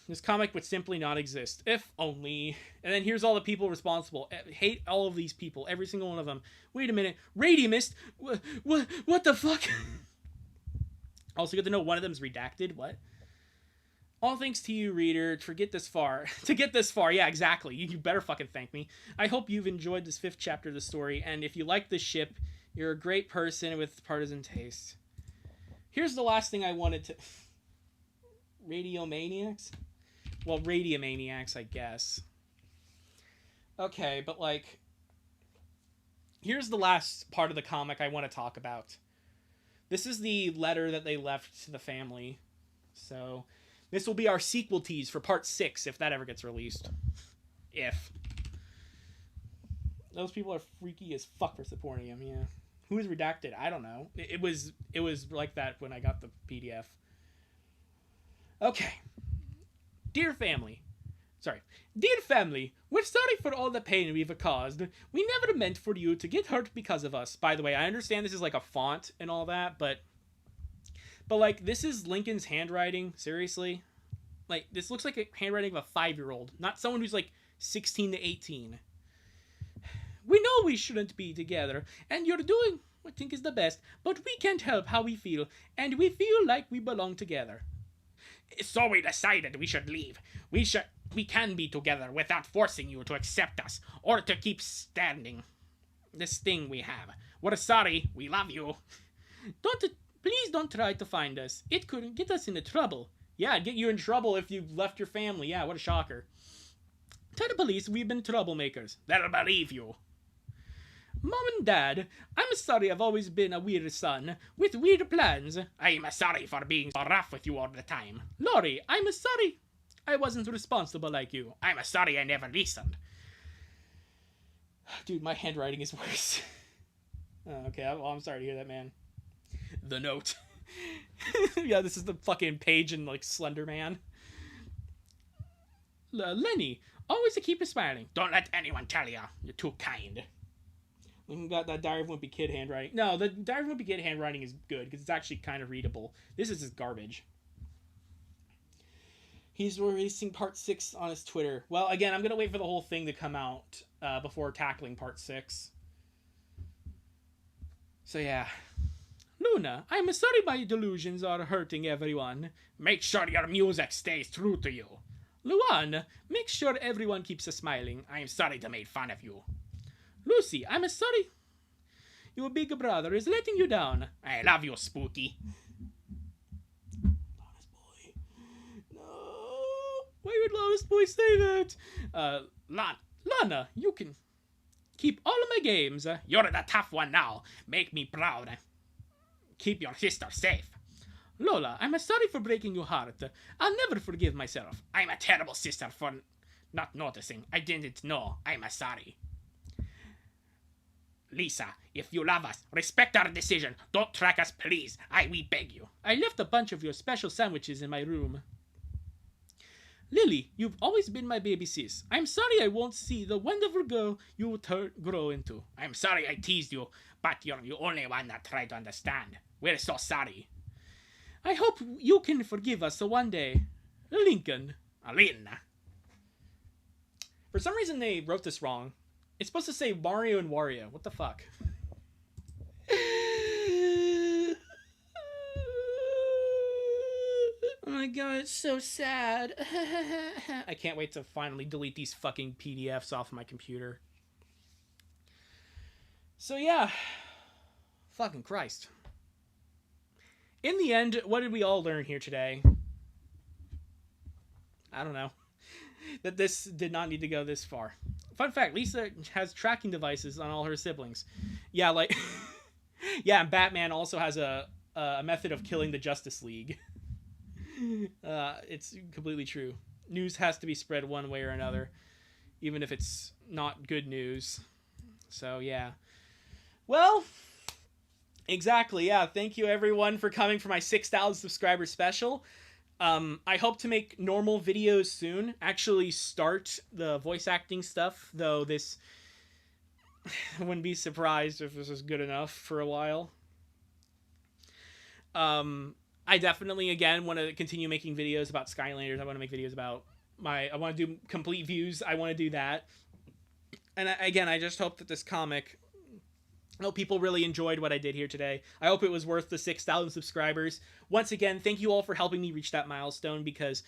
This comic would simply not exist. If only. And then here's all the people responsible. Hate all of these people, every single one of them. Wait a minute, Radiumist? What the fuck? Also, good to know one of them is redacted. What? All thanks to you, reader, to get this far. Yeah, exactly. You better fucking thank me. I hope you've enjoyed this 5th chapter of the story, and if you like this ship, you're a great person with partisan taste. Here's the last thing I wanted to... Radiomaniacs? Well, Radiumaniacs, I guess. Okay, but like... Here's the last part of the comic I want to talk about. This is the letter that they left to the family. So, this will be our sequel tease for part 6, if that ever gets released. If. Those people are freaky as fuck for supporting him, yeah. Who is redacted? I don't know. It was like that when I got the PDF. Okay. Dear family, we're sorry for all the pain we've caused. We never meant for you to get hurt because of us. By the way, I understand this is like a font and all that, but like, this is Lincoln's handwriting. Seriously? Like, this looks like a handwriting of a 5-year-old, not someone who's like 16 to 18. We know we shouldn't be together, and you're doing what I think is the best, but we can't help how we feel, and we feel like we belong together.
So we decided we should leave. We can be together without forcing you to accept us, or to keep standing this thing we have. We're sorry, we love you.
Please don't try to find us. It could get us into trouble. Yeah, it'd get you in trouble if you left your family. Yeah, what a shocker. Tell the police we've been troublemakers.
They'll believe you.
Mom and Dad, I'm sorry I've always been a weird son, with weird plans.
I'm sorry for being so rough with you all the time.
Lori, I'm sorry I wasn't responsible like you.
I'm sorry I never listened.
Dude, my handwriting is worse. Oh, okay, well, I'm sorry to hear that, man. The note. Yeah, this is the fucking page in, like, Slender Man. Lenny, always to keep us smiling.
Don't let anyone tell you. You're too kind.
We got that Diary of a Wimpy Kid handwriting. No, the Diary of a Wimpy Kid handwriting is good, because it's actually kind of readable. This is just garbage. He's releasing part 6 on his Twitter. Well, again, I'm gonna wait for the whole thing to come out before tackling part 6. So yeah. Luna, I'm sorry my delusions are hurting everyone.
Make sure your music stays true to you.
Luan, make sure everyone keeps smiling.
I'm sorry to make fun of you.
Lucy, I'm sorry your big brother is letting you down.
I love you, Spooky.
Loudest boy. No. Why would Loudest boy say that? Lana, you can keep all of my games.
You're the tough one now. Make me proud. Keep your sister safe.
Lola, I'm sorry for breaking your heart. I'll never forgive myself.
I'm a terrible sister for not noticing. I didn't know. I'm sorry. Lisa, if you love us, respect our decision. Don't track us, please. We beg you.
I left a bunch of your special sandwiches in my room. Lily, you've always been my baby sis. I'm sorry I won't see the wonderful girl you will grow into.
I'm sorry I teased you, but you're the only one that tried to understand. We're so sorry.
I hope you can forgive us one day. Lincoln.
Alina.
For some reason they wrote this wrong. It's supposed to say Mario and Wario. What the fuck? Oh my god, it's so sad. I can't wait to finally delete these fucking PDFs off my computer. So yeah. Fucking Christ. In the end, what did we all learn here today? I don't know. That this did not need to go this far. Fun fact, Lisa has tracking devices on all her siblings. Yeah, like... yeah, and Batman also has a method of killing the Justice League. It's completely true. News has to be spread one way or another, even if it's not good news. So, yeah. Well... exactly, yeah. Thank you, everyone, for coming for my 6,000 subscriber special. I hope to make normal videos soon. Actually start the voice acting stuff, though this... I wouldn't be surprised if this is good enough for a while. I definitely, again, want to continue making videos about Skylanders. I want to make videos about I want to do complete views. I want to do that. And again, I just hope that this comic... I hope people really enjoyed what I did here today. I hope it was worth the 6,000 subscribers. Once again, thank you all for helping me reach that milestone because,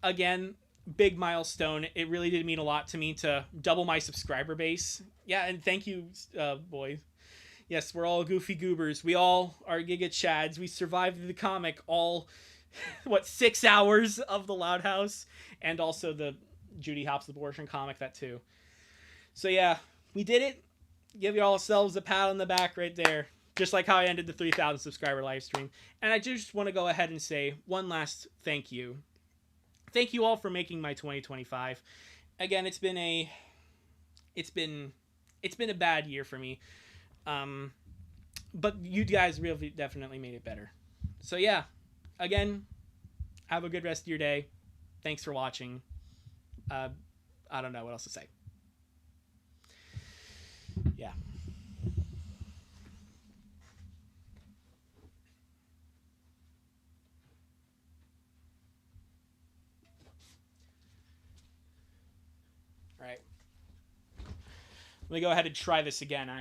again, big milestone. It really did mean a lot to me to double my subscriber base. Yeah, and thank you, boys. Yes, we're all goofy goobers. We all are Giga Chads. We survived the comic all, 6 hours of the Loud House and also the Judy Hopps abortion comic, that too. So yeah, we did it. Give yourselves a pat on the back right there. Just like how I ended the 3,000 subscriber live stream. And I just want to go ahead and say one last thank you. Thank you all for making my 2025. Again, it's been a bad year for me. But you guys really definitely made it better. So yeah, again, have a good rest of your day. Thanks for watching. I don't know what else to say. Yeah. All right. Let me go ahead and try this again.